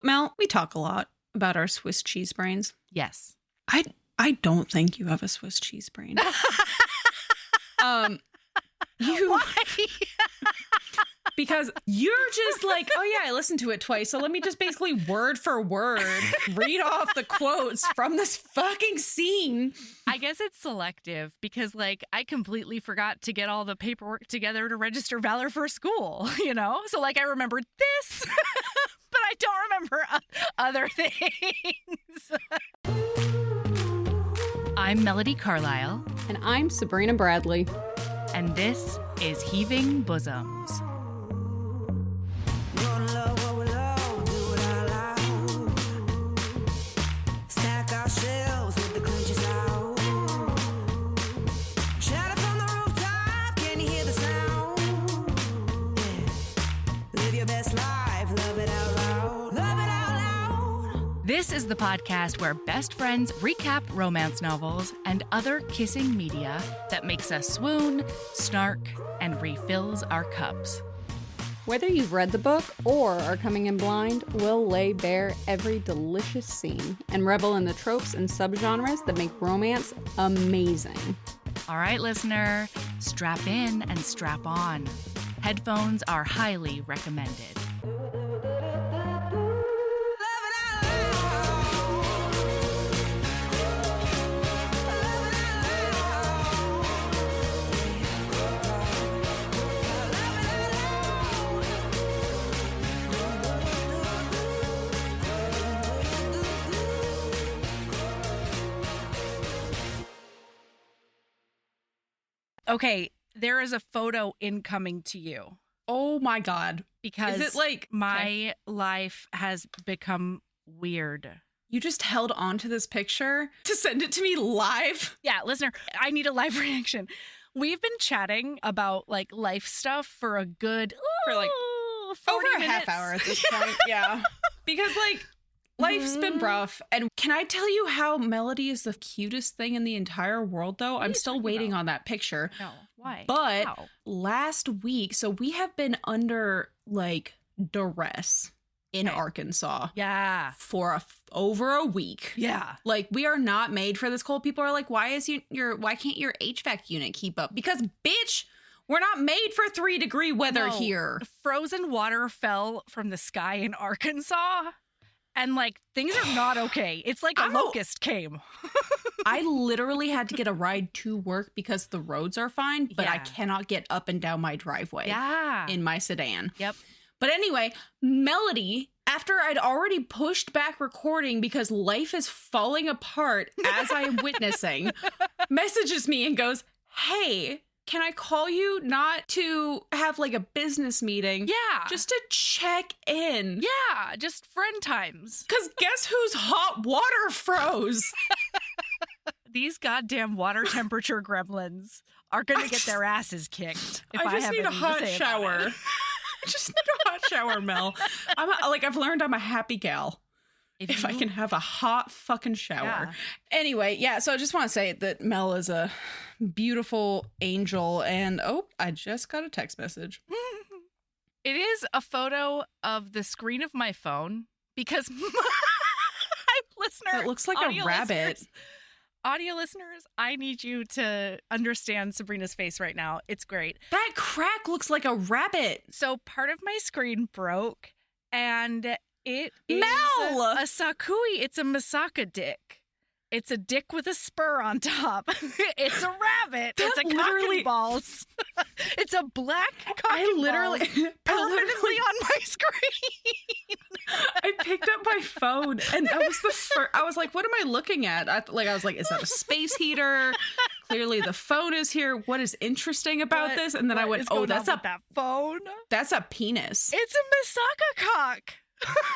Mel, we talk a lot about our Swiss cheese brains. Yes. I don't think you have a Swiss cheese brain. Why? Because you're just like, oh yeah, I listened to it twice. So let me just basically word for word read off the quotes from this fucking scene. I guess it's selective because, like, I completely forgot to get all the paperwork together to register Valor for school, you know? So, like, I remembered this, but I don't remember other things. I'm Melody Carlisle. And I'm Sabrina Bradley. And this is Heaving Bosoms. This is the podcast where best friends recap romance novels and other kissing media that makes us swoon, snark, and refills our cups. Whether you've read the book or are coming in blind, we'll lay bare every delicious scene and revel in the tropes and subgenres that make romance amazing. All right, listener, strap in and strap on. Headphones are highly recommended. Okay, there is a photo incoming to you. Oh my God. Because is it like my life has become weird. You just held on to this picture to send it to me live? Yeah, listener, I need a live reaction. We've been chatting about like life stuff for a good for like 40 over a minutes. half hour at this point. Yeah. Because like life's been rough. And can I tell you how Melody is the cutest thing in the entire world, though? I'm still waiting on that picture. No, why? But How? last week, so we have been under like duress in Arkansas. Yeah. For over a week. Yeah. Like, we are not made for this cold. People are like, why can't your HVAC unit keep up? Because, bitch, we're not made for 3-degree weather here. Frozen water fell from the sky in Arkansas. And, like, things are not okay. It's like a locust came. I literally had to get a ride to work because the roads are fine, but I cannot get up and down my driveway in my sedan. Yep. But anyway, Melody, after I'd already pushed back recording because life is falling apart as I am witnessing, messages me and goes, hey, can I call you not to have like a business meeting? Yeah. Just to check in. Yeah, just friend times. Because guess whose hot water froze? These goddamn water temperature gremlins are going to get their asses kicked. If I just need a hot shower. I just need a hot shower, Mel. I've learned I'm a happy gal. If I can have a hot fucking shower. Yeah. Anyway, yeah, so I just want to say that Mel is a beautiful angel. And, I just got a text message. It is a photo of the screen of my phone because It looks like a rabbit. Audio listeners, I need you to understand Sabrina's face right now. It's great. That crack looks like a rabbit. So part of my screen broke, and it is Mel! a sakui. It's a Masaka dick. It's a dick with a spur on top. It's a rabbit. It's a cock and balls. It's a black cock and balls permanently on my screen. I picked up my phone, and that was the first. I was like, "What am I looking at?" I was like, "Is that a space heater?" Clearly, the phone is here. What is interesting about this? And then I went, "Oh, that's that phone. That's a penis. It's a Masaka cock.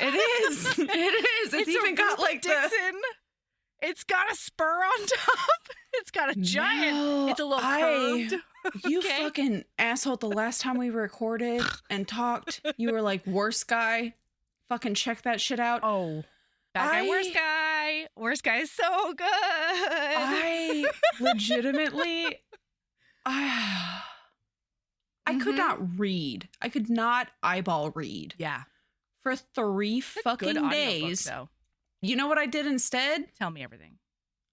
It is. It is. It's even got like Dixon. It's got a spur on top. It's got a giant. No, it's a little curved. You fucking asshole. The last time we recorded and talked, you were like, worst guy. Fucking check that shit out. Oh. Bad guy, worst guy. Worst guy is so good. I legitimately. I could not read. I could not eyeball read. Yeah. for 3 Good fucking audiobook, days. though. You know what I did instead? Tell me everything.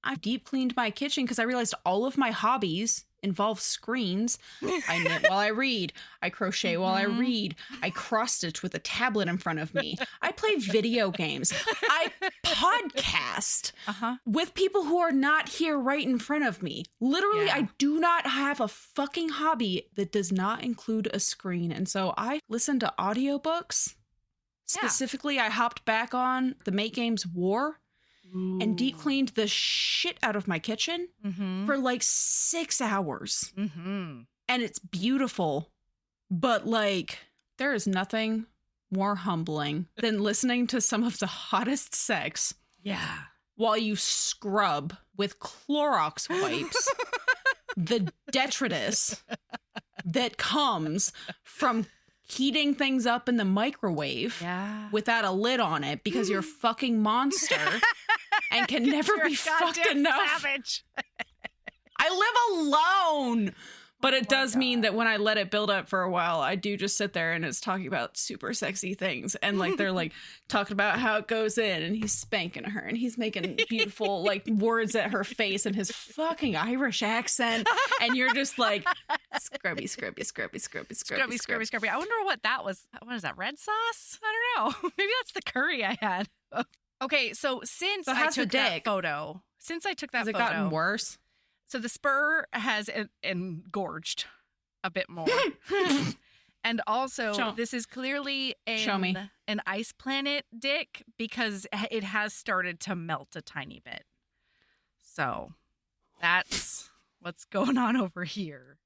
I deep cleaned my kitchen because I realized all of my hobbies involve screens. I knit while I read. I crochet while I read. I cross stitch with a tablet in front of me. I play video games. I podcast with people who are not here right in front of me. Literally, Yeah. I do not have a fucking hobby that does not include a screen. And so I listen to audiobooks. Yeah. Specifically, I hopped back on the Make Games War and deep cleaned the shit out of my kitchen for like 6 hours. And it's beautiful. But like, there is nothing more humbling than listening to some of the hottest sex while you scrub with Clorox wipes the detritus that comes from heating things up in the microwave without a lid on it because you're a fucking monster and can never be fucked enough. Savage. I live alone. But it does mean that when I let it build up for a while, I do just sit there and it's talking about super sexy things. And like, they're like talking about how it goes in and he's spanking her and he's making beautiful like words at her face and his fucking Irish accent. And you're just like, scrubby, scrubby, scrubby, scrubby, scrubby, Scrubby, scrubby. I wonder what that was. What is that? Red sauce? I don't know. Maybe that's the curry I had. Okay, so since I took that photo, has it gotten worse? So the spur has engorged a bit more. And also, this is clearly an ice planet dick because it has started to melt a tiny bit. So that's what's going on over here.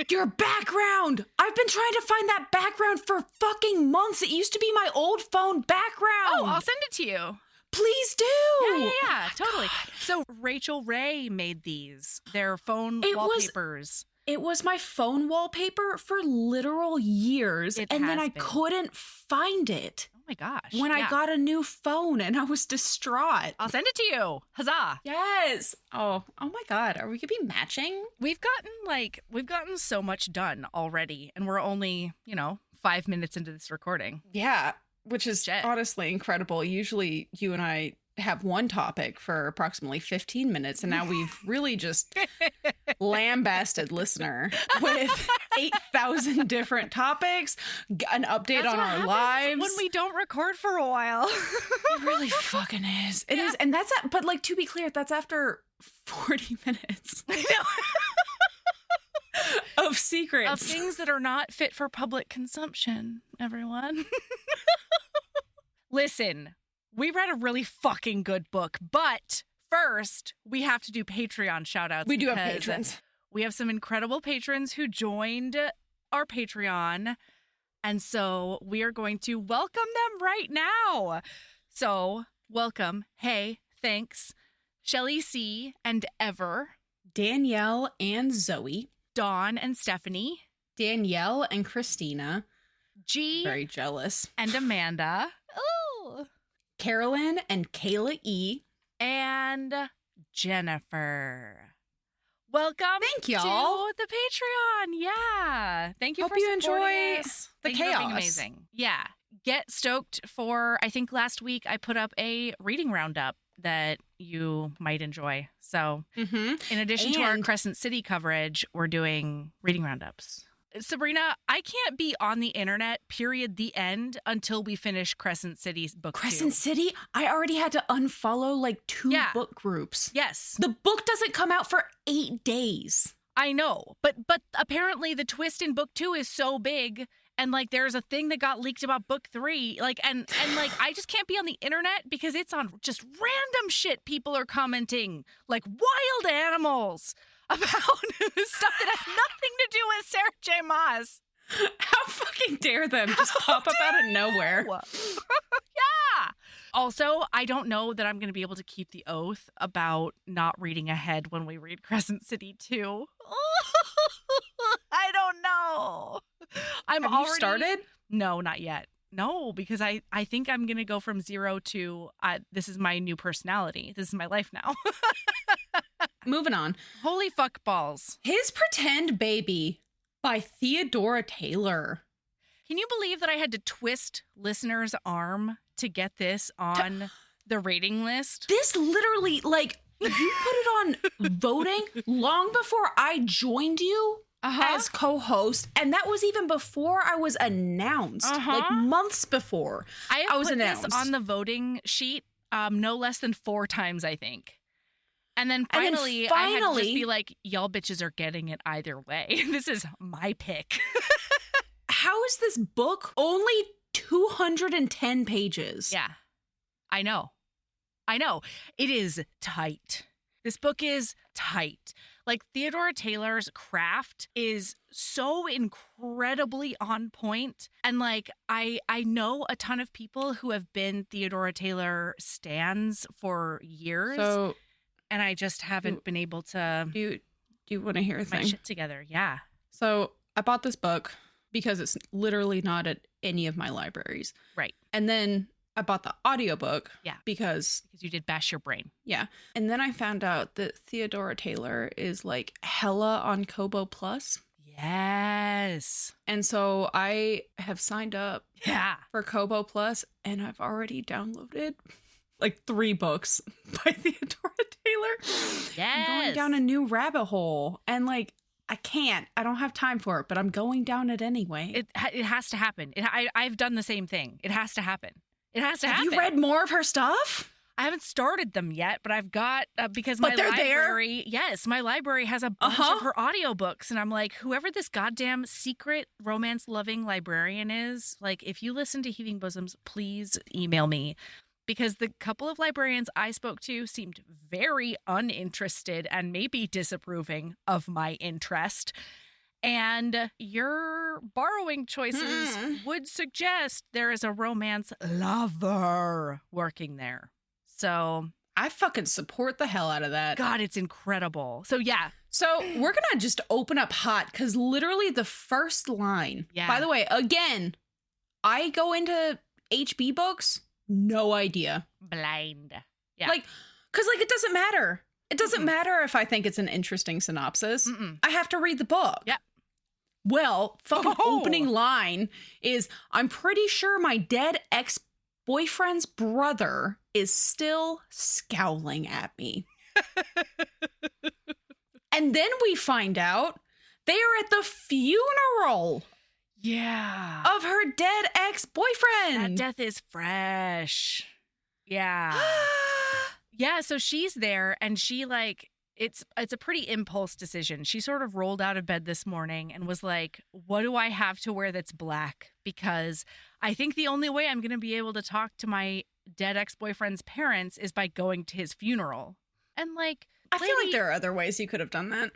Your background! I've been trying to find that background for fucking months. It used to be my old phone background. Oh, I'll send it to you. Please do. Yeah, totally. So Rachel Ray made these. They're phone wallpapers. It was my phone wallpaper for literal years. And then I couldn't find it. Oh my gosh. When I got a new phone and I was distraught. I'll send it to you. Huzzah. Yes. Oh my God. Are we gonna be matching? We've gotten so much done already. And we're only, 5 minutes into this recording. Yeah. Which is honestly incredible. Usually you and I have one topic for approximately 15 minutes, and now we've really just lambasted listener with 8,000 different topics, an update on our lives. When we don't record for a while. It really fucking is. It is. And that's, but like, to be clear, that's after 40 minutes. I know. Of secrets. Of things that are not fit for public consumption, everyone. Listen, we read a really fucking good book, but first we have to do Patreon shout outs. We do have patrons. We have some incredible patrons who joined our Patreon. And so we are going to welcome them right now. So welcome. Hey, thanks. Shelly C. and Ever. Danielle and Zoe. Dawn and Stephanie. Danielle and Christina. G. Very jealous. And Amanda. Ooh. Carolyn and Kayla E. And Jennifer. Welcome. Thank y'all. To the Patreon. Yeah. Thank you. Hope for you enjoy us. the Thank chaos. You for being amazing. Yeah. Get stoked for, I think last week I put up a reading roundup that you might enjoy. So in addition to our Crescent City coverage, we're doing reading roundups. Sabrina, I can't be on the internet, period, the end, until we finish Crescent City's book 2. Crescent City? I already had to unfollow like 2 book groups. Yes. The book doesn't come out for 8 days. I know, but apparently the twist in book 2 is so big, and like there's a thing that got leaked about book 3, like and like I just can't be on the internet because it's on just random shit people are commenting, like wild animals about stuff that has nothing to do with Sarah J. Maas. How fucking dare them just pop up out of nowhere? Yeah. Also, I don't know that I'm going to be able to keep the oath about not reading ahead when we read Crescent City 2. I don't know. Have you started? No, not yet. No, because I think I'm going to go from 0 to this is my new personality. This is my life now. Moving on. Holy fuck balls. His Pretend Baby by Theodora Taylor. Can you believe that I had to twist listeners' arm to get this on the rating list? This literally, like, you put it on voting long before I joined you as co-host, and that was even before I was announced, like months before I was announced. This on the voting sheet no less than 4 times, I think. And then finally, I had to just be like, y'all bitches are getting it either way. This is my pick. How is this book only 210 pages? Yeah, I know. It is tight. This book is tight. Like, Theodora Taylor's craft is so incredibly on point. And, like, I know a ton of people who have been Theodora Taylor stans for years. And I just haven't been able to do you want to hear a thing? My shit together. Yeah. So I bought this book because it's literally not at any of my libraries. Right. And then I bought the audiobook. Yeah. Because you did bash your brain. Yeah. And then I found out that Theodora Taylor is like hella on Kobo Plus. Yes. And so I have signed up for Kobo Plus, and I've already downloaded like 3 books by Theodora Taylor. Yes. I'm going down a new rabbit hole, and like I don't have time for it, but I'm going down it anyway. It has to happen. I've done the same thing. It has to happen. It has to happen. Have you read more of her stuff? I haven't started them yet, but I've got, because my library, my library has a bunch of her audiobooks. And I'm like, whoever this goddamn secret romance-loving librarian is, like, if you listen to Heaving Bosoms, please email me. Because the couple of librarians I spoke to seemed very uninterested and maybe disapproving of my interest. And your borrowing choices would suggest there is a romance lover working there. So I fucking support the hell out of that. God, it's incredible. So yeah. So we're going to just open up hot because literally the first line. Yeah. By the way, again, I go into HB books. No idea. Blind. Yeah. Like, because like it doesn't matter. It doesn't matter if I think it's an interesting synopsis. I have to read the book. Yep. Well, fucking opening line is, I'm pretty sure my dead ex-boyfriend's brother is still scowling at me. And then we find out they are at the funeral. Yeah. Of her dead ex-boyfriend. That death is fresh. Yeah. Yeah, so she's there and she like, it's a pretty impulse decision. She sort of rolled out of bed this morning and was like, what do I have to wear that's black? Because I think the only way I'm going to be able to talk to my dead ex-boyfriend's parents is by going to his funeral. And like, I feel like there are other ways you could have done that.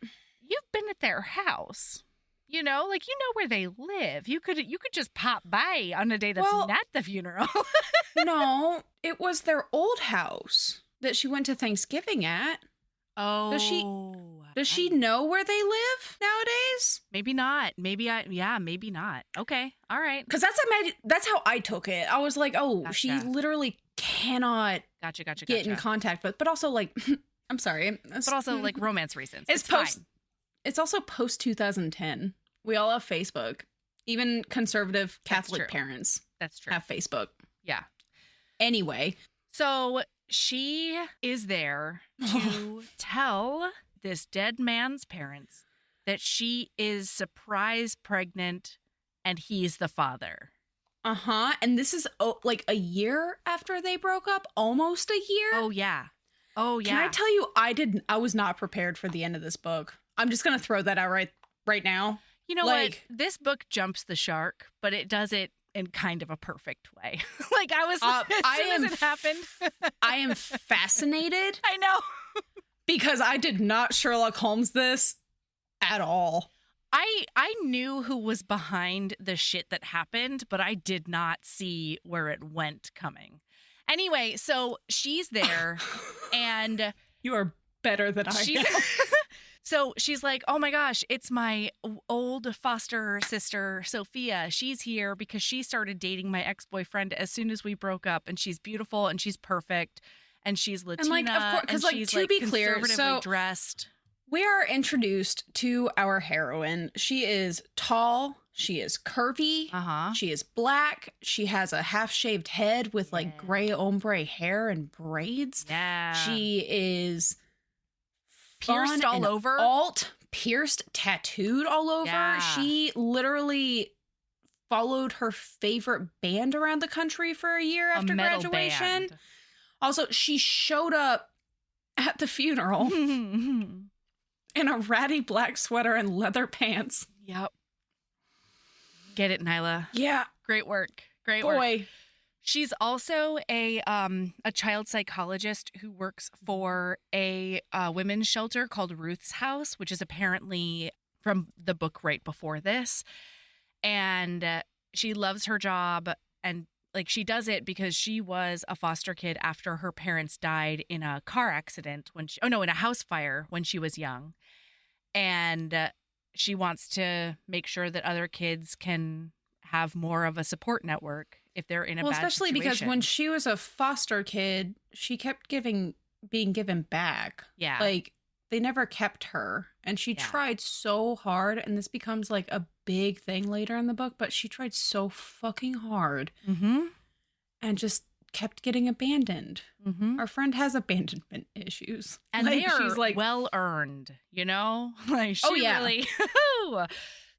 You've been at their house. You know, like, you know where they live. You could just pop by on a day that's not the funeral. No, it was their old house that she went to Thanksgiving at. Oh. Does she know where they live nowadays? Maybe not. Maybe not. Okay. All right. Because that's how I took it. I was like, oh, gotcha. She literally cannot get in contact with, but also like, I'm sorry. But also like romance reasons. It's also post 2010. We all have Facebook. Even conservative Catholic parents have Facebook. Yeah. Anyway. So she is there to tell this dead man's parents that she is surprise pregnant and he's the father. And this is like a year after they broke up? Almost a year? Oh, yeah. Can I tell you, I was not prepared for the end of this book. I'm just going to throw that out right now. You know what? This book jumps the shark, but it does it in kind of a perfect way. Like I was, as soon as it happened. I am fascinated. I know. Because I did not Sherlock Holmes this at all. I knew who was behind the shit that happened, but I did not see where it went coming. Anyway, so she's there and... You are better than I am. So she's like, oh my gosh, it's my old foster sister, Sophia. She's here because she started dating my ex-boyfriend as soon as we broke up. And she's beautiful and she's perfect. And she's Latina. And like, of course, because like, she's to be clear, conservatively dressed. We are introduced to our heroine. She is tall. She is curvy. Uh-huh. She is black. She has a half-shaved head with like gray ombre hair and braids. Yeah. She is pierced all over. Pierced, tattooed all over. Yeah. She literally followed her favorite band around the country for a year after graduation. Band. Also, she showed up at the funeral in a ratty black sweater and leather pants. Yep. Get it, Nyla. Yeah. Great work. Great work. She's also a child psychologist who works for a women's shelter called Ruth's House, which is apparently from the book right before this. And she loves her job, and like she does it because she was a foster kid after her parents died in a car accident in a house fire when she was young. And she wants to make sure that other kids can have more of a support network if they're in a bad especially situation. Because when she was a foster kid, she kept being given back. Yeah. Like, they never kept her. And she tried so hard, and this becomes like a big thing later in the book, but she tried so fucking hard. Mm-hmm. And just kept getting abandoned. Mm-hmm. Our friend has abandonment issues. And like, they are she's like, well earned, you know? Like she really...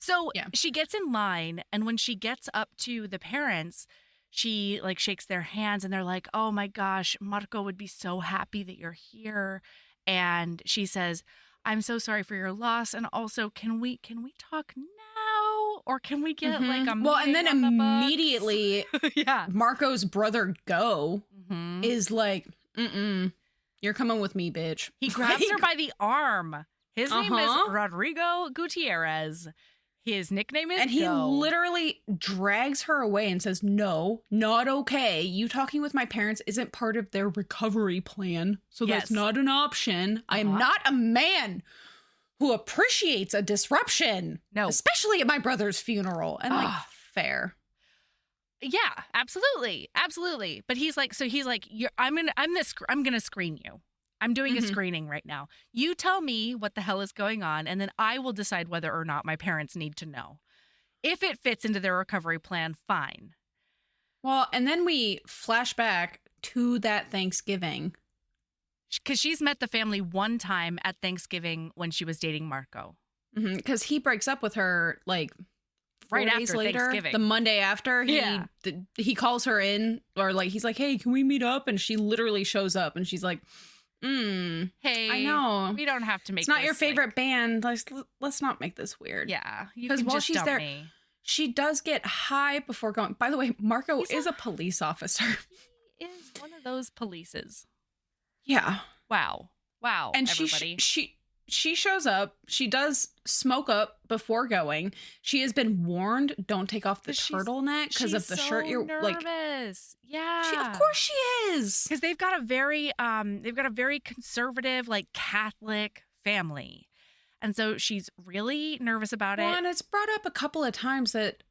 So she gets in line, and when she gets up to the parents, she like shakes their hands, and they're like, "Oh my gosh, Marco would be so happy that you're here." And she says, "I'm so sorry for your loss, and also can we talk now, or can we get like a well?" And then meeting on the immediately, Marco's brother Go is like, "You're coming with me, bitch." He grabs her by the arm. His name is Rodrigo Gutierrez. His nickname is And he Go. literally drags her away and says, "No, not okay. You talking with my parents isn't part of their recovery plan. So that's not an option. I am not a man who appreciates a disruption. No. Especially at my brother's funeral." And like, fair. Yeah, absolutely. Absolutely. But he's like, I'm gonna screen you. I'm doing a screening right now. You tell me what the hell is going on, and then I will decide whether or not my parents need to know. If it fits into their recovery plan, fine. Well, and then we flash back to that Thanksgiving. Because she's met the family one time at Thanksgiving when she was dating Marco. Because he breaks up with her, like, 4 right days after later, Thanksgiving. the Monday after. He calls her in, or like, he's like, "Hey, can we meet up?" And she literally shows up, and she's like, "Hey, I know we don't have to make. It's not this, your favorite band. Let's not make this weird." Yeah, because while she's there, she does get high before going. By the way, Marco is a police officer. He is one of those polices. Yeah. Wow. And everybody. she shows up. She does smoke up before going. She has been warned, don't take off the turtleneck because of the shirt. You're nervous. Yeah. Of course she is. Because they've got a very conservative, like Catholic family. And so she's really nervous about it. And it's brought up a couple of times that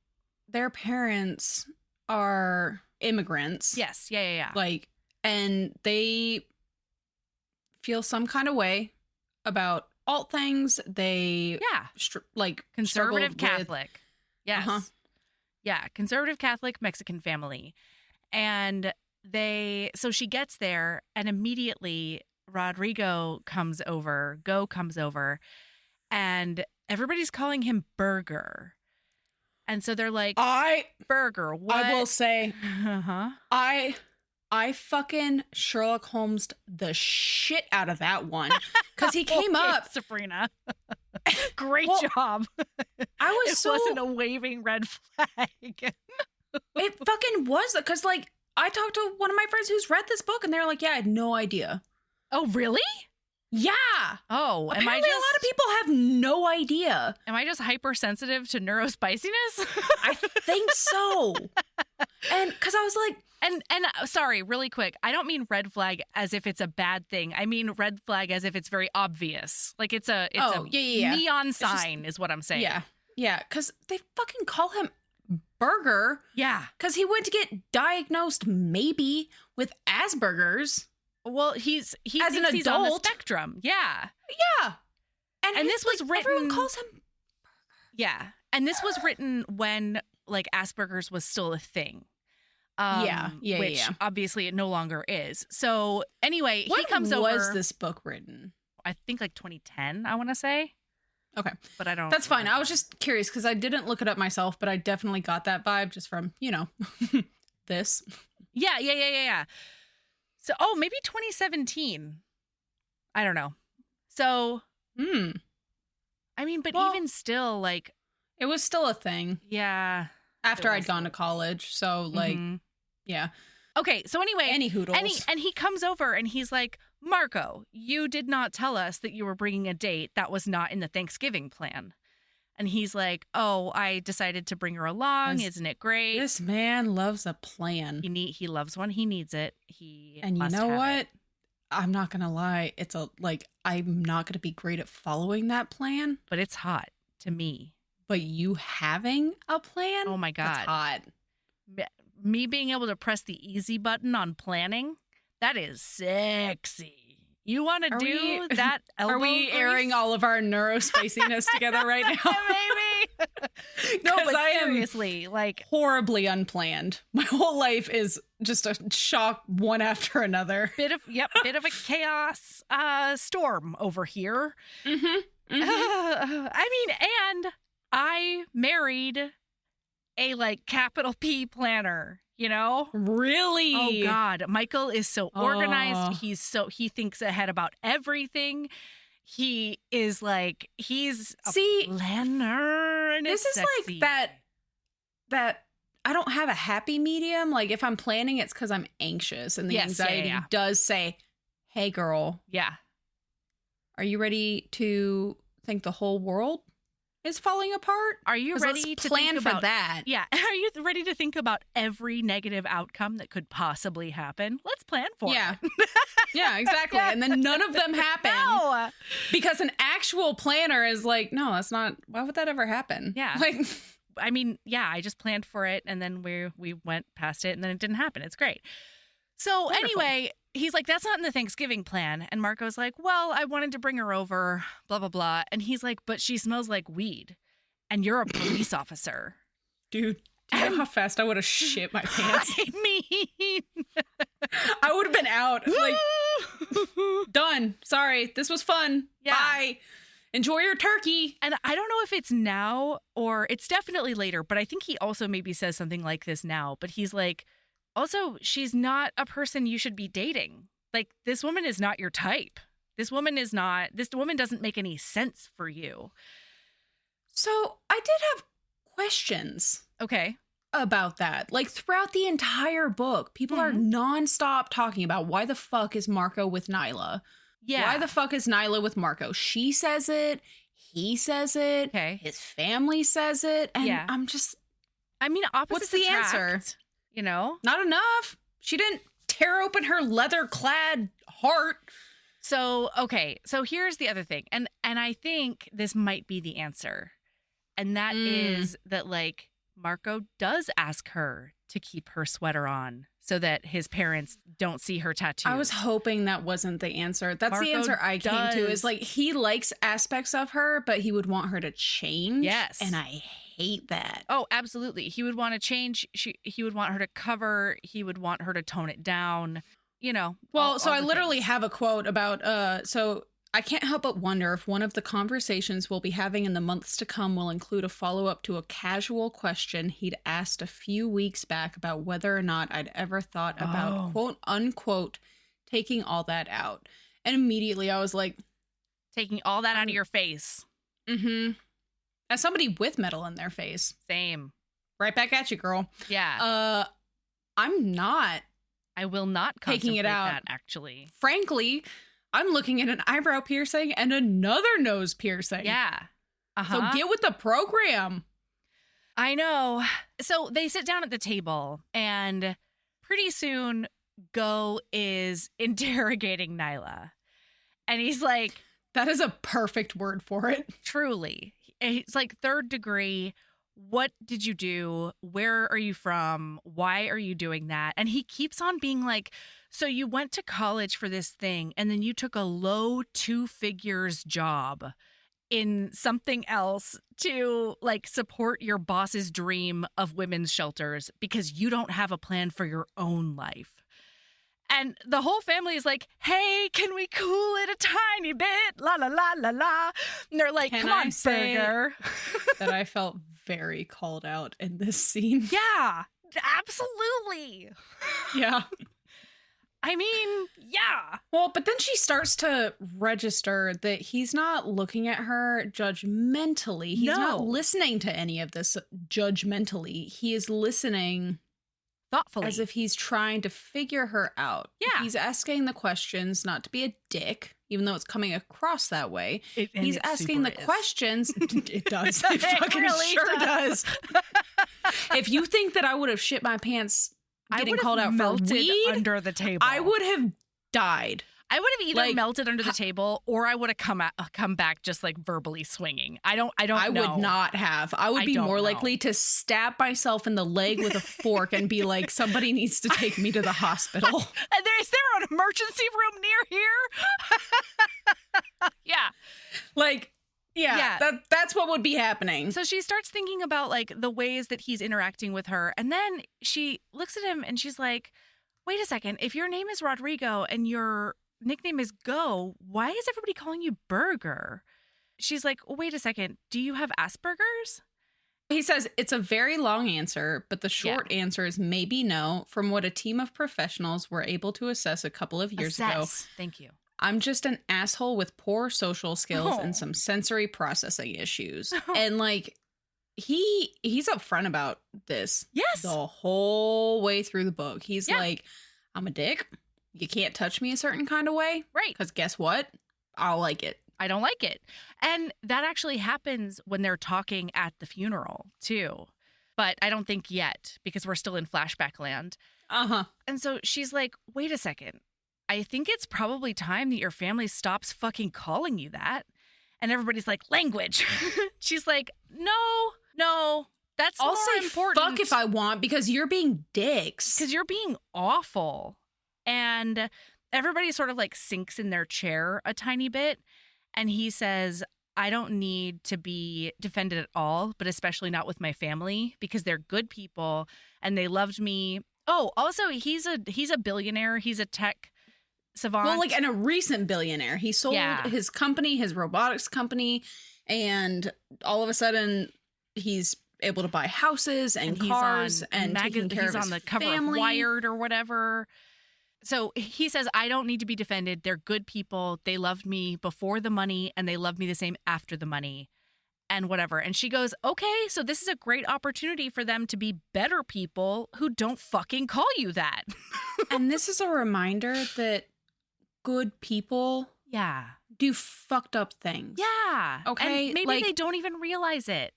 their parents are immigrants. Yes. Yeah. Like, and they feel some kind of way about alt things. They like conservative Catholic. Yes. Yeah, conservative Catholic Mexican family. And so she gets there, and immediately Go comes over, and everybody's calling him Burger. And so they're like, Burger, what? I will say, I fucking Sherlock Holmes the shit out of that one. Because he came up. Sabrina. Great job. It wasn't a waving red flag. It fucking was. Because, like, I talked to one of my friends who's read this book, and they're like, "Yeah, I had no idea." Oh, really? Yeah. Oh, apparently a lot of people have no idea. Am I just hypersensitive to neurospiciness? I think so. And because I was like, and sorry, really quick, I don't mean red flag as if it's a bad thing. I mean red flag as if it's very obvious. Like it's a neon sign is what I'm saying. Yeah, because they fucking call him Burger. Yeah. Because he went to get diagnosed maybe with Asperger's. Well, he's as an adult on the spectrum. Yeah. Yeah. And this was written. Everyone calls him Burger. Yeah. And this was written when like Asperger's was still a thing. Which obviously it no longer is. So anyway, he comes over. When was this book written? I think like 2010, I want to say. Okay. But I don't. That's fine. I was just curious because I didn't look it up myself, but I definitely got that vibe just from, this. Yeah. So, maybe 2017. I don't know. So, I mean, but even still, like. It was still a thing. Yeah. After I'd gone to college. So, like, yeah. Okay, so anyway. Any hoodles. And he comes over and he's like, Marco, you did not tell us that you were bringing a date. That was not in the Thanksgiving plan. And he's like, oh, I decided to bring her along. Isn't it great? This man loves a plan. He loves one. He needs it. And you know what? I'm not going to lie. I'm not going to be great at following that plan. But it's hot to me. But you having a plan? Oh my God. That's hot. Me being able to press the easy button on planning, that is sexy. You want to do that elbow Are we grease? Airing all of our neurospaciness together right now? Maybe. No, but seriously, like horribly unplanned. My whole life is just a shock one after another. Bit of a chaos storm over here. I mean, and I married a like capital P planner, Really? Oh God. Michael is so organized. He thinks ahead about everything. He is like, he's a planner. And this is sexy. Like that I don't have a happy medium. Like if I'm planning, it's because I'm anxious and the anxiety does say, hey girl. Yeah. Are you ready to think the whole world is falling apart? Are you ready to plan think for about that? Yeah. Are you ready to think about every negative outcome that could possibly happen? Let's plan for it. Yeah, exactly. And then none of them happen. No. Because an actual planner is like, no, that's not. Why would that ever happen? Yeah. Like, I mean, yeah, I just planned for it and then we went past it and then it didn't happen. It's great. So wonderful. Anyway, he's like, that's not in the Thanksgiving plan. And Marco's like, well, I wanted to bring her over, blah, blah, blah. And he's like, but she smells like weed. And you're a police officer. Dude, do you know how fast I would have shit my pants? I mean, I would have been out. Like, done. Sorry. This was fun. Yeah. Bye. Enjoy your turkey. And I don't know if it's now or it's definitely later, but I think he also maybe says something like this now. But he's like, also, she's not a person you should be dating. Like, this woman is not your type. This woman doesn't make any sense for you. So I did have questions. Okay. About that. Like throughout the entire book, people are nonstop talking about why the fuck is Marco with Nyla? Yeah. Why the fuck is Nyla with Marco? She says it. He says it. Okay. His family says it. And I'm just. I mean, opposites what's the attract, answer? Not enough. She didn't tear open her leather-clad heart. So, okay. So here's the other thing. And I think this might be the answer. And that is that, like, Marco does ask her to keep her sweater on so that his parents don't see her tattoos. I was hoping that wasn't the answer. That's Marco the answer I came to, is like he likes aspects of her, but he would want her to change. Yes. And I hate that. Oh, absolutely. He would want to change. He would want her to cover. He would want her to tone it down, Well, so I literally have a quote about, so I can't help but wonder if one of the conversations we'll be having in the months to come will include a follow-up to a casual question he'd asked a few weeks back about whether or not I'd ever thought about, quote unquote, taking all that out. And immediately I was like, taking all that out of your face. Mm-hmm. As somebody with metal in their face. Same. Right back at you, girl. Yeah. I'm not. I will not taking it out. That, actually. Frankly, I'm looking at an eyebrow piercing and another nose piercing. Yeah. So get with the program. I know. So they sit down at the table and pretty soon Go is interrogating Nyla. And he's like... That is a perfect word for it. Truly. It's like third degree. What did you do? Where are you from? Why are you doing that? And he keeps on being like, so you went to college for this thing and then you took a low 2 figures job in something else to like support your boss's dream of women's shelters because you don't have a plan for your own life. And the whole family is like, hey, can we cool it a tiny bit? La, la, la, la, la. And they're like, come on, Burger. That I felt very called out in this scene. Yeah, absolutely. Yeah. I mean, yeah. Well, but then she starts to register that he's not looking at her judgmentally. He's not listening to any of this judgmentally. He is listening thoughtfully, as if he's trying to figure her out. Yeah. He's asking the questions, not to be a dick, even though it's coming across that way. He's asking the questions. It does. It fucking really sure does. If you think that I would have shit my pants getting called out for weed under the table, I would have died. I would have either melted under the table or I would have come back just like verbally swinging. I don't know. I would not have. I would be more likely to stab myself in the leg with a fork and be like, somebody needs to take me to the hospital. Is there an emergency room near here? Yeah. Like, yeah. That's what would be happening. So she starts thinking about like the ways that he's interacting with her. And then she looks at him and she's like, wait a second. If your name is Rodrigo and your nickname is Go, why is everybody calling you Burger? She's like, wait a second, do you have Asperger's? He says it's a very long answer, but the short answer is maybe no. From what a team of professionals were able to assess a couple of years ago. Thank you. I'm just an asshole with poor social skills and some sensory processing issues. And like, he's upfront about this. Yes. The whole way through the book. He's like, I'm a dick. You can't touch me a certain kind of way. Right. Because guess what? I'll like it. I don't like it. And that actually happens when they're talking at the funeral, too. But I don't think yet, because we're still in flashback land. Uh-huh. And so she's like, wait a second. I think it's probably time that your family stops fucking calling you that. And everybody's like, language. She's like, no, that's I'll more say important. fuck if I want, because you're being dicks. Because you're being awful. And everybody sort of like sinks in their chair a tiny bit. And he says, I don't need to be defended at all, but especially not with my family, because they're good people and they loved me. Oh, also, he's a billionaire. He's a tech savant. Well, like, and a recent billionaire. He sold his company, his robotics company, and all of a sudden he's able to buy houses and cars and taking care of his on the cover of Wired or whatever. So he says, I don't need to be defended. They're good people. They loved me before the money and they love me the same after the money and whatever. And she goes, okay, so this is a great opportunity for them to be better people who don't fucking call you that. And this is a reminder that good people do fucked up things. Yeah. Okay. And maybe they don't even realize it.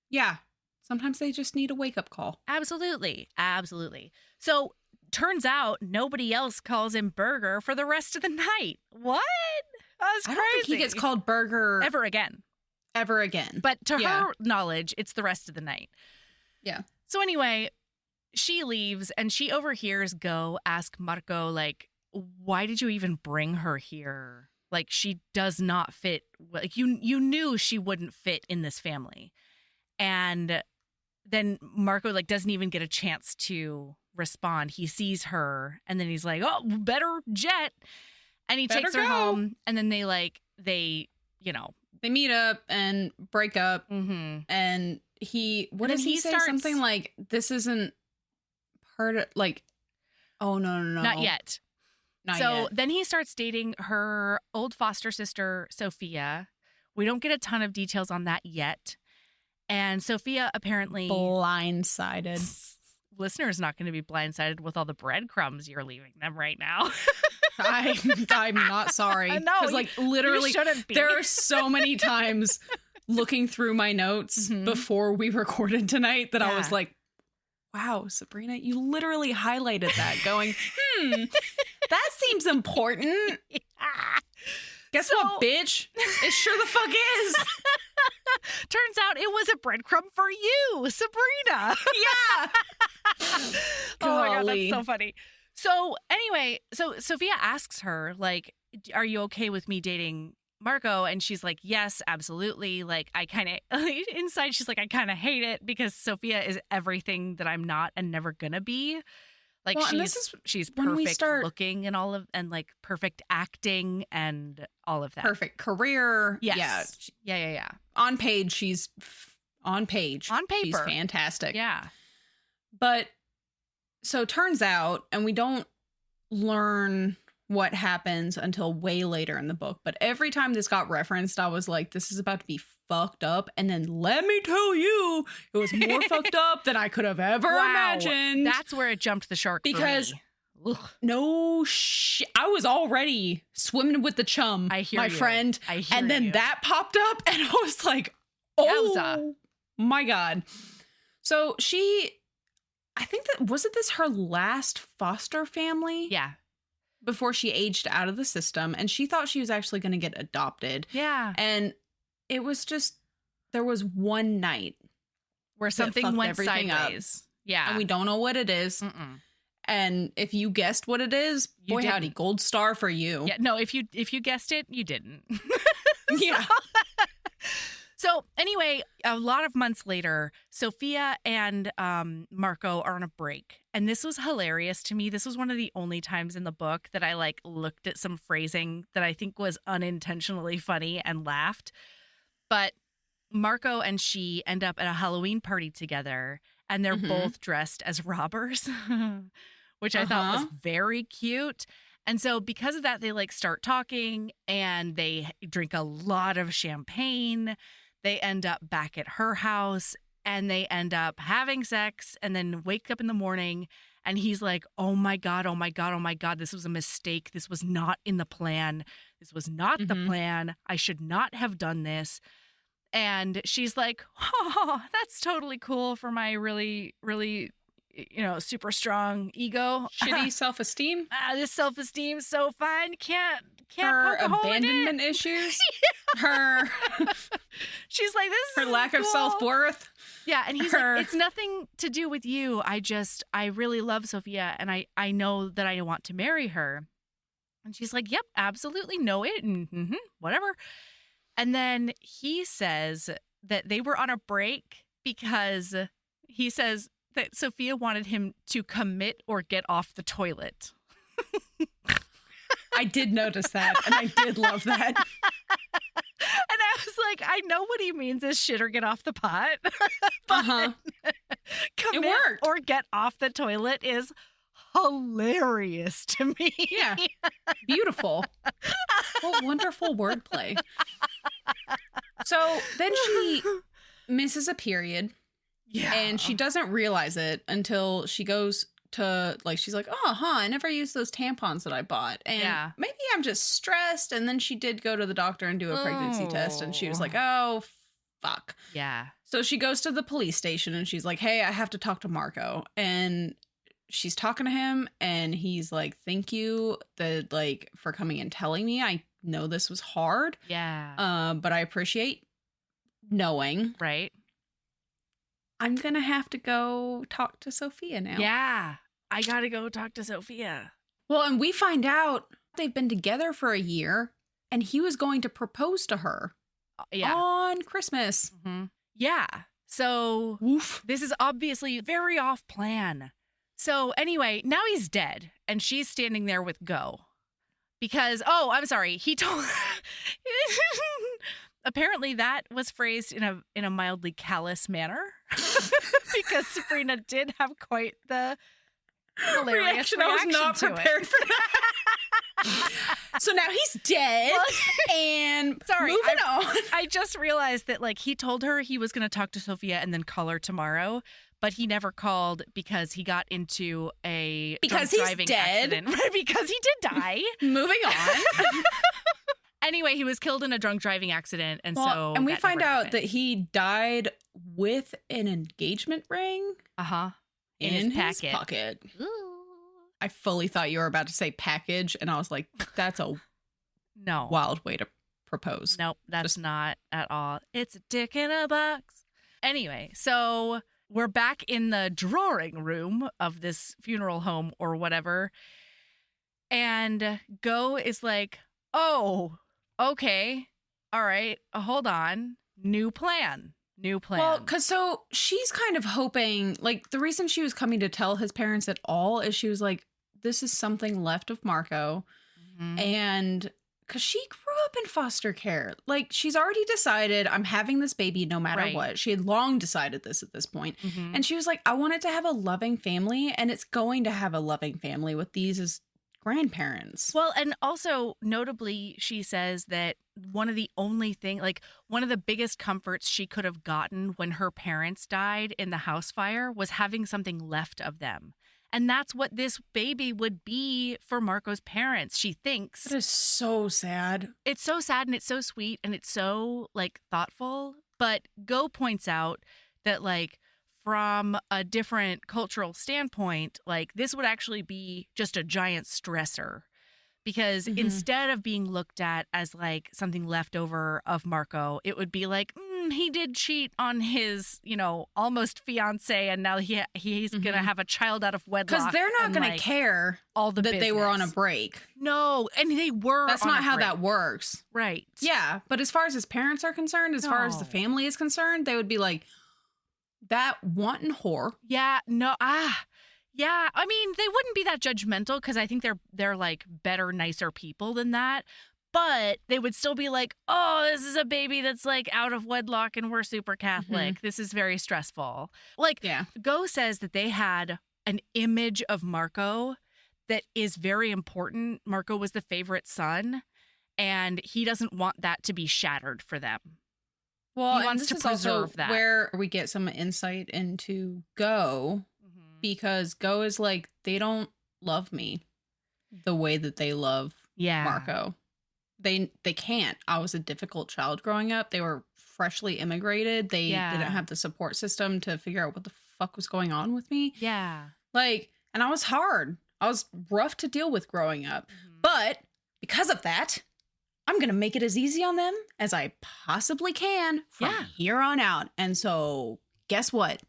Yeah. Sometimes they just need a wake-up call. Absolutely. Absolutely. So turns out nobody else calls him Burger for the rest of the night. What? That's crazy. I don't think he gets called Burger ever again. But to her knowledge, it's the rest of the night. Yeah. So anyway, she leaves and she overhears Go ask Marco, like, why did you even bring her here? Like, she does not fit. Like, you knew she wouldn't fit in this family. And then Marco, like, doesn't even get a chance to respond. He sees her and then he's like, oh, better jet. And he takes her home. And then they meet up and break up. Mm-hmm. And what does he say? Something like, this isn't part of, like, oh, no. Not yet. Then he starts dating her old foster sister, Sophia. We don't get a ton of details on that yet. And Sophia apparently... blindsided. Listener's not going to be blindsided with all the breadcrumbs you're leaving them right now. I'm not sorry. No, because like literally, shouldn't be. There are so many times looking through my notes before we recorded tonight that I was like, wow, Sabrina, you literally highlighted that going, that seems important. Guess what, bitch? It sure the fuck is. Turns out it was a breadcrumb for you, Sabrina. Yeah. Oh my God, that's so funny. So anyway, so Sophia asks her, like, are you okay with me dating Marco, and she's like, yes, absolutely. Like, I kind of, inside, she's like, I kind of hate it because Sophia is everything that I'm not and never gonna be. Like, Well, she's when we perfect start- looking and and like perfect acting and all of that. Perfect career. Yes. Yeah. On page, she's on page. On paper. She's fantastic. Yeah. But so turns out, and we don't learn what happens until way later in the book, but every time this got referenced, I was like, this is about to be fucked up. And then let me tell you, it was more fucked up than I could have ever imagined. That's where it jumped the shark Because for me. Ugh. no shit, I was already swimming with the chum, I hear my you. friend. I hear And then you. that popped up, and I was like, oh Yowza. my God. So I think was this her last foster family? Yeah. Before she aged out of the system, and she thought she was actually going to get adopted. Yeah. And it was just, there was one night Where something fucked went everything up. sideways. Yeah. and we don't know what it is. Mm-mm. And if you guessed what it is, You boy didn't. howdy, gold star for you. Yeah, no, if you guessed it, you didn't. Yeah. So anyway, a lot of months later, Sophia and Marco are on a break. And this was hilarious to me. This was one of the only times in the book that I like looked at some phrasing that I think was unintentionally funny and laughed. But Marco and she end up at a Halloween party together, and they're Mhm. both dressed as robbers, which I thought was very cute. And so because of that, they like start talking and they drink a lot of champagne. They end up back at her house and they end up having sex and then wake up in the morning and he's like, oh my God, oh my God, oh my God, this was a mistake. This was not in the plan. This was not the Mhm. plan. I should not have done this. And she's like, oh, that's totally cool for my really, really, super strong ego. Shitty self-esteem. This self-esteem so fine. Can't Her poke a hole in it. abandonment issues. Her She's like, this is her lack of cool. self-worth. Yeah, and he's her- like, it's nothing to do with you. I really love Sophia, and I know that I want to marry her. And she's like, yep, absolutely, know it, and whatever. And then he says that they were on a break because he says that Sophia wanted him to commit or get off the toilet. I did notice that, and I did love that. And I was like, I know what he means is shit or get off the pot. Uh-huh. Commit worked. or get off the toilet is hilarious to me. Yeah. Beautiful. What wonderful wordplay. So then she misses a period. Yeah. And she doesn't realize it until she goes to, like, she's like, I never used those tampons that I bought. And Yeah. maybe I'm just stressed. And then she did go to the doctor and do a pregnancy test. And she was like, oh, fuck. Yeah. So she goes to the police station and she's like, hey, I have to talk to Marco. And she's talking to him and he's like, thank you for coming and telling me. I know this was hard. Yeah. But I appreciate knowing. Right. I'm going to have to go talk to Sophia now. Yeah. I got to go talk to Sophia. Well, and we find out they've been together for a year and he was going to propose to her Yeah. on Christmas. Mhm. Yeah. So Woof. this is obviously very off plan. So anyway, now he's dead and she's standing there with Go. Because, I'm sorry, he told apparently that was phrased in a mildly callous manner. Because Sabrina did have quite the hilarious reaction I was not to prepared it. for that. So now he's dead. And Sorry, moving on. I just realized that he told her he was going to talk to Sophia and then call her tomorrow, but he never called because he got into a Because drunk he's driving dead. accident. Right, because he did die. Moving on. Anyway, he was killed in a drunk driving accident, and and we that find never out happened. that he died with an engagement ring In his packet. pocket. I fully thought you were about to say package, and I was like, that's a No. wild way to propose. Nope, that's Just- not at all. It's a dick in a box. Anyway, so we're back in the drawing room of this funeral home or whatever. And Go is like, oh, okay, all right, hold on. New plan. Well, because so she's kind of hoping, like, the reason she was coming to tell his parents at all is she was like, this is something left of Marco. Mhm. And because she grew up in foster care. Like, she's already decided I'm having this baby no matter Right. what. She had long decided this at this point. Mhm. And she was like, I want it to have a loving family, and it's going to have a loving family with these as grandparents. Well, and also notably, she says that one of the biggest comforts she could have gotten when her parents died in the house fire was having something left of them. And that's what this baby would be for Marco's parents, she thinks. That is so sad. It's so sad and it's so sweet and it's so, like, thoughtful. But Go points out that, like, from a different cultural standpoint, like, this would actually be just a giant stressor. Because instead of being looked at as, like, something left over of Marco, it would be like, he did cheat on his, almost fiance, and now he's going to have a child out of wedlock. Because they're not going to care all the that they were on a break. No, and they were. That's not how that works. Right. Yeah, but as far as his parents are concerned, as far as the family is concerned, they would be like, that wanton whore. Yeah, no, yeah. I mean, they wouldn't be that judgmental because I think they're like better, nicer people than that. But they would still be like, oh, this is a baby that's, like, out of wedlock and we're super Catholic. This is very stressful. Like, yeah. Go says that they had an image of Marco that is very important. Marco was the favorite son, and he doesn't want that to be shattered for them. Well, he wants to preserve that. Where we get some insight into Go, because Go is like, they don't love me the way that they love Marco. They can't. I was a difficult child growing up. They were freshly immigrated. They didn't have the support system to figure out what the fuck was going on with me. Yeah. Like, and I was hard. I was rough to deal with growing up. But because of that, I'm going to make it as easy on them as I possibly can from here on out. And so guess what?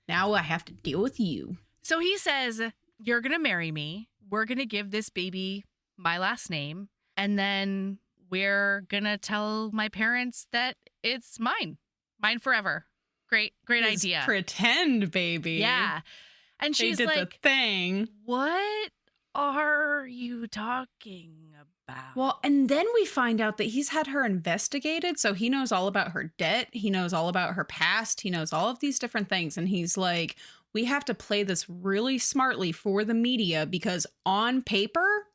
Now I have to deal with you. So he says, you're going to marry me. We're going to give this baby my last name. And then we're going to tell my parents that it's mine. Mine forever. Great idea. Pretend baby. Yeah. And she's like, the thing. What are you talking about? Well, and then we find out that he's had her investigated. So he knows all about her debt. He knows all about her past. He knows all of these different things. And he's like, we have to play this really smartly for the media because on paper,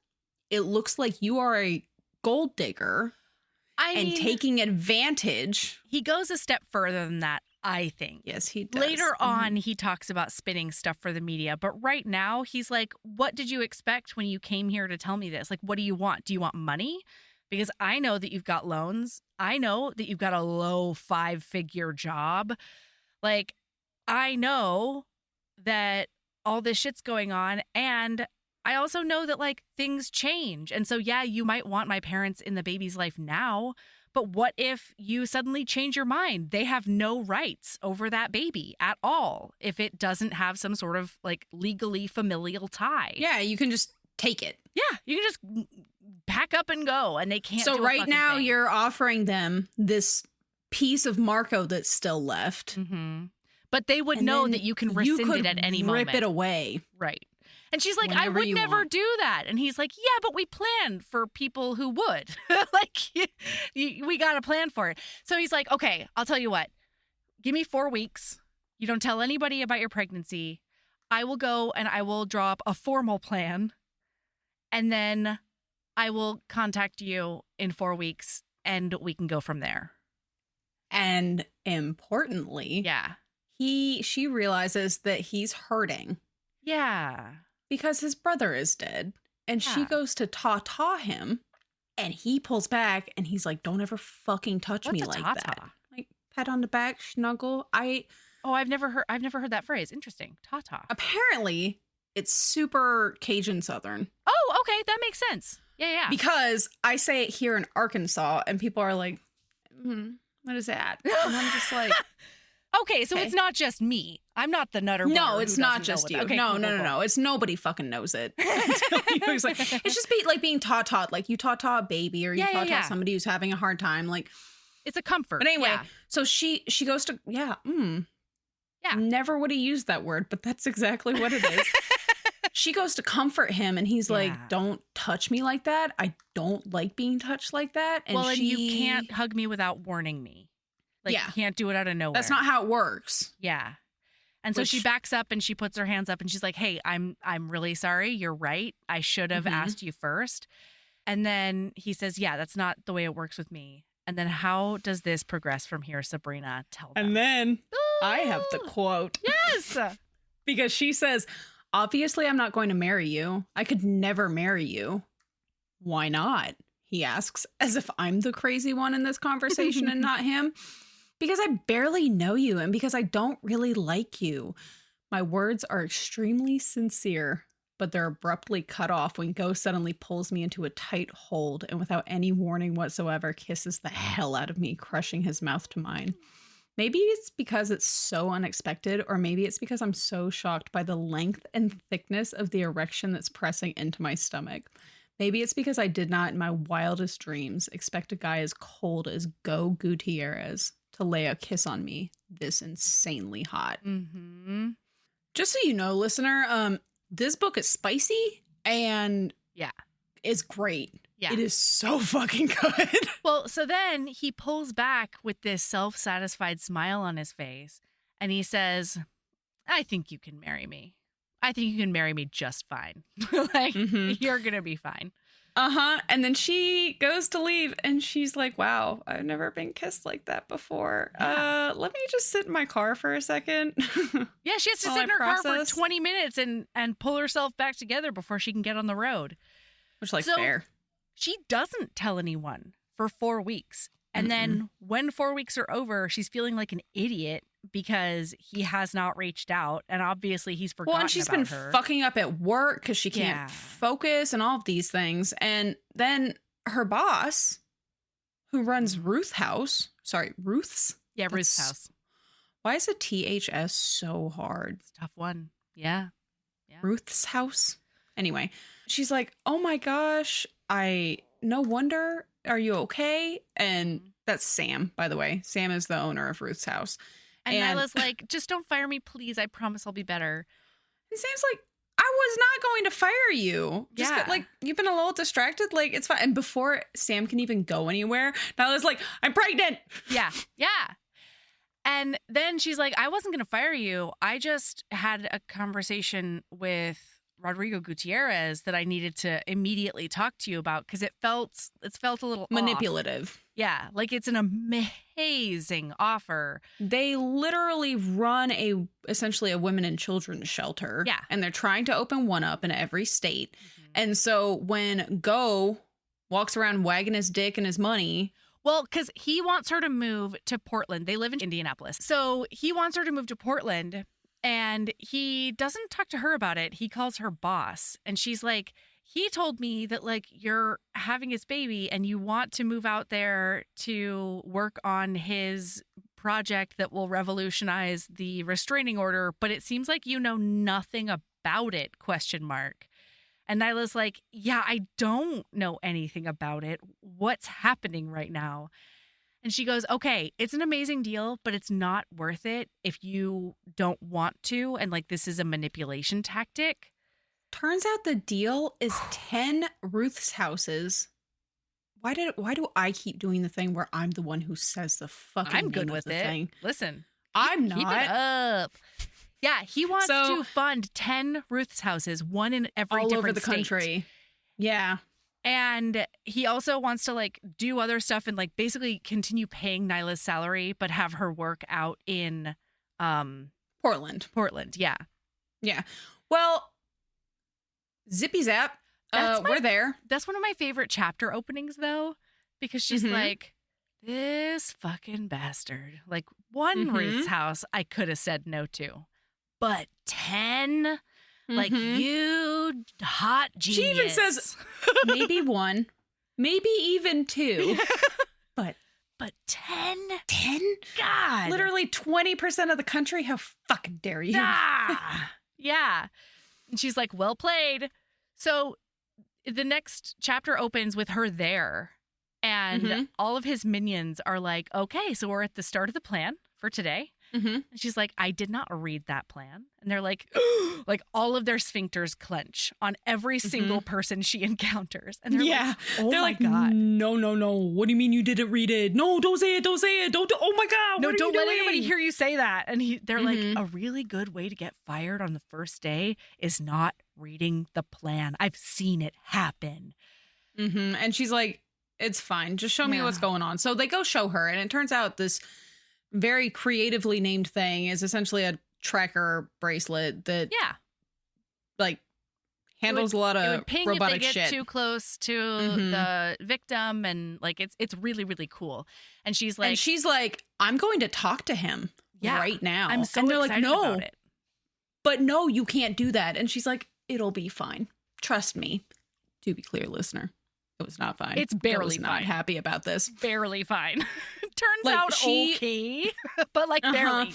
it looks like you are a gold digger and taking advantage. He goes a step further than that, I think. Yes, he does. Later on, he talks about spinning stuff for the media. But right now, he's like, what did you expect when you came here to tell me this? Like, what do you want? Do you want money? Because I know that you've got loans. I know that you've got a low 5-figure job. Like, I know that all this shit's going on. And I also know that, like, things change. And so, yeah, you might want my parents in the baby's life now, but what if you suddenly change your mind? They have no rights over that baby at all if it doesn't have some sort of, like, legally familial tie. Yeah, you can just take it. Yeah, you can just pack up and go, and they can't do a right now thing. You're offering them this piece of Marco that's still left. But they would know that you can rescind it at any moment. Rip it away. Right. And she's like, I would never do that. And he's like, yeah, but we planned for people who would. Like, we got a plan for it. So he's like, okay, I'll tell you what. Give me 4 weeks. You don't tell anybody about your pregnancy. I will go and I will draw up a formal plan. And then I will contact you in 4 weeks and we can go from there. And importantly, she realizes that he's hurting. Yeah. Because his brother is dead. And she goes to ta-ta him. And he pulls back and he's like, don't ever fucking touch me like that. Like, pat on the back, snuggle. I've never heard that phrase. Interesting. Ta-ta. Apparently, it's super Cajun Southern. Oh, okay. That makes sense. Yeah. Because I say it here in Arkansas and people are like, what is that? And I'm just like, Okay, so it's not just me. I'm not the nutter. No, it's not just you. Okay, no. It's nobody fucking knows it. It's just being taught, like you taught a baby or you taught somebody who's having a hard time. Like it's a comfort. But anyway, so she goes to never would have used that word, but that's exactly what it is. She goes to comfort him and he's like, don't touch me like that. I don't like being touched like that. And and you can't hug me without warning me. Like, you can't do it out of nowhere. That's not how it works. Yeah. And so she backs up and she puts her hands up and she's like, hey, I'm really sorry. You're right. I should have asked you first. And then he says, yeah, that's not the way it works with me. And then how does this progress from here, Sabrina? Tell them. And then I have the quote. Yes. Because she says, obviously, I'm not going to marry you. I could never marry you. Why not? He asks, as if I'm the crazy one in this conversation and not him. Because I barely know you and because I don't really like you. My words are extremely sincere, but they're abruptly cut off when Go suddenly pulls me into a tight hold and without any warning whatsoever kisses the hell out of me, crushing his mouth to mine. Maybe it's because it's so unexpected, or maybe it's because I'm so shocked by the length and thickness of the erection that's pressing into my stomach. Maybe it's because I did not in my wildest dreams expect a guy as cold as Go Gutierrez to lay a kiss on me this insanely hot. Mm-hmm. Just so you know, listener, this book is spicy and it's great. Yeah. It is so fucking good. Well, so then he pulls back with this self-satisfied smile on his face and he says, I think you can marry me. I think you can marry me just fine. You're going to be fine. And then she goes to leave and she's like, wow, I've never been kissed like that before. Yeah. Let me just sit in my car for a second. Yeah, she has to sit in her car for 20 minutes and pull herself back together before she can get on the road. Which, like, fair. She doesn't tell anyone for 4 weeks. And then when 4 weeks are over, she's feeling like an idiot because he has not reached out. And obviously he's forgotten about her. Well, and she's been fucking up at work because she can't focus and all of these things. And then her boss, who runs Ruth's house. Yeah, Ruth's house. Why is a THS so hard? It's a tough one. Yeah. Ruth's house. Anyway, she's like, oh my gosh, no wonder. Are you okay? And that's Sam, by the way. Sam is the owner of Ruth's house. And Nyla's like, just don't fire me, please. I promise I'll be better. And Sam's like, I was not going to fire you. You've been a little distracted. Like, it's fine. And before Sam can even go anywhere, Nyla's like, I'm pregnant. Yeah. And then she's like, I wasn't going to fire you. I just had a conversation with Rodrigo Gutierrez that I needed to immediately talk to you about because it felt a little manipulative. Off. Yeah, like it's an amazing offer. They literally run essentially a women and children's shelter. Yeah. And they're trying to open one up in every state. And so when Go walks around wagging his dick and his money. Well, because he wants her to move to Portland. They live in Indianapolis. So he wants her to move to Portland. And he doesn't talk to her about it. He calls her boss. And she's like, he told me that, like, you're having his baby and you want to move out there to work on his project that will revolutionize the restraining order. But it seems like you know nothing about it, ? And Nyla's like, yeah, I don't know anything about it. What's happening right now? And she goes, okay, it's an amazing deal, but it's not worth it if you don't want to. And like, this is a manipulation tactic. Turns out the deal is 10 Ruth's houses. Why do I keep doing the thing where I'm the one who says the fucking I'm good name with of the it. thing? Listen, I'm not. Keep it up. Yeah, he wants to fund 10 Ruth's houses, one in every all different over the state. country. Yeah. And he also wants to like do other stuff and like basically continue paying Nyla's salary, but have her work out in Portland. Yeah. Yeah. Well, zippy zap. We're there. That's one of my favorite chapter openings, though, because she's like, this fucking bastard. Like, one Ruth's house I could have said no to, but 10? Like, you hot genius. She even says maybe one, maybe even two, but but 10? 10? God. Literally 20% of the country? How fucking dare you? Ah. Yeah. And she's like, well played. So the next chapter opens with her there. And all of his minions are like, okay, so we're at the start of the plan for today. And she's like, I did not read that plan. And they're like, like all of their sphincters clench on every single person she encounters. And they're like, oh they're my like, God. No. What do you mean you didn't read it? No, don't say it. Don't say it. Oh my God. No, what don't are you let doing? anybody hear you say that. And they're like, a really good way to get fired on the first day is not reading the plan. I've seen it happen. And she's like, it's fine. Just show me what's going on. So they go show her. And it turns out this very creatively named thing is essentially a tracker bracelet that like handles a lot of it would ping robotic if they get shit. too close to the victim, and like it's really, really cool. And she's like, I'm going to talk to him right now. I'm so and they're excited like, no, about it. But no, you can't do that. And she's like, it'll be fine. Trust me. To be clear, listener, it was not fine. It's barely I was not fine. happy about this. Barely fine. Turns Like, out okay, but like barely.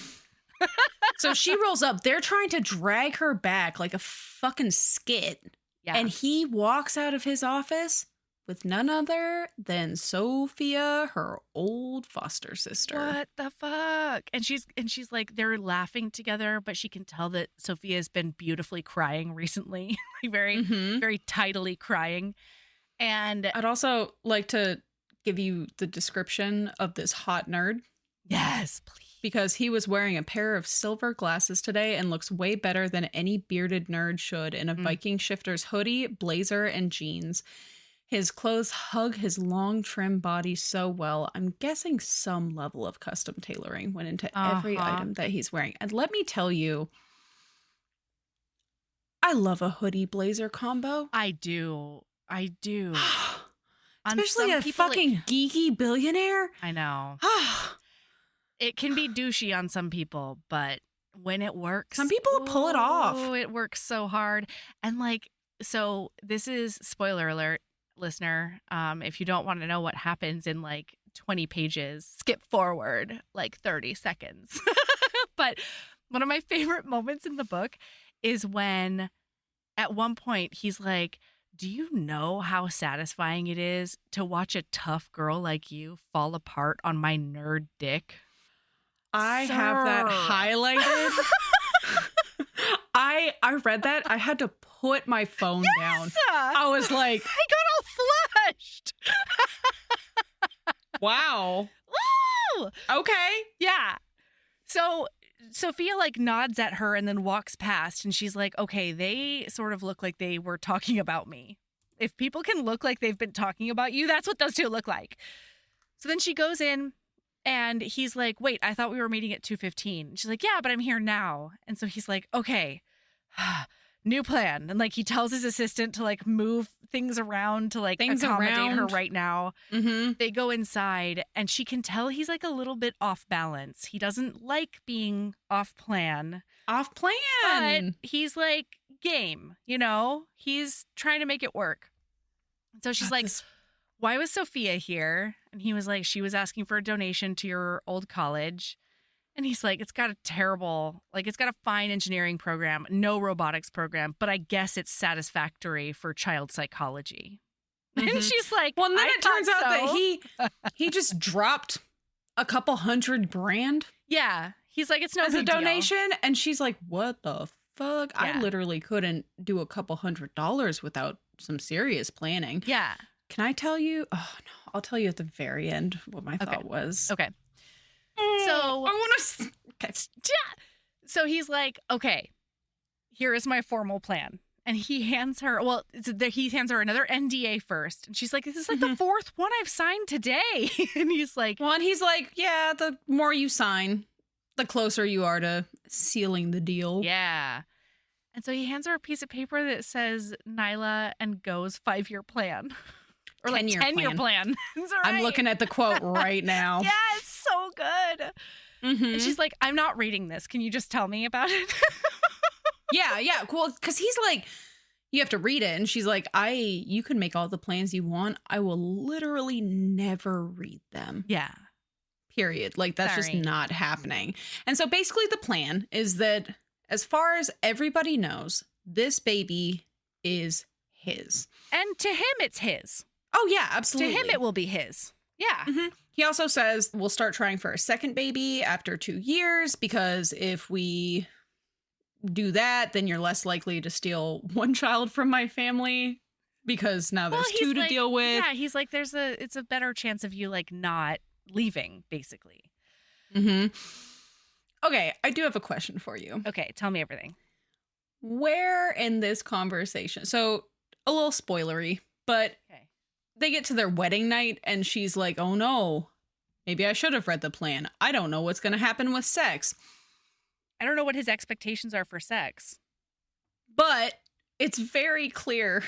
So she rolls up. They're trying to drag her back like a fucking skit. Yeah. And he walks out of his office with none other than Sophia, her old foster sister. What the fuck? And she's like, they're laughing together, but she can tell that Sophia's been beautifully crying recently, like very, very tidily crying. And I'd also like to give you the description of this hot nerd. Yes, please. Because he was wearing a pair of silver glasses today and looks way better than any bearded nerd should in a Viking shifter's hoodie, blazer, and jeans. His clothes hug his long, trim body so well. I'm guessing some level of custom tailoring went into every item that he's wearing. And let me tell you, I love a hoodie blazer combo. I do. Especially a fucking geeky billionaire. I know. It can be douchey on some people, but when it works, some people pull it off. Oh, it works so hard. And like, so this is spoiler alert, listener. If you don't want to know what happens in like 20 pages, skip forward like 30 seconds. But one of my favorite moments in the book is when at one point he's like, do you know how satisfying it is to watch a tough girl like you fall apart on my nerd dick? I have that highlighted. I read that. I had to put my phone down. I was like, I got all flushed. Wow. Woo! Okay. Yeah. So Sophia like nods at her and then walks past, and she's like, okay, they sort of look like they were talking about me. If people can look like they've been talking about you, that's what those two look like. So then she goes in. And he's like, wait, I thought we were meeting at 2:15. She's like, yeah, but I'm here now. And so he's like, okay, new plan. And like he tells his assistant to like move things around to like accommodate her right now. They go inside and she can tell he's like a little bit off balance. He doesn't like being off plan. Off plan. But he's like game, you know? He's trying to make it work. So she's like, why was Sophia here? And he was like, she was asking for a donation to your old college. And he's like, it's got a fine engineering program, no robotics program, but I guess it's satisfactory for child psychology. And she's like, well, and then it turns out that he just dropped a couple $100,000. Yeah. He's like, it's no as a big deal. donation. And she's like, what the fuck? Yeah. I literally couldn't do a couple $100 without some serious planning. Yeah. Can I tell you? Oh, no. I'll tell you at the very end what my thought was. Okay. So I want to. Okay. So he's like, okay, here is my formal plan. And he hands her, he hands her another NDA first. And she's like, this is like the fourth one I've signed today. And he's like, yeah, the more you sign, the closer you are to sealing the deal. Yeah. And so he hands her a piece of paper that says Nyla and Go's 5-year plan. Or 10-year plan. Right. I'm looking at the quote right now. Yeah, it's so good. And she's like, I'm not reading this. Can you just tell me about it? Yeah, cool. Because he's like, you have to read it. And she's like, you can make all the plans you want. I will literally never read them. Yeah. period. Like, that's just Sorry. not happening. And so basically the plan is that as far as everybody knows, this baby is his. And to him, it's his. Oh, yeah, absolutely. To him, it will be his. Yeah. Mm-hmm. He also says we'll start trying for a second baby after 2 years, because if we do that, then you're less likely to steal one child from my family, because now there's two to deal with. Yeah, he's like, it's a better chance of you like not leaving, basically. Mm-hmm. Okay, I do have a question for you. Okay, tell me everything. Where in this conversation, so a little spoilery, but Okay. they get to their wedding night and she's like, oh no, maybe I should have read the plan. I don't know what's going to happen with sex. I don't know what his expectations are for sex. But it's very clear,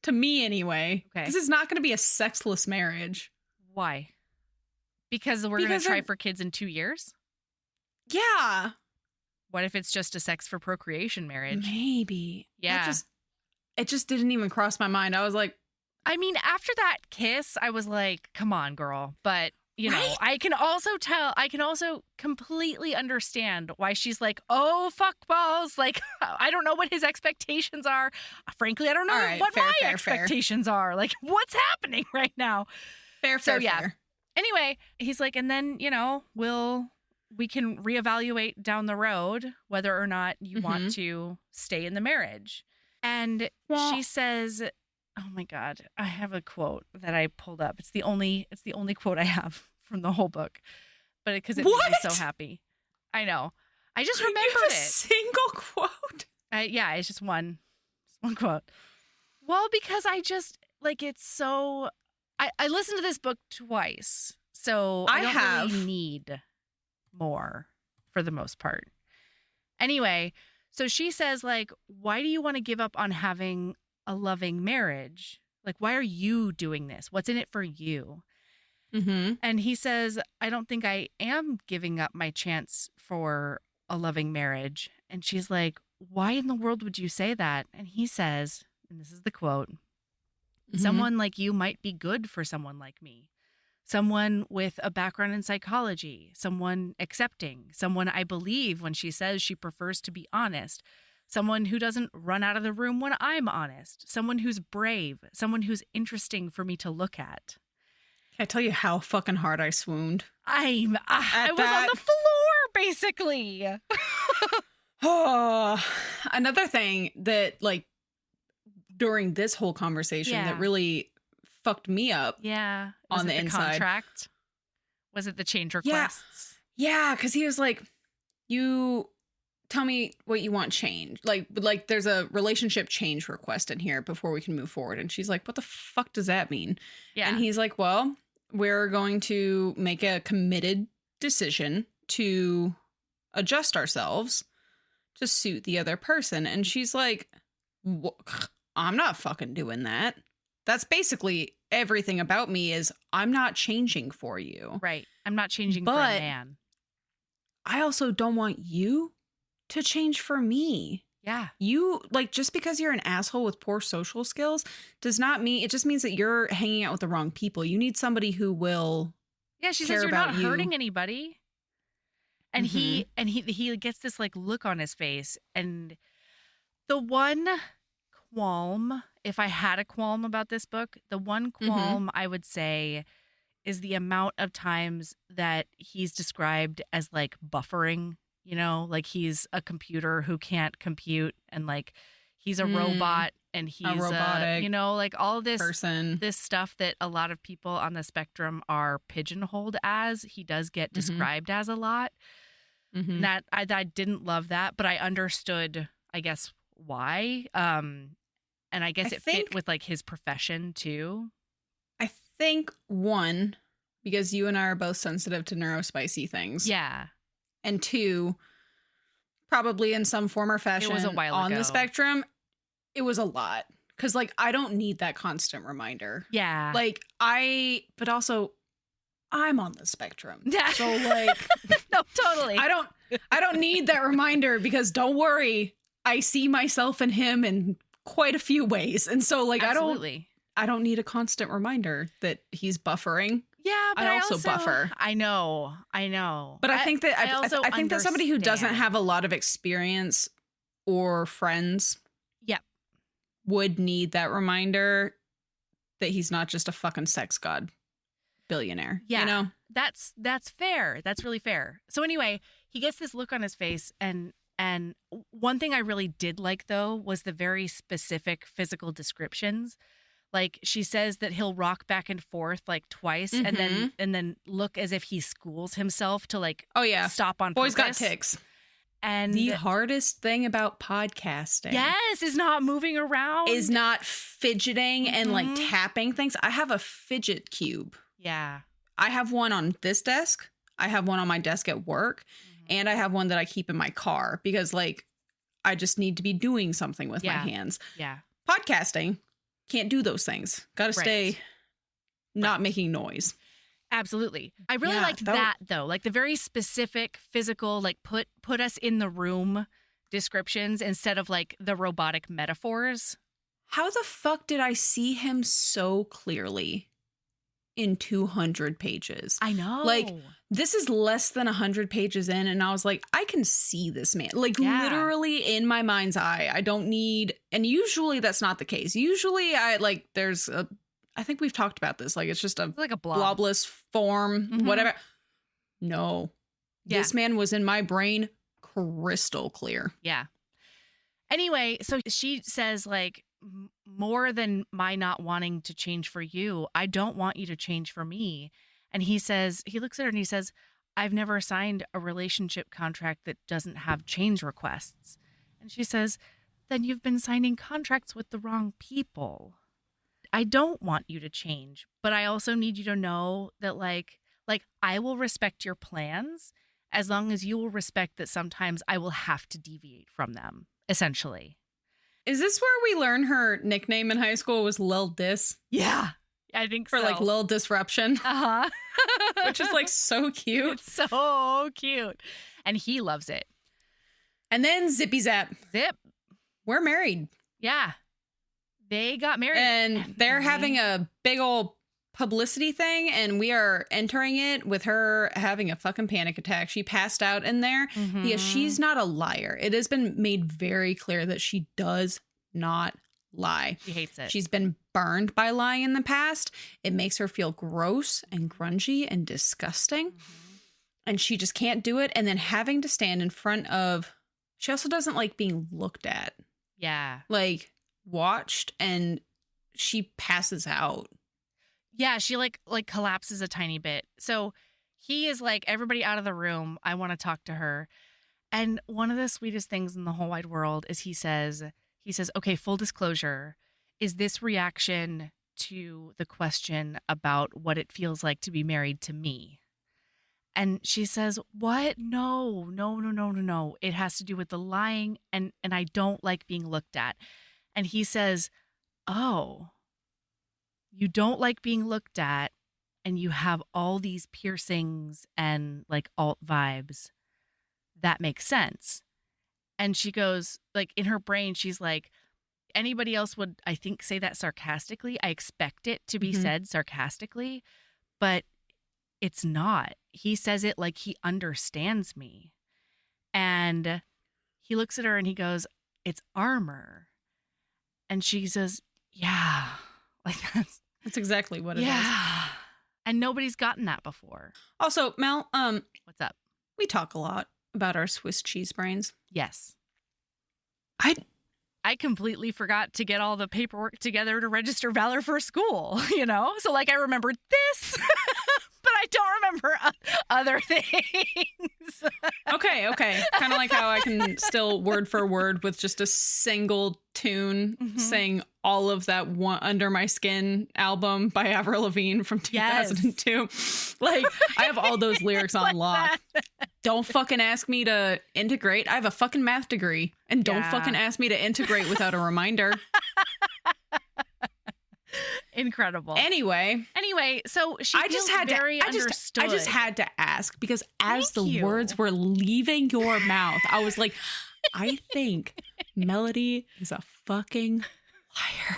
to me anyway, Okay. this is not going to be a sexless marriage. Why? Because we're going to try for kids in 2 years? Yeah. What if it's just a sex for procreation marriage? Maybe. Yeah. It just didn't even cross my mind. I was like, I mean, after that kiss, I was like, come on, girl. But, you know, Right? I can also completely understand why she's like, oh, fuck balls. Like, I don't know what his expectations are. Frankly, I don't know All right, what fair, my fair, expectations are. Like, what's happening right now? fair. Fair. Anyway, he's like, and then, you know, we can reevaluate down the road whether or not you want to stay in the marriage. And Well- she says, oh my God, I have a quote that I pulled up. It's the only quote I have from the whole book, but because it made me so happy. I know. I just remembered You have a it. single quote. Yeah, it's just one quote. Well, because I just like it's so. I listened to this book twice, so I don't really need more for the most part. Anyway, so she says, like, why do you want to give up on having a loving marriage? Like, why are you doing this? What's in it for you? Mm-hmm. And he says, I don't think I am giving up my chance for a loving marriage. And she's like, why in the world would you say that? And he says, and this is the quote, someone like you might be good for someone like me. Someone with a background in psychology, someone accepting, someone I believe when she says she prefers to be honest, someone who doesn't run out of the room when I'm honest, someone who's brave, someone who's interesting for me to look at. Can I tell you how fucking hard I swooned? I was on the floor, basically. Oh, another thing that, like, during this whole conversation that really fucked me up. Yeah. On the inside. Contract? Was it the change requests? Yeah, because he was like, you tell me what you want changed. Like there's a relationship change request in here before we can move forward. And she's like, what the fuck does that mean? Yeah. And he's like, well, we're going to make a committed decision to adjust ourselves to suit the other person. And she's like, I'm not fucking doing that. That's basically everything about me is I'm not changing for you. Right. I'm not changing for a man. I also don't want you to change for me. Yeah. You, like, just because you're an asshole with poor social skills does not mean, it just means that you're hanging out with the wrong people. You need somebody who will she care says you're about not you. hurting anybody. And he gets this like look on his face. And the one qualm, if I had a qualm about this book, the one qualm I would say is the amount of times that he's described as like buffering, you know, like he's a computer who can't compute and like he's a robot and he's a robotic, you know, like all this person. This stuff that a lot of people on the spectrum are pigeonholed as, he does get described as a lot. And that I didn't love that, but I understood, I guess, why. And I guess it fit with like his profession too. I think one, because you and I are both sensitive to neurospicy things. Yeah. And two, probably in some form or fashion It was a while on ago. the spectrum, it was a lot. Because, like, I don't need that constant reminder. Yeah. Like, but also, I'm on the spectrum. Yeah. So, like, no, totally. I don't need that reminder because don't worry, I see myself in him in quite a few ways. And so, like, Absolutely. I don't need a constant reminder that he's buffering. Yeah, but I also buffer. I know. But I think that I think that somebody who doesn't understand. have a lot of experience or friends would need that reminder that he's not just a fucking sex god billionaire. Yeah. You know? That's fair. That's really fair. So anyway, he gets this look on his face, and one thing I really did like though was the very specific physical descriptions. Like she says that he'll rock back and forth like twice and then look as if he schools himself to like stop on Boy's purpose. got tics. And the hardest thing about podcasting is not moving around. Is not fidgeting and like tapping things. I have a fidget cube. Yeah. I have one on this desk. I have one on my desk at work. And I have one that I keep in my car because like I just need to be doing something with my hands. Yeah. Podcasting, can't do those things. Got to stay not making noise. Absolutely. I really liked that though. Like the very specific physical, like put us in the room descriptions instead of like the robotic metaphors. How the fuck did I see him so clearly in 200 pages? I know. Like this is less than 100 pages in and I was like, I can see this man. Like literally in my mind's eye. I don't need, and usually that's not the case. Usually I think we've talked about this. Like it's just a blobless form, whatever. No. This man was in my brain crystal clear. Yeah. Anyway, so she says like, more than my not wanting to change for you, I don't want you to change for me. And he looks at her and he says, I've never signed a relationship contract that doesn't have change requests. And she says, then you've been signing contracts with the wrong people. I don't want you to change, but I also need you to know that like I will respect your plans as long as you will respect that sometimes I will have to deviate from them, essentially. Is this where we learn her nickname in high school was Lil Dis? Yeah, I think so. For like Lil Disruption. Uh-huh. Which is like so cute. It's so cute. And he loves it. And then zippy zap. Zip. We're married. Yeah. They got married. And they're having a big old publicity thing, and we are entering it with her having a fucking panic attack. She passed out in there because she's not a liar. It has been made very clear that she does not lie. She hates it. She's been burned by lying in the past. It makes her feel gross and grungy and disgusting. And she just can't do it. And then having to stand in front of, she also doesn't like being looked at. Yeah. Like watched, and she passes out. Yeah, she like collapses a tiny bit. So he is like, everybody out of the room. I want to talk to her. And one of the sweetest things in the whole wide world is he says, okay, full disclosure, is this reaction to the question about what it feels like to be married to me? And she says, what? No. It has to do with the lying, and I don't like being looked at. And he says, oh, you don't like being looked at, and you have all these piercings and like alt vibes. That makes sense. And she goes, like in her brain, she's like, anybody else would, I think, say that sarcastically. I expect it to be said sarcastically, but it's not. He says it like he understands me. And he looks at her and he goes, it's armor. And she says, yeah, like that's exactly what it is. Yeah. And nobody's gotten that before. Also, Mel, what's up? We talk a lot about our Swiss cheese brains. Yes. I completely forgot to get all the paperwork together to register Valor for school, you know? So like I remembered this, but I don't remember other things. Okay. Kind of like how I can still word for word with just a single tune sing all of that one Under My Skin album by Avril Lavigne from 2002. Yes. Like I have all those lyrics on lock. Don't fucking ask me to integrate. I have a fucking math degree, and don't fucking ask me to integrate without a reminder. Incredible. Anyway, so she feels very understood. I just had to ask because as the words were leaving your mouth, I was like, I think Melody is a fucking liar.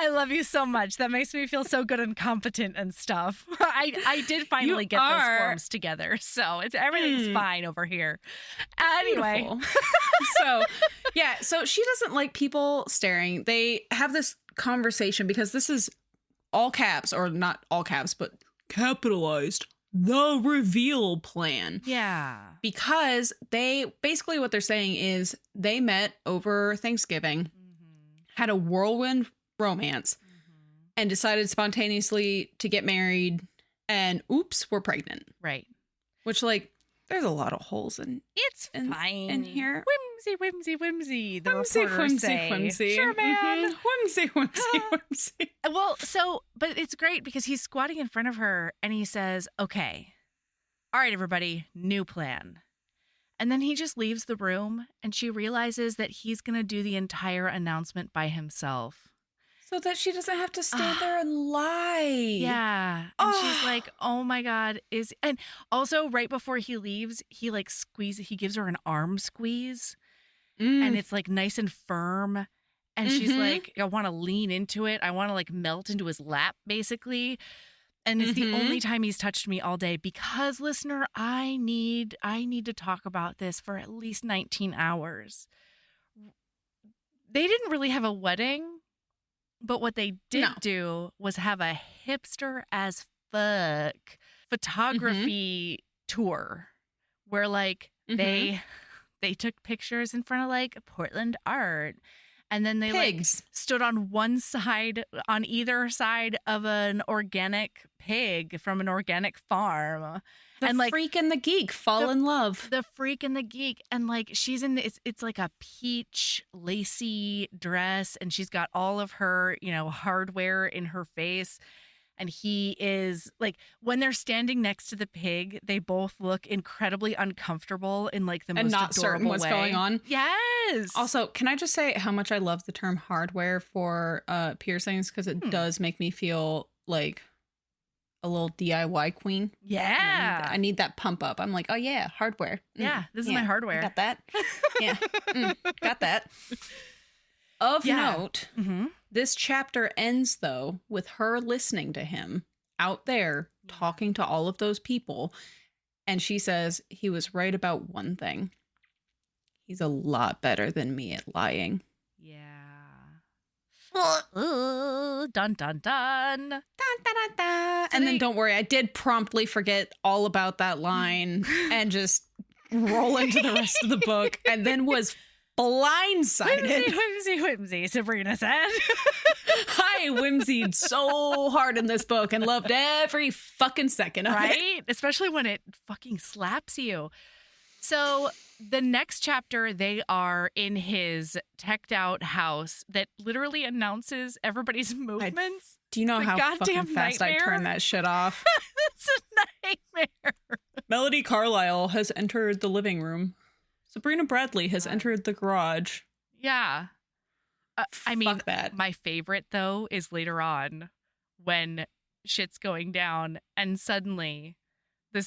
I love you so much. That makes me feel so good and competent and stuff. I did finally get those forms together, so everything's fine over here. Anyway. So she doesn't like people staring. They have this conversation because this is all caps, or not all caps, but capitalized, the reveal plan. Yeah. Because what they're saying is they met over Thanksgiving, had a whirlwind romance, and decided spontaneously to get married, and oops, we're pregnant. Right. Which, like, there's a lot of holes in fine in here. Whimsy, whimsy, whimsy. The whimsy, reporters say. Whimsy. Sure, man. Whimsy, whimsy, whimsy. Well, but it's great because he's squatting in front of her and he says, "Okay, all right, everybody, new plan." And then he just leaves the room and she realizes that he's going to do the entire announcement by himself. So that she doesn't have to stand there and lie. Yeah. And she's like, oh my God. And also right before he leaves, he like he gives her an arm squeeze and it's like nice and firm. And she's like, I want to lean into it. I want to like melt into his lap basically. And it's the only time he's touched me all day because, listener, I need to talk about this for at least 19 hours. They didn't really have a wedding. But what they did do was have a hipster as fuck photography tour where like they took pictures in front of like Portland art. And then they like stood on either side of an organic pig from an organic farm. The freak and the geek fall in love. The freak and the geek. And like she's in it's like a peach lacy dress and she's got all of her, hardware in her face. And he is like, when they're standing next to the pig, they both look incredibly uncomfortable in like the most adorable way. And not certain what's going on. Yes. Also, can I just say how much I love the term hardware for piercings? Because it does make me feel like a little DIY queen. Yeah. I need that pump up. I'm like, oh yeah, hardware. Yeah, this is my hardware. Got that? Yeah. Got that. Of note, this chapter ends, though, with her listening to him out there talking to all of those people. And she says, he was right about one thing. He's a lot better than me at lying. Yeah. Dun, dun, dun. Dun, dun, dun, dun. And then don't worry, I did promptly forget all about that line and just roll into the rest of the book and then was blindsided. Whimsy, Sabrina said. I whimsied so hard in this book and loved every fucking second of it. Especially when it fucking slaps you. So the next chapter, they are in his teched out house that literally announces everybody's movements. Do you know how fucking fast I turned that shit off? It's a nightmare. Melody Carlisle has entered the living room. Sabrina Bradley has entered the garage. Yeah. My favorite, though, is later on when shit's going down and suddenly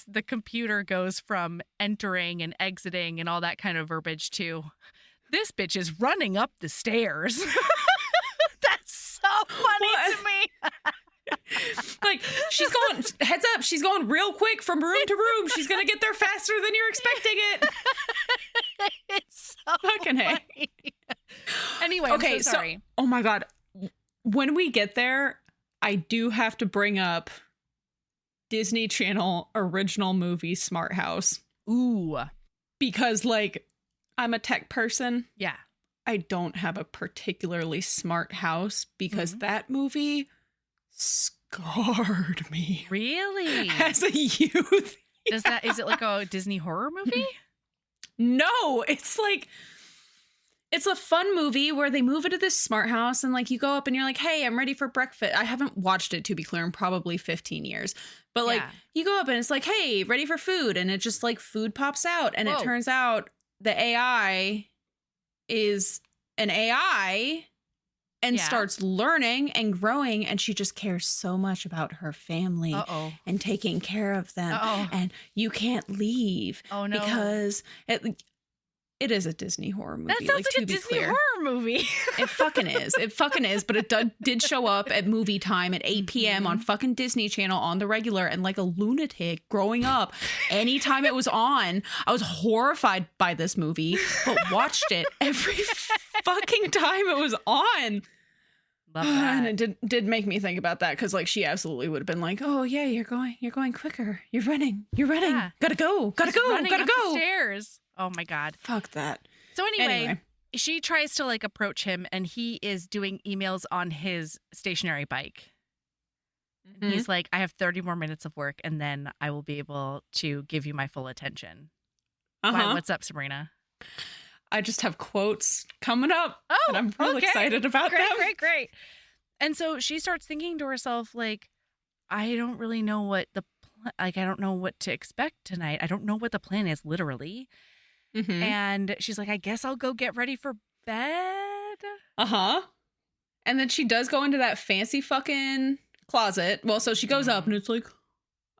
the computer goes from entering and exiting and all that kind of verbiage to this bitch is running up the stairs. That's so funny to me. Like, she's going, heads up, she's going real quick from room to room. She's going to get there faster than you're expecting it. It's so fucking funny. Anyway, okay, I'm so sorry. Oh my God. When we get there, I do have to bring up Disney Channel original movie Smart House. Ooh. Because, like, I'm a tech person. Yeah. I don't have a particularly smart house because that movie scarred me. Really? As a youth. Is it like a Disney horror movie? No, it's like, it's a fun movie where they move into this smart house and like you go up and you're like, hey, I'm ready for breakfast. I haven't watched it, to be clear, in probably 15 years. But like you go up and it's like, hey, ready for food. And it just like food pops out. And it turns out the AI is an AI and starts learning and growing. And she just cares so much about her family and taking care of them. And you can't leave because It is a Disney horror movie. That sounds like a Disney horror movie. It fucking is. It fucking is. But it did show up at movie time at 8 p.m. on fucking Disney Channel on the regular. And like a lunatic growing up, anytime it was on, I was horrified by this movie, but watched it every fucking time it was on. Love that. And it did make me think about that, because like she absolutely would have been like, oh yeah, you're going quicker. You're running. Yeah. Gotta go. Running up the stairs. Oh my God. Fuck that. So anyway, she tries to like approach him, and he is doing emails on his stationary bike. Mm-hmm. He's like, I have 30 more minutes of work, and then I will be able to give you my full attention. Wow, what's up, Sabrina? I just have quotes coming up. Oh, and I'm real excited about them. Great. And so she starts thinking to herself, like, I don't really know what I don't know what to expect tonight. I don't know what the plan is, literally. Mm-hmm. And she's like, I guess I'll go get ready for bed. And then she does go into that fancy fucking closet. Well, so she goes up and it's like,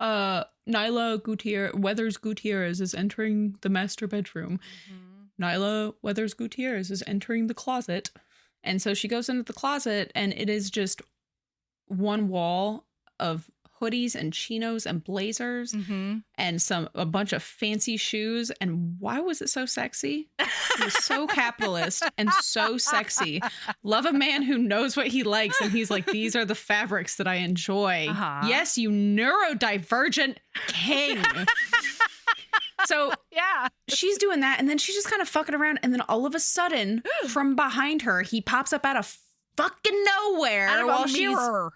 Nyla Weathers Gutierrez is entering the master bedroom. Mm-hmm. Nyla Weathers Gutierrez is entering the closet. And so she goes into the closet, and it is just one wall of hoodies and chinos and blazers and a bunch of fancy shoes. And why was it so sexy? It was so capitalist and so sexy. Love a man who knows what he likes, and he's like, these are the fabrics that I enjoy. Yes, you neurodivergent king. So yeah, she's doing that, and then she's just kind of fucking around, and then all of a sudden, from behind her, he pops up out of fucking nowhere out of a mirror.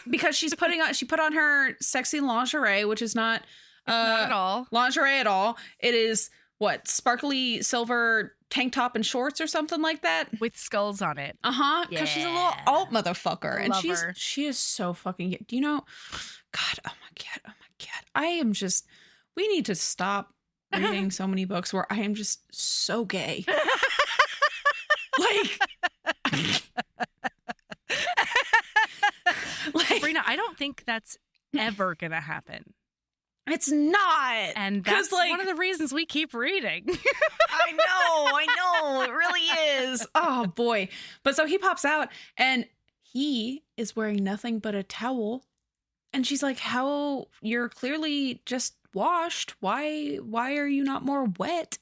Because she put on her sexy lingerie, which is not at all lingerie at all. It is what, sparkly silver tank top and shorts or something like that with skulls on it. Because she's a little alt motherfucker, and she is so fucking. Do you know? God, oh my god. I am just. We need to stop reading so many books where I am just so gay. Sabrina, I don't think that's ever gonna happen. It's not. And that's one of the reasons we keep reading. I know. It really is. Oh, boy. But so he pops out, and he is wearing nothing but a towel. And she's like, how? You're clearly just washed. Why are you not more wet?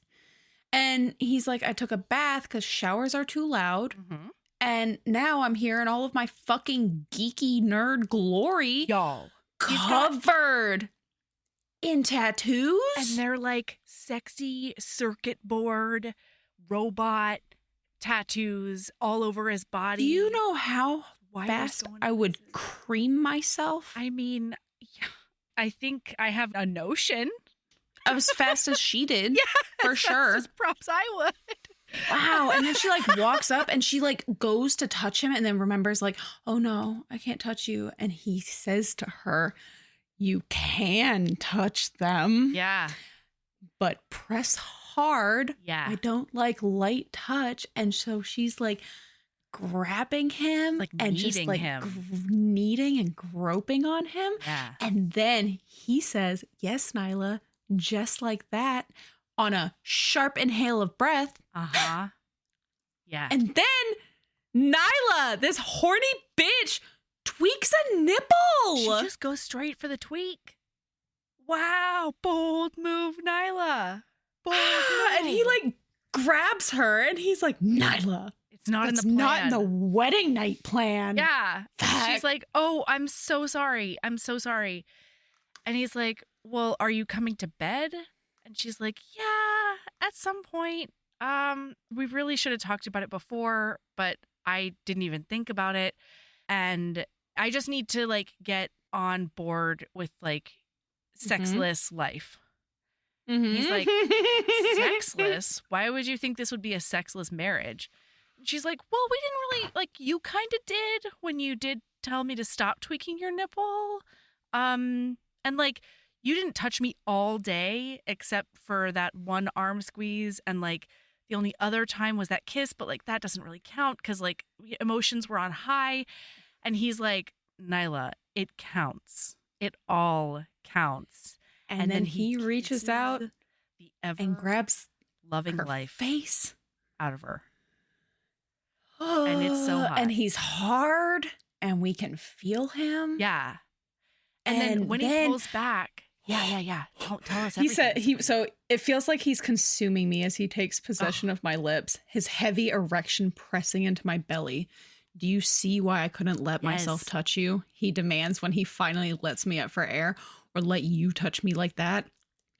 And he's like, I took a bath because showers are too loud. Mm-hmm. And now I'm here in all of my fucking geeky nerd glory. Y'all. Covered in tattoos. And they're like sexy circuit board robot tattoos all over his body. Do you know how fast I would cream myself? I mean, yeah, I think I have a notion. As fast as she did. Yeah, for sure. As props I would. Wow. And then she like walks up and she like goes to touch him and then remembers like, oh no, I can't touch you. And he says to her, you can touch them. Yeah. But press hard. Yeah. I don't like light touch. And so she's like grabbing him like and just like kneading and groping on him. Yeah. And then he says, yes, Nyla, just like that, on a sharp inhale of breath. Uh-huh. Yeah. And then Nyla, this horny bitch, tweaks a nipple. She just goes straight for the tweak. Wow. Bold move, Nyla. Bold move. And he like grabs her and he's like, Nyla. It's not in the plan. Not in the wedding night plan. Yeah. She's like, oh, I'm so sorry. I'm so sorry. And he's like, well, are you coming to bed? And she's like, yeah, at some point. We really should have talked about it before, but I didn't even think about it. And I just need to like get on board with like sexless life. Mm-hmm. He's like, sexless? Why would you think this would be a sexless marriage? And she's like, well, we didn't really, like, you kind of did when you did tell me to stop tweaking your nipple. And like, you didn't touch me all day except for that one arm squeeze. And like, the only other time was that kiss, but like, that doesn't really count because like emotions were on high. And he's like, Nyla, it counts. It all counts. And then he reaches out and grabs loving her life face out of her. And it's so hot. And he's hard, and we can feel him. Yeah. And then when he pulls back, yeah. Tell us everything. So it feels like he's consuming me as he takes possession of my lips, his heavy erection pressing into my belly. Do you see why I couldn't let myself touch you? He demands when he finally lets me up for air, or let you touch me like that.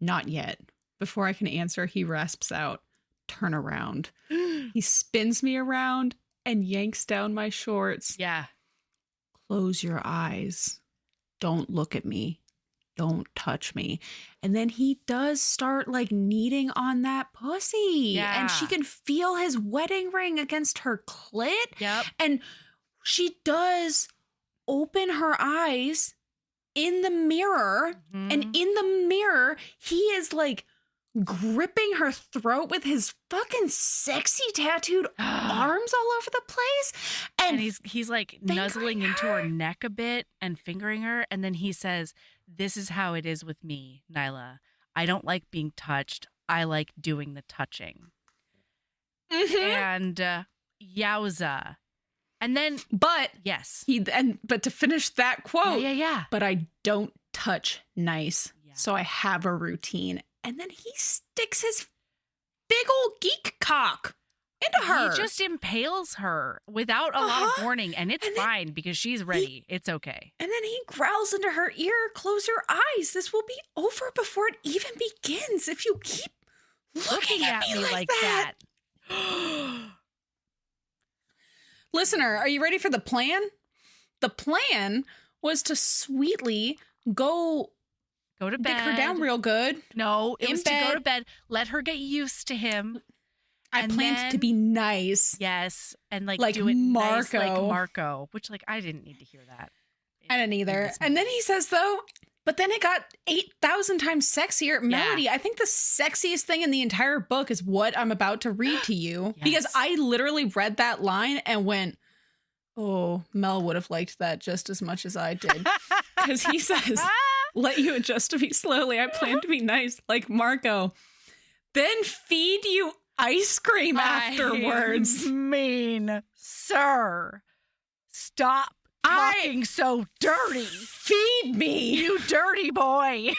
Not yet. Before I can answer, he rasps out, turn around. He spins me around and yanks down my shorts. Yeah. Close your eyes. Don't look at me. Don't touch me. And then he does start like kneading on that pussy. Yeah. And she can feel his wedding ring against her clit. Yep. And she does open her eyes in the mirror. Mm-hmm. And in the mirror, he is like gripping her throat with his fucking sexy tattooed arms all over the place. And he's like nuzzling into her neck a bit and fingering her. And then he says, "This is how it is with me, Nyla. I don't like being touched. I like doing the touching." Mm-hmm. And yowza. And then, but yes, but to finish that quote, yeah. But I don't touch nice, yeah. So I have a routine. And then he sticks his big old geek cock into her. He just impales her without a lot of warning, and it's fine because she's ready. It's okay. And then he growls into her ear, "Close your eyes. This will be over before it even begins if you keep looking at me like that." Listener, are you ready for the plan? The plan was to sweetly go to bed. Dick her down real good. No, it was to go to bed. Let her get used to him. I planned to be nice. Yes. And like do it Marco. Nice like Marco. Which like I didn't need to hear that. I didn't either. And then he says though, but then it got 8,000 times sexier. Melody, I think the sexiest thing in the entire book is what I'm about to read to you. Yes. Because I literally read that line and went, oh, Mel would have liked that just as much as I did. Because he says, "Let you adjust to me slowly. I plan to be nice like Marco. Then feed you ice cream afterwards." I mean, sir, stop talking so dirty. Feed me. You dirty boy.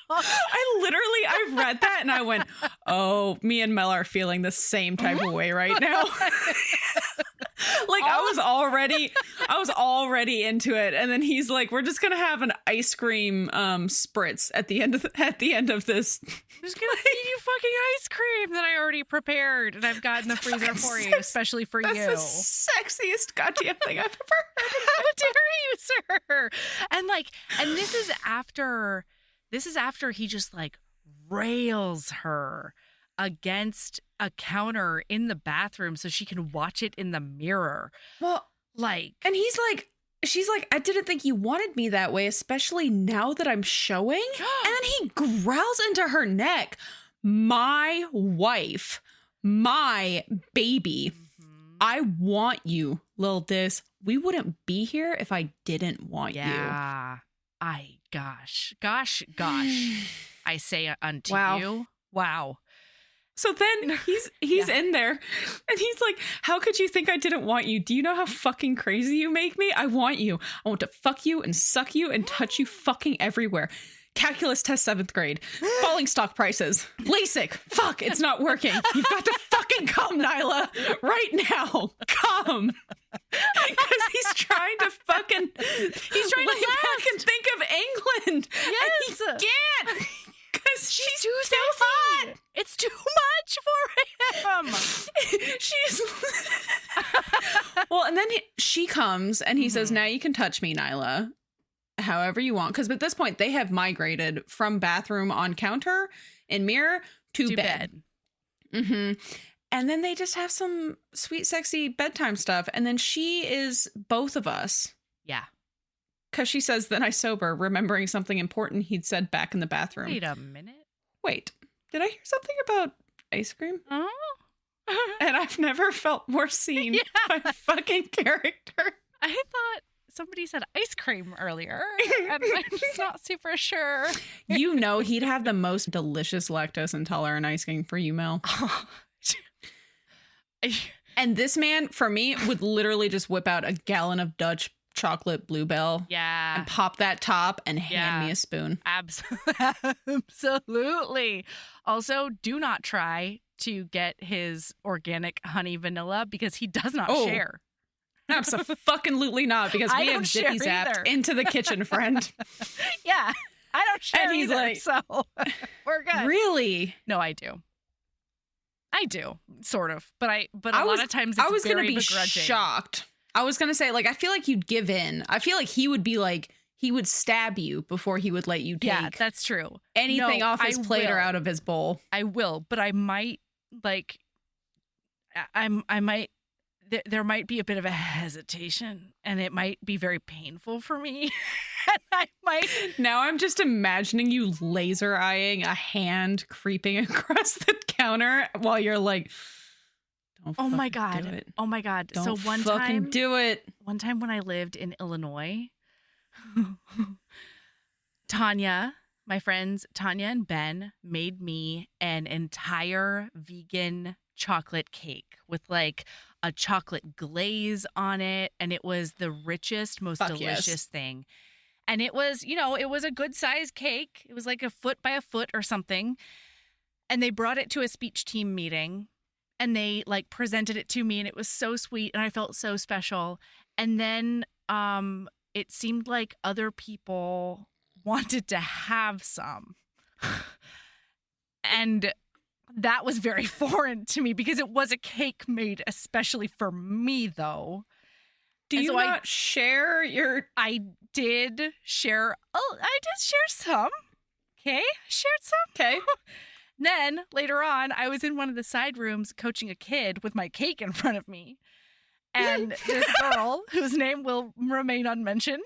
I read that and I went, oh, me and Mel are feeling the same type of way right now. Like I was already into it, and then he's like, "We're just gonna have an ice cream spritz at the end of this. I'm just gonna feed you fucking ice cream that I already prepared and I've got in the freezer for you, especially for you." That's the sexiest goddamn thing I've ever heard. How dare you, sir? And this is after he just like rails her against a counter in the bathroom so she can watch it in the mirror. Well, and she's like, "I didn't think you wanted me that way, especially now that I'm showing." And then he growls into her neck, "My wife, my baby. I want you, Lil Dis. We wouldn't be here if I didn't want you." Yeah. Gosh. I say unto you. Wow. So then he's in there and he's like, "How could you think I didn't want you? Do you know how fucking crazy you make me? I want you. I want to fuck you and suck you and touch you fucking everywhere. Calculus test 7th grade. Falling stock prices. LASIK. Fuck, it's not working. You've got to fucking come, Nyla. Right now. Come." Because he's trying to fucking... He's trying to back and think of England. Yes. And he can't. Because she's too so hot. It's too much for him. She's... Well, and then she comes and he says, "Now you can touch me, Nyla. However you want." Because at this point, they have migrated from bathroom on counter and mirror to bed. Mm-hmm. And then they just have some sweet, sexy bedtime stuff. And then she is both of us. Yeah. Because she says, "Then I sober, remembering something important he'd said back in the bathroom." Wait a minute. Wait, did I hear something about ice cream? Oh. And I've never felt more seen by a fucking character. I thought somebody said ice cream earlier, and I'm just not super sure. You know he'd have the most delicious lactose intolerant ice cream for you, Mel. And this man, for me, would literally just whip out a gallon of Dutch chocolate Bluebell. Yeah. And pop that top and hand me a spoon. Absolutely. Also, do not try to get his organic honey vanilla because he does not share. Absolutely not, because we have zippy zapped into the kitchen, friend. Yeah. I don't share and he's either, like, so we're good. Really? No, I do. Sort of. But a lot of times it's very begrudging. Shocked. I was going to say, like, I feel like you'd give in. I feel like he would be like, he would stab you before he would let you take that's true. anything off his plate or out of his bowl. I will, but I might, like, I might, there might be a bit of a hesitation, and it might be very painful for me. And I might. Now I'm just imagining you laser eyeing a hand creeping across the counter while you're like, oh my God. Do it. Oh my God. Don't so one time do it. One time when I lived in Illinois, Tanya, my friends Tanya and Ben made me an entire vegan chocolate cake with like a chocolate glaze on it. And it was the richest, most delicious thing. And it was, it was a good size cake. It was like a foot by a foot or something. And they brought it to a speech team meeting. And they like presented it to me, and it was so sweet, and I felt so special. And then it seemed like other people wanted to have some. And that was very foreign to me because it was a cake made especially for me, though. Do you not share your... I did share some. Okay, I shared some. Okay. Then later on, I was in one of the side rooms coaching a kid with my cake in front of me. And this girl, whose name will remain unmentioned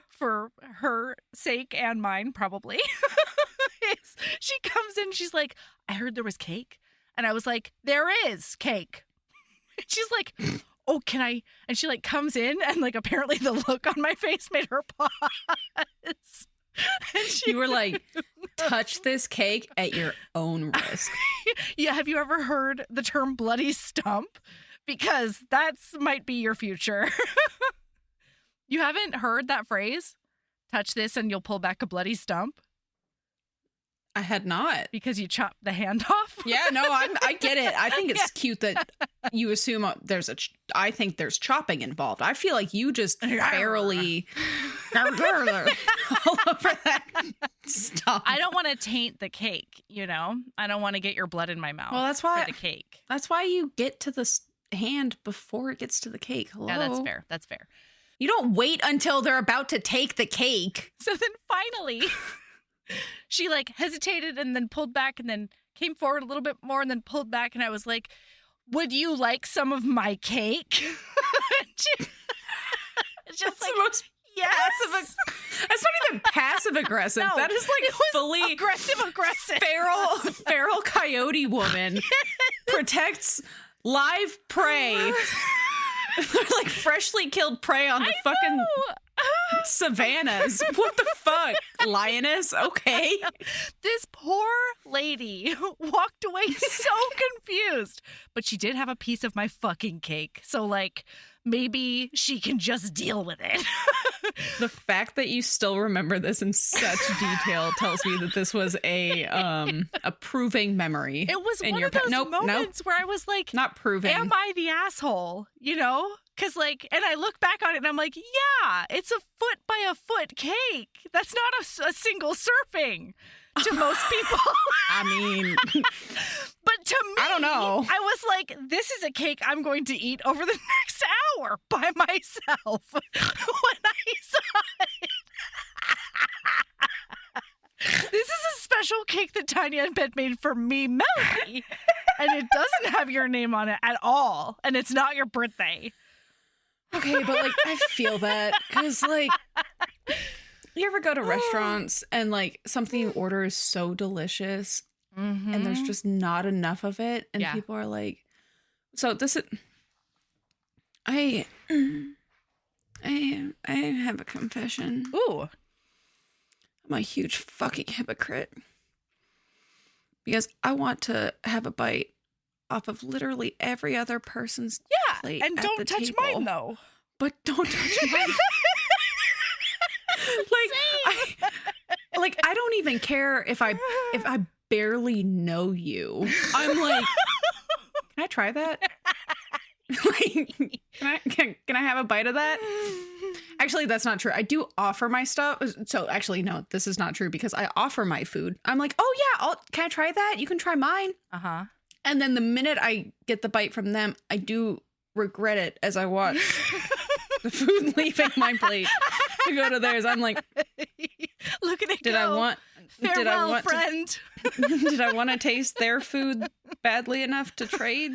for her sake and mine, probably, she comes in, she's like, I heard there was cake. And I was like, there is cake. She's like, oh, can I? And she like comes in, and like apparently the look on my face made her pause. You were like, touch this cake at your own risk. Yeah, have you ever heard the term bloody stump? Because that's might be your future. You haven't heard that phrase? Touch this and you'll pull back a bloody stump? I had not. Because you chopped the hand off? Yeah, no, I get it. I think it's cute that you assume I think there's chopping involved. I feel like you just barely all over that stuff. I don't want to taint the cake, I don't want to get your blood in my mouth. Well, that's why for the cake. That's why you get to the hand before it gets to the cake. Hello? Yeah, that's fair. That's fair. You don't wait until they're about to take the cake. So then finally... she like hesitated and then pulled back and then came forward a little bit more and then pulled back. And I was like, would you like some of my cake? It's just like, the most passive. That's not even passive aggressive. No, that is like fully aggressive. Feral coyote woman protects live prey. Like freshly killed prey on the fucking savannas. What the fuck? Lioness? Okay. This poor lady walked away so confused. But she did have a piece of my fucking cake. So, like, maybe she can just deal with it. The fact that you still remember this in such detail tells me that this was a proving memory. It was one of those moments where I was like, not proving. Am I the asshole? Because, like, and I look back on it and I'm like, yeah, it's a foot by a foot cake. That's not a single serving to most people. I mean, but to me, I don't know. I was like, this is a cake I'm going to eat over the next hour by myself when I saw it. This is a special cake that Tanya and Ben made for me, Melody. And it doesn't have your name on it at all. And it's not your birthday. Okay, but like, I feel that because like, you ever go to restaurants and like something you order is so delicious and there's just not enough of it. And people are like, so this is, I I have a confession. Ooh. I'm a huge fucking hypocrite. Because I want to have a bite off of literally every other person's plate and at don't the touch table. mine, though. But don't touch mine. I don't even care if I barely know you. I'm like, can I try that? Can I have a bite of that? Actually, that's not true. I do offer my stuff. So actually, no, this is not true because I offer my food. I'm like, oh yeah, can I try that? You can try mine. Uh-huh. And then the minute I get the bite from them, I do regret it as I watch the food leaving my plate to go to theirs. I'm like, look at it did go. I want friend. Did I want to taste their food badly enough to trade?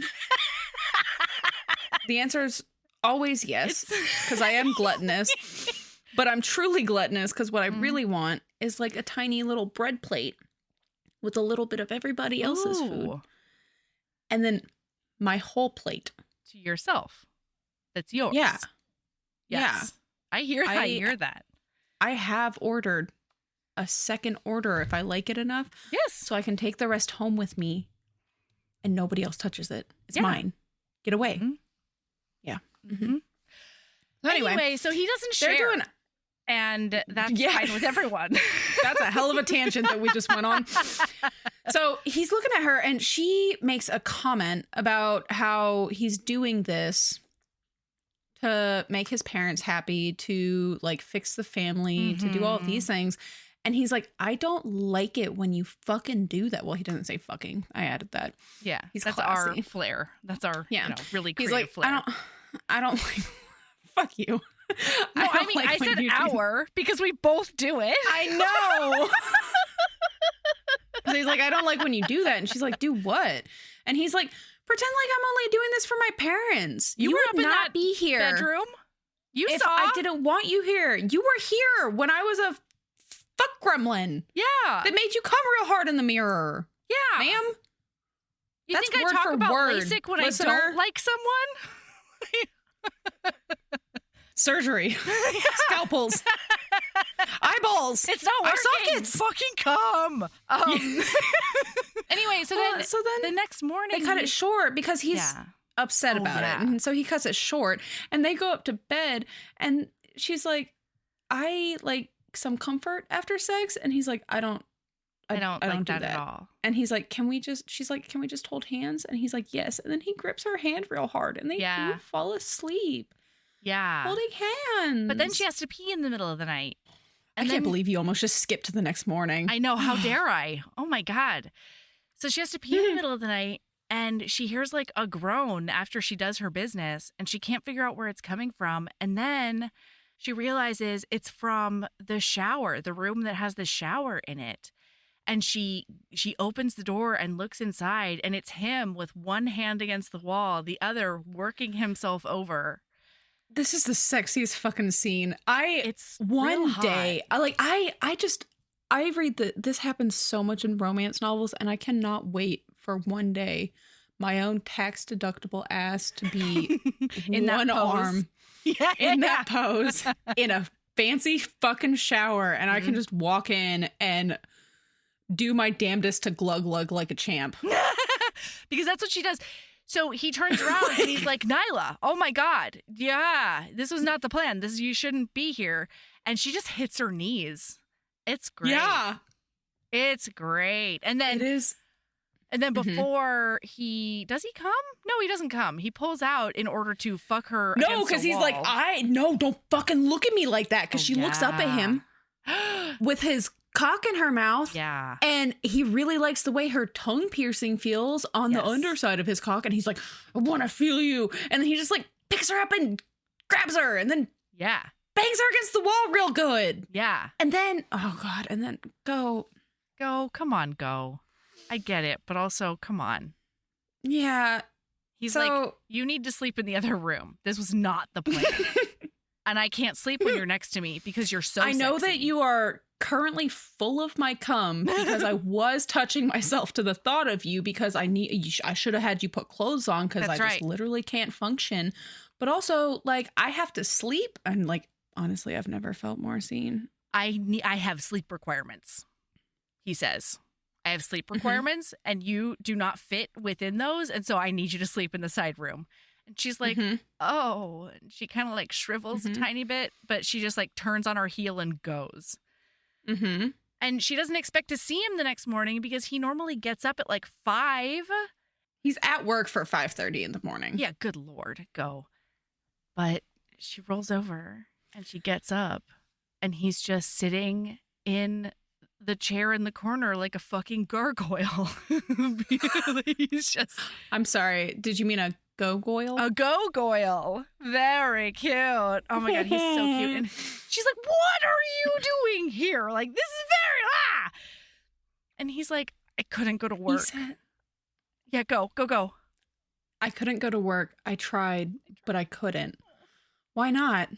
The answer is always yes, because I am gluttonous. But I'm truly gluttonous because what I really want is like a tiny little bread plate with a little bit of everybody else's food. And then my whole plate. To yourself. That's yours. Yeah. Yes. Yeah. I hear that. I have ordered a second order if I like it enough. Yes. So I can take the rest home with me and nobody else touches it. It's mine. Get away. Mm-hmm. Yeah. Mm-hmm. Anyway, so he doesn't share. They're doing... And that's fine with everyone. That's a hell of a tangent that we just went on. So he's looking at her and she makes a comment about how he's doing this to make his parents happy, to like fix the family, to do all of these things. And he's like, I don't like it when you fucking do that. Well, he doesn't say fucking. I added that. Yeah. That's classy. Our flair. That's our really creative he's like, flair. I don't like, fuck you. No, I mean, I said our because we both do it. I know. So he's like, I don't like when you do that. And she's like, do what? And he's like, pretend like I'm only doing this for my parents. You were would up in not that be here. Bedroom? If I didn't want you here. You were here when I was a fuck gremlin. Yeah. That made you come real hard in the mirror. Yeah. Ma'am. You That's think I word talk for about word, LASIK when listener. I don't like someone? Surgery. Scalpels. Eyeballs. It's not working. Sockets. Fucking come. Anyway, so then the next morning they cut it short because he's upset about it. And so he cuts it short and they go up to bed and she's like, I like some comfort after sex. And he's like, I don't like do that that at all. And he's like, she's like, can we just hold hands? And he's like, yes. And then he grips her hand real hard and they do fall asleep. Yeah. Holding hands. But then she has to pee in the middle of the night. And I can't believe you almost just skipped to the next morning. I know. How dare I? Oh my God. So she has to pee in the middle of the night and she hears like a groan after she does her business and she can't figure out where it's coming from. And then she realizes it's from the shower, the room that has the shower in it. And she opens the door and looks inside and it's him with one hand against the wall, the other working himself over. This is the sexiest fucking scene. It's one day, I read that this happens so much in romance novels, and I cannot wait for one day my own tax deductible ass to be in one arm in that pose in a fancy fucking shower, and I can just walk in and do my damnedest to glug glug like a champ. Because that's what she does. So he turns around and he's like, Nyla, oh my God. Yeah, this was not the plan. You shouldn't be here. And she just hits her knees. It's great. Yeah. It's great. And then it is. And then before does he come? No, he doesn't come. He pulls out in order to fuck her. No, because he's like, don't fucking look at me like that. Because she looks up at him with his cock in her mouth. Yeah. And he really likes the way her tongue piercing feels on the underside of his cock. And he's like, I want to feel you. And then he just like picks her up and grabs her and then bangs her against the wall real good. Yeah. And then, oh God, and then go. Come on, go. I get it. But also, come on. Yeah. He's like, you need to sleep in the other room. This was not the plan. And I can't sleep when you're next to me because you're so I know sexy. that you are currently full of my cum because I was touching myself to the thought of you because I should have had you put clothes on because I just literally can't function. But also, like, I have to sleep and like Honestly, I've never felt more seen. I have sleep requirements, he says. I have sleep requirements and you do not fit within those. And so I need you to sleep in the side room. And she's like, oh, and she kind of like shrivels a tiny bit, but she just like turns on her heel and goes. And she doesn't expect to see him the next morning because he normally gets up at like 5. He's at work for 5:30 in the morning. Yeah, good Lord, go. But she rolls over and she gets up and he's just sitting in the chair in the corner like a fucking gargoyle. He's just... I'm sorry. Did you mean a gargoyle? A gargoyle. Very cute. Oh my God, he's so cute. And she's like, what are you doing here? Like, this is very... And he's like, I couldn't go to work. Yeah, go. I couldn't go to work. I tried, but I couldn't. Why not?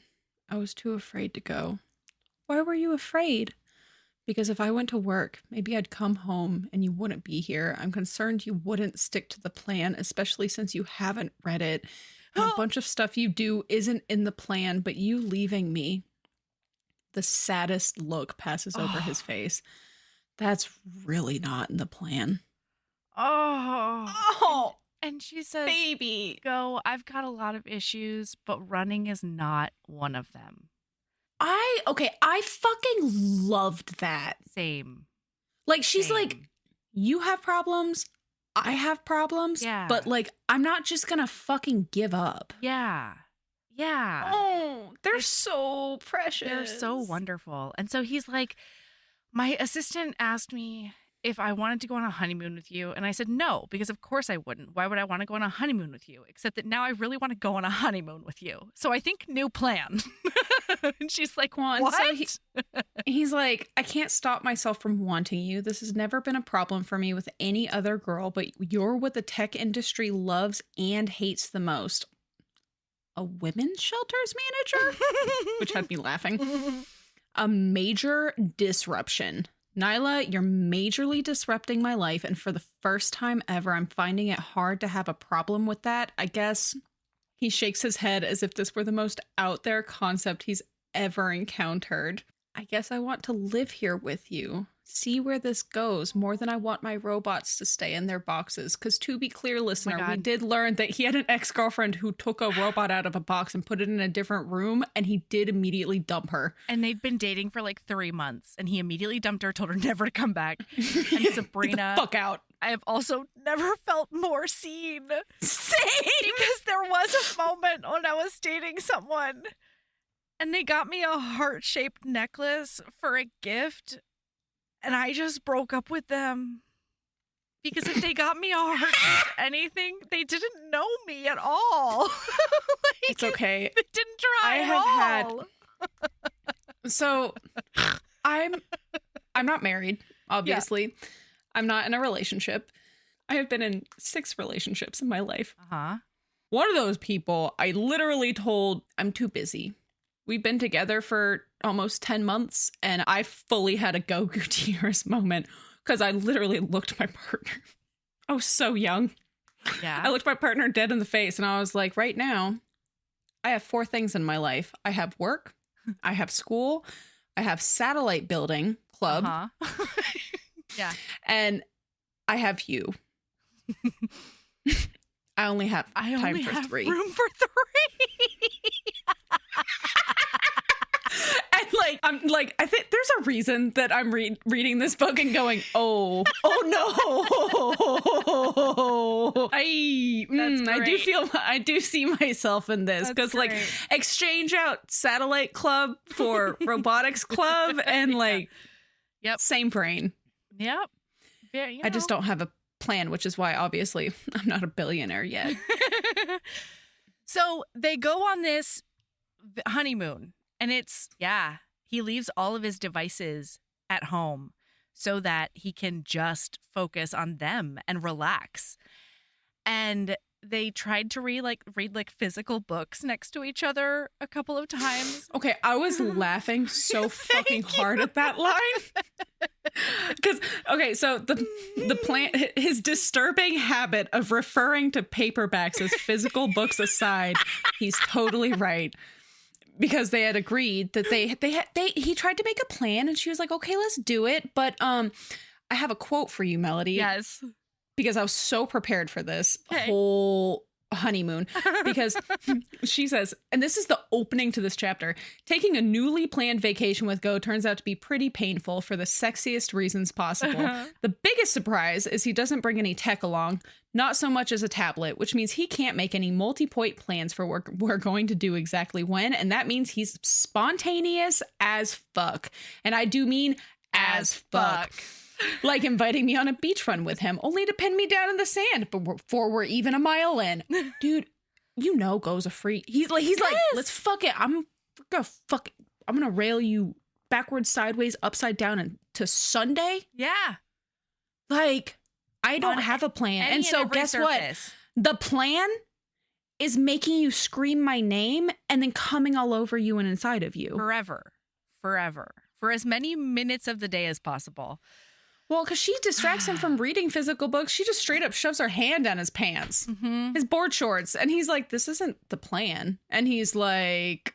I was too afraid to go. Why were you afraid? Because if I went to work, maybe I'd come home and you wouldn't be here. I'm concerned you wouldn't stick to the plan, especially since you haven't read it. And a bunch of stuff you do isn't in the plan, but you leaving me. The saddest look passes over his face. That's really not in the plan. Oh. And she says, baby, Go, I've got a lot of issues, but running is not one of them. I fucking loved that. Same. Like, she's like, you have problems, I have problems, but like, I'm not just gonna fucking give up. Yeah. Oh, they're so precious. They're so wonderful. And so he's like, my assistant asked me if I wanted to go on a honeymoon with you. And I said, no, because of course I wouldn't. Why would I want to go on a honeymoon with you? Except that now I really want to go on a honeymoon with you. So I think new plan. And she's like, what? So he's like, I can't stop myself from wanting you. This has never been a problem for me with any other girl, but you're what the tech industry loves and hates the most. A women's shelters manager? Which had me laughing. A major disruption. Nyla, you're majorly disrupting my life, and for the first time ever, I'm finding it hard to have a problem with that. I guess he shakes his head as if this were the most out there concept he's ever encountered. I guess I want to live here with you. See where this goes more than I want my robots to stay in their boxes. Because to be clear, listener, we did learn that he had an ex-girlfriend who took a robot out of a box and put it in a different room, and he did immediately dump her. And they'd been dating for like 3 months, and he immediately dumped her, told her never to come back. And Sabrina, get the fuck out. I have also never felt more seen. Same! Because there was a moment when I was dating someone, and they got me a heart-shaped necklace for a gift. And I just broke up with them because if they got me a heart anything, they didn't know me at all. Like, it's okay. They didn't try at all. So I'm not married, obviously. Yeah. I'm not in a relationship. I have been in 6 relationships in my life. One of those people, I literally told, I'm too busy. We've been together for almost 10 months, and I fully had a Go Gutierrez moment because I literally looked my partner. I was so young. Yeah. I looked my partner dead in the face, and I was like, right now, I have 4 things in my life. I have work, I have school, I have satellite building club, yeah, and I have you. I only have time for 3. Room for 3. And like, I think there's a reason that I'm reading this book and going, oh no. I do see myself in this because like exchange out satellite club for robotics club and like, same brain. Yep. Yeah, I just don't have a plan, which is why obviously I'm not a billionaire yet. So they go on this honeymoon. And he leaves all of his devices at home so that he can just focus on them and relax. And they tried to read physical books next to each other a couple of times. Okay, I was laughing so fucking hard at that line. Because, okay, so the plan, his disturbing habit of referring to paperbacks as physical books aside, he's totally right. because they had agreed that he tried to make a plan and she was like, okay, let's do it. But I have a quote for you, Melody. Yes. Because I was so prepared for this whole honeymoon, because she says, and this is the opening to this chapter, taking a newly planned vacation with Go turns out to be pretty painful for the sexiest reasons possible. The biggest surprise is he doesn't bring any tech along, not so much as a tablet, which means he can't make any multi-point plans for what we're going to do exactly when, and that means he's spontaneous as fuck. And I do mean as fuck. Like inviting me on a beach run with him, only to pin me down in the sand before we're even a mile in. Dude, you know Go's a freak. He's like, let's fuck it. I'm gonna rail you backwards, sideways, upside down, and to Sunday. Yeah. Like, I don't have a plan. And so guess what? The plan is making you scream my name and then coming all over you and inside of you. Forever. For as many minutes of the day as possible. Well, because she distracts him from reading physical books. She just straight up shoves her hand down his pants, his board shorts. And he's like, this isn't the plan. And he's like,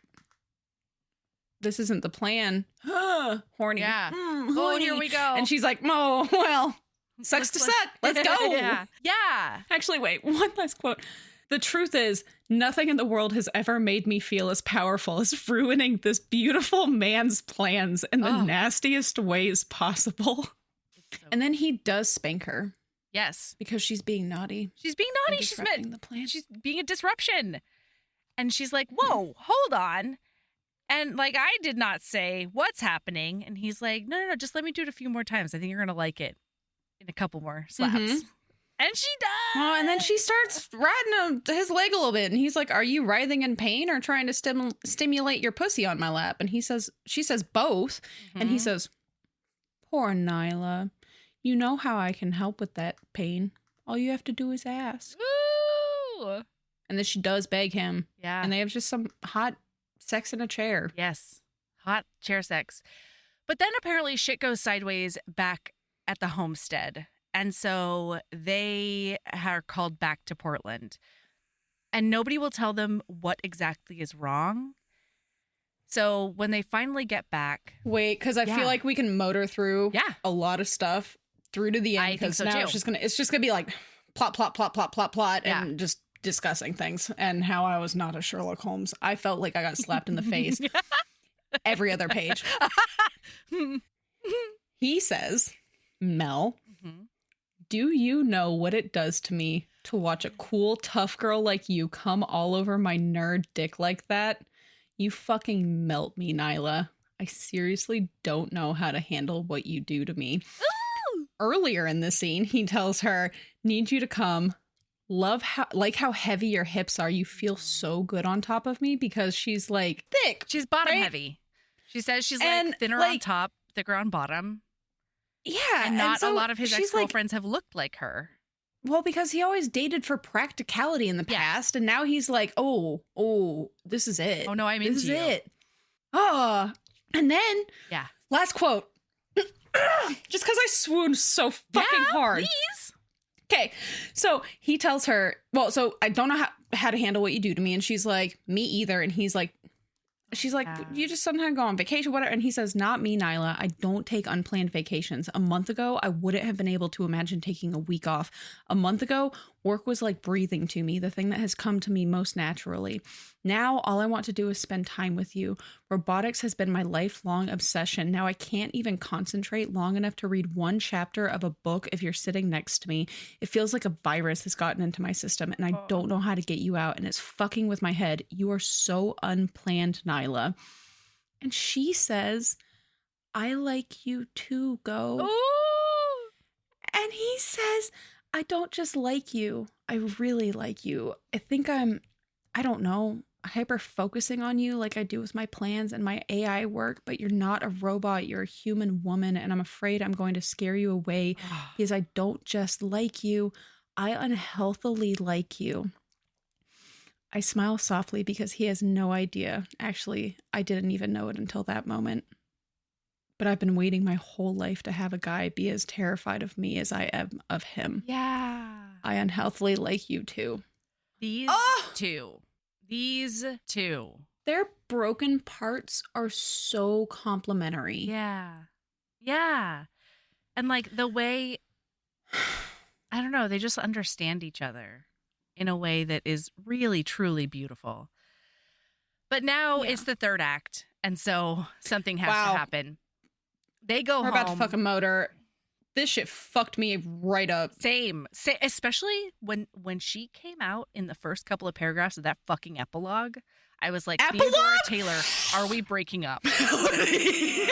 this isn't the plan. Horny. Yeah. Horny. Oh, here we go. And she's like, oh, well, sucks to suck. Let's go. Yeah. Actually, wait, one last quote. The truth is, nothing in the world has ever made me feel as powerful as ruining this beautiful man's plans in the nastiest ways possible. And then he does spank her. Yes. Because she's being naughty. She's being naughty. She's the plan. She's being a disruption. And she's like, whoa, hold on. And like, I did not say what's happening. And he's like, no, just let me do it a few more times. I think you're going to like it in a couple more slaps. And she does. Oh, and then she starts riding his leg a little bit. And he's like, are you writhing in pain or trying to stimulate your pussy on my lap? And she says both. And he says, poor Nyla. You know how I can help with that pain. All you have to do is ask. Ooh. And then she does beg him. Yeah. And they have just some hot sex in a chair. Yes. Hot chair sex. But then apparently shit goes sideways back at the homestead. And so they are called back to Portland. And nobody will tell them what exactly is wrong. So when they finally get back. Wait, because I feel like we can motor through a lot of stuff through to the end. I think so now too. It's just gonna be like plot, and just discussing things and how I was not a Sherlock Holmes. I felt like I got slapped in the face every other page. He says, Mel, do you know what it does to me to watch a cool, tough girl like you come all over my nerd dick like that? You fucking melt me, Nyla. I seriously don't know how to handle what you do to me. Ooh! Earlier in the scene, he tells her, need you to come. Love how heavy your hips are. You feel so good on top of me, because she's like thick. She's bottom heavy. She says she's like thinner on top, thicker on bottom. Yeah. And not a lot of his ex-girlfriends have looked like her. Well, because he always dated for practicality in the past, and now he's like, oh, this is it. Oh, no, I'm into you. This is it. Oh, and then, last quote. Just because I swooned so fucking hard. Please. Okay, so he tells her, well, so I don't know how to handle what you do to me, and she's like, me either, and he's like, she's like, you just sometimes go on vacation, whatever. And he says, not me, Nyla. I don't take unplanned vacations. A month ago, I wouldn't have been able to imagine taking a week off. A month ago, work was like breathing to me, the thing that has come to me most naturally. Now, all I want to do is spend time with you. Robotics has been my lifelong obsession. Now I can't even concentrate long enough to read one chapter of a book if you're sitting next to me. It feels like a virus has gotten into my system, and I don't know how to get you out, and it's fucking with my head. You are so unplanned, Nyla. And she says, I like you too, Go. Ooh. And he says, I don't just like you. I really like you. I don't know, hyper focusing on you like I do with my plans and my AI work, but you're not a robot. You're a human woman, and I'm afraid I'm going to scare you away because I don't just like you. I unhealthily like you. I smile softly because he has no idea. Actually, I didn't even know it until that moment. But I've been waiting my whole life to have a guy be as terrified of me as I am of him. Yeah. I unhealthily like you too. These two. They their broken parts are so complementary. Yeah. Yeah. And like the way, I don't know, they just understand each other in a way that is really, truly beautiful. But now it's the third act. And so something has to happen. They go home. We're about to fuck a motor. This shit fucked me right up. Same. Especially when she came out in the first couple of paragraphs of that fucking epilogue. I was like, Theodora Taylor, are we breaking up? Okay,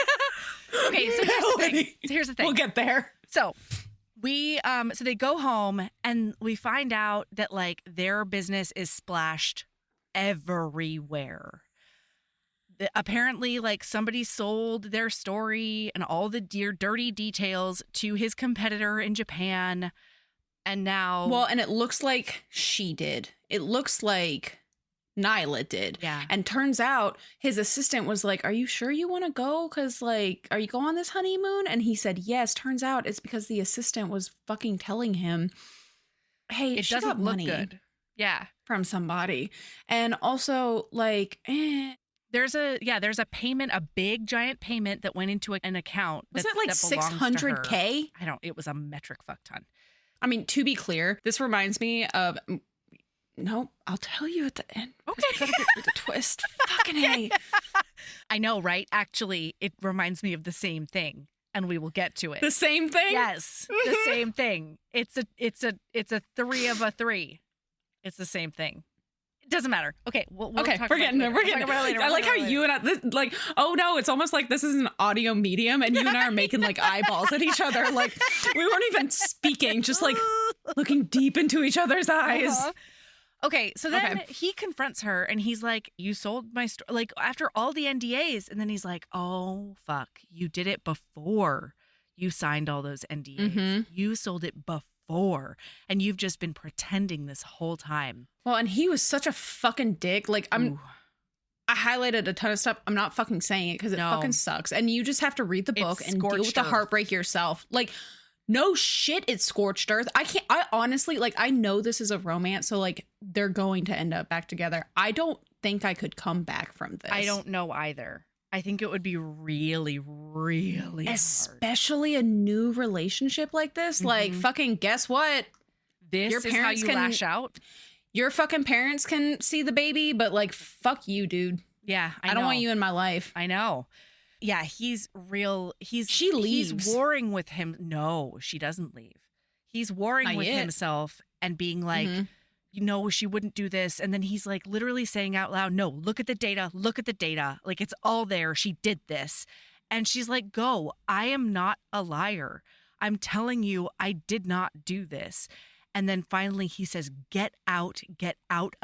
so here's the thing. We'll get there. So so they go home and we find out that like their business is splashed everywhere. Apparently, like somebody sold their story and all the dirty details to his competitor in Japan. And now. Well, and it looks like she did. It looks like Nyla did. Yeah. And turns out his assistant was like, are you sure you want to go? Because like, are you going on this honeymoon? And he said, yes. Turns out it's because the assistant was fucking telling him, hey, it she doesn't got look money good. Yeah. From somebody. And also like, There's a payment, a big giant payment that went into an account. Was it like $600K? It was a metric fuck ton. I mean, to be clear, this reminds me of, no, I'll tell you at the end. Okay. I gotta get through the twist. Fucking A. I know, right? Actually, it reminds me of the same thing, and we will get to it. The same thing? Yes, the same thing. It's a 3 of a 3. It's the same thing. It doesn't matter. Okay, we're getting there. I like how you and I, oh no, it's almost like this is an audio medium and you and I are making like eyeballs at each other. Like we weren't even speaking, just like looking deep into each other's eyes. Uh-huh. Okay, so then he confronts her and he's like, you sold my story, like after all the NDAs. And then he's like, oh, fuck, you did it before you signed all those NDAs. Mm-hmm. You sold it before and you've just been pretending this whole time. Well, and he was such a fucking dick. Like I highlighted a ton of stuff. I'm not fucking saying it because it fucking sucks. And you just have to read the book and deal with the heartbreak yourself. Like, no shit, it's scorched earth. I honestly, like, I know this is a romance, so, like, they're going to end up back together. I don't think I could come back from this. I don't know either. I think it would be really, really especially hard. A new relationship like this. Mm-hmm. Like, fucking guess what? This is how you lash out? Your fucking parents can see the baby, but, like, fuck you, dude. Yeah, I don't want you in my life. I know. Yeah, he's real. She leaves. He's warring with him. No, she doesn't leave. He's warring with himself and being like, you know, she wouldn't do this. And then he's like literally saying out loud, no, look at the data. Look at the data. Like it's all there. She did this. And she's like, go. I am not a liar. I'm telling you, I did not do this. And then finally he says, get out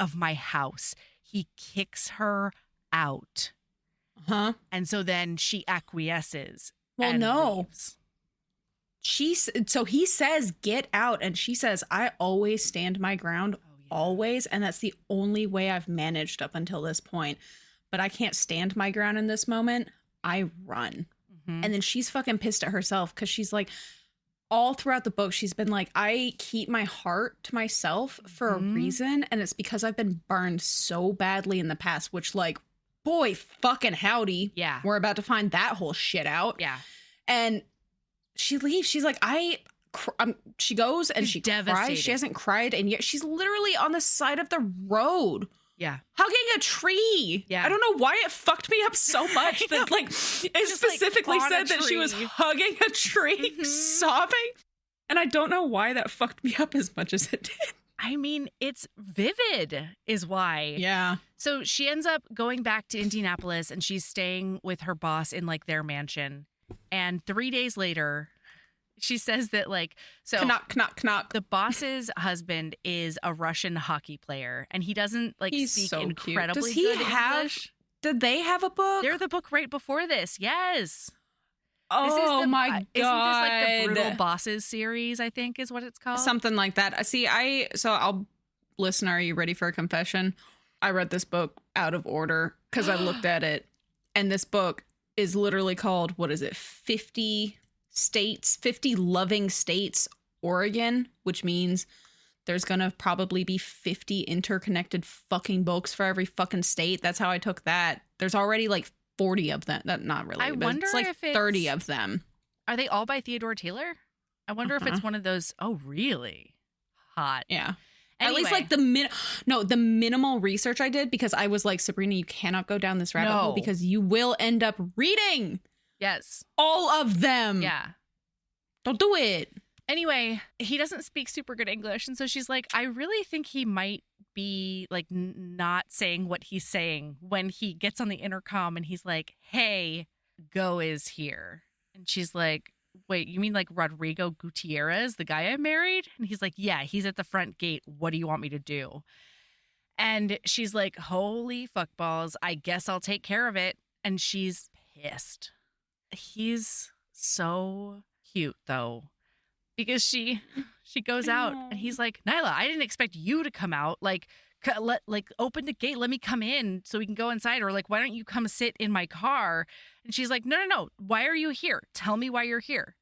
of my house. He kicks her out. Huh? And so then she acquiesces. Well, and no. leaves. So he says, get out. And she says, I always stand my ground. Always. And that's the only way I've managed up until this point. But I can't stand my ground in this moment. I run. Mm-hmm. And then she's fucking pissed at herself because she's like, all throughout the book, she's been like, I keep my heart to myself for a reason. And it's because I've been burned so badly in the past, which like, boy, fucking howdy. Yeah. We're about to find that whole shit out. Yeah. And she leaves. She's like, she goes and she cries. She hasn't cried. And yet she's literally on the side of the road. Yeah. Hugging a tree. Yeah. I don't know why it fucked me up so much that like it specifically said that she was hugging a tree, sobbing. And I don't know why that fucked me up as much as it did. I mean, it's vivid is why. Yeah. So she ends up going back to Indianapolis and she's staying with her boss in like their mansion. And 3 days later, she says that like, so knock. The boss's husband is a Russian hockey player and he doesn't like speak so incredibly good English. Did they have a book? They're the book right before this. Yes. Oh my God. Isn't this like the Brutal Bosses series, I think is what it's called? Something like that. See, listen, are you ready for a confession? I read this book out of order because I looked at it. And this book is literally called, what is it? 50 States, 50 Loving States, Oregon, which means there's gonna probably be 50 interconnected fucking books for every fucking state. That's how I took that. There's already like 40 of them. That not really. I wonder it's like if 30 of them. Are they all by Theodora Taylor? I wonder if it's one of those. Oh, really? Hot. Yeah. Anyway. At least like the minimal research I did, because I was like, Sabrina, you cannot go down this rabbit hole because you will end up reading. Yes. All of them. Yeah. Don't do it. Anyway, he doesn't speak super good English. And so she's like, I really think he might be like not saying what he's saying when he gets on the intercom and he's like, hey, Go is here. And she's like, wait, you mean like Rodrigo Gutierrez, the guy I married? And he's like, yeah, he's at the front gate. What do you want me to do? And she's like, holy fuckballs, I guess I'll take care of it. And she's pissed. He's so cute, though, because she goes out and he's like, Nyla, I didn't expect you to come out. Like open the gate, let me come in so we can go inside. Or like, why don't you come sit in my car? And she's like, no. Why are you here? Tell me why you're here.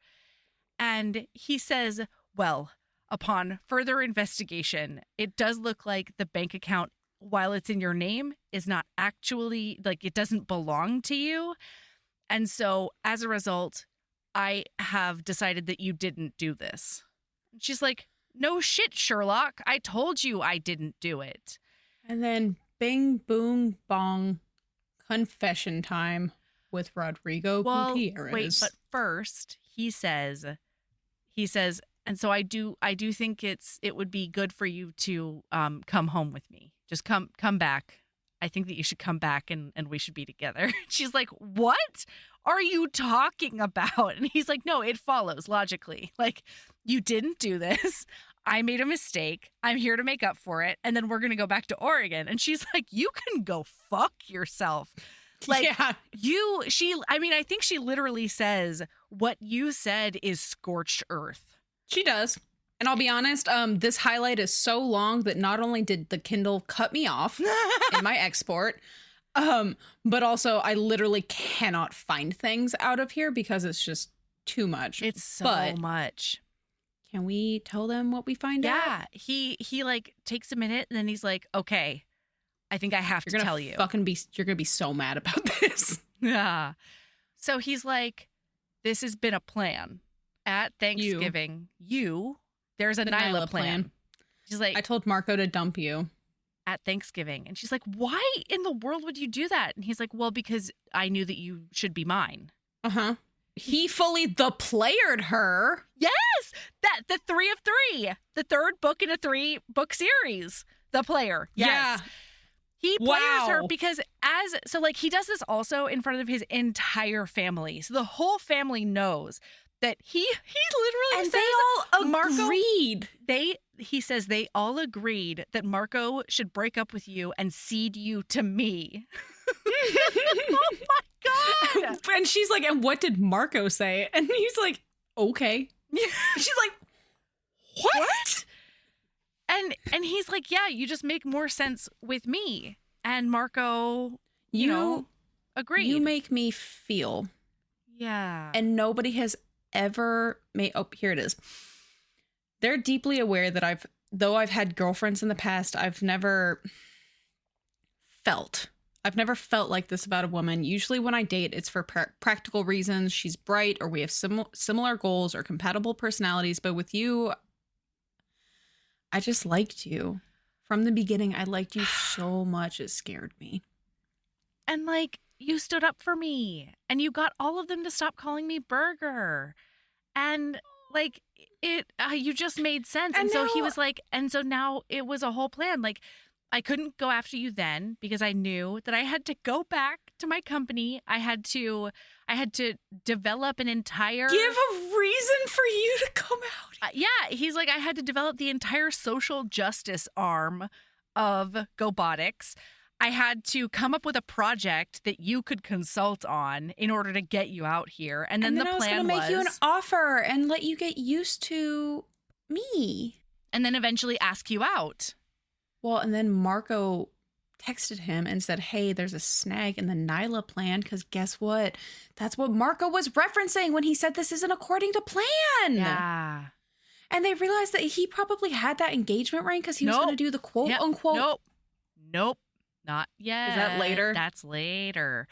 And he says, well, upon further investigation, it does look like the bank account, while it's in your name, is not actually, like, it doesn't belong to you. And so as a result, I have decided that you didn't do this. And she's like, no shit, Sherlock. I told you I didn't do it. And then bing, boom, bong, confession time with Rodrigo Gutierrez. Wait, but first he says, and so I do think it would be good for you to come home with me. Just come back. I think that you should come back and we should be together. She's like, what are you talking about? And he's like, no, it follows logically. Like, you didn't do this. I made a mistake. I'm here to make up for it. And then we're going to go back to Oregon. And she's like, you can go fuck yourself. Like, yeah. I think she literally says, what you said is scorched earth. She does. And I'll be honest, this highlight is so long that not only did the Kindle cut me off in my export, but also I literally cannot find things out of here because it's just too much. It's so much. Can we tell them what we find out? Yeah. He like takes a minute and then he's like, okay, I think I have to tell you. You're going to be so mad about this. Yeah. So he's like, this has been a plan. At Thanksgiving, there's a Nyla plan. She's like, I told Marco to dump you at Thanksgiving. And she's like, why in the world would you do that? And he's like, well, because I knew that you should be mine. Uh-huh. He fully the-playered her. Yes! That the 3 of 3. The third book in a 3-book series. The player. Yes. Yeah. He players her because he does this also in front of his entire family. So the whole family knows that he literally says they all agreed. He says they all agreed that Marco should break up with you and cede you to me. Oh my God. And she's like, and what did Marco say? And he's like, okay. She's like, what? And he's like, yeah, you just make more sense with me. And Marco, you know, agreed. You make me feel. Yeah. And nobody has ever made, here it is. They're deeply aware that though I've had girlfriends in the past, I've never felt like this about a woman. Usually when I date, it's for practical reasons. She's bright, or we have similar goals or compatible personalities. But with you, I just liked you. From the beginning, I liked you so much, it scared me. And like, you stood up for me, and you got all of them to stop calling me Burger. And like, you just made sense. And so he was like, and so now it was a whole plan. Like, I couldn't go after you then because I knew that I had to go back to my company. I had to develop an entire... Give a reason for you to come out. Yeah. He's like, I had to develop the entire social justice arm of GoBotics. I had to come up with a project that you could consult on in order to get you out here. And then the plan was... I was going to make you an offer and let you get used to me. And then eventually ask you out. Well, and then Marco texted him and said, hey, there's a snag in the Nyla plan, because guess what? That's what Marco was referencing when he said this isn't according to plan. Yeah. And they realized that he probably had that engagement ring because he was going to do the quote unquote. Nope. Not yet. Is that later? That's later.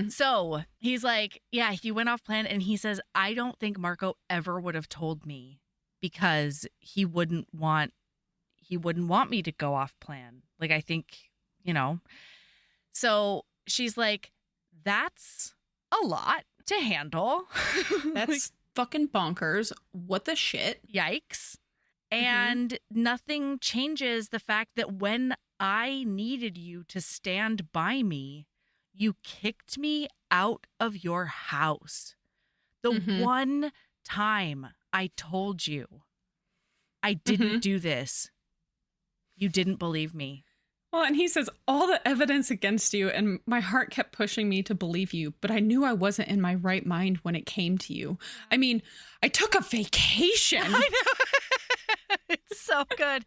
So he's like, yeah, he went off plan, and he says, I don't think Marco ever would have told me because he wouldn't want me to go off plan. Like, I think, So she's like, that's a lot to handle. That's fucking bonkers. What the shit? Yikes. And nothing changes the fact that when I needed you to stand by me, you kicked me out of your house. The one time I told you I didn't do this, you didn't believe me. Well, and he says, all the evidence against you, and my heart kept pushing me to believe you, but I knew I wasn't in my right mind when it came to you. I mean, I took a vacation. I know. It's so good.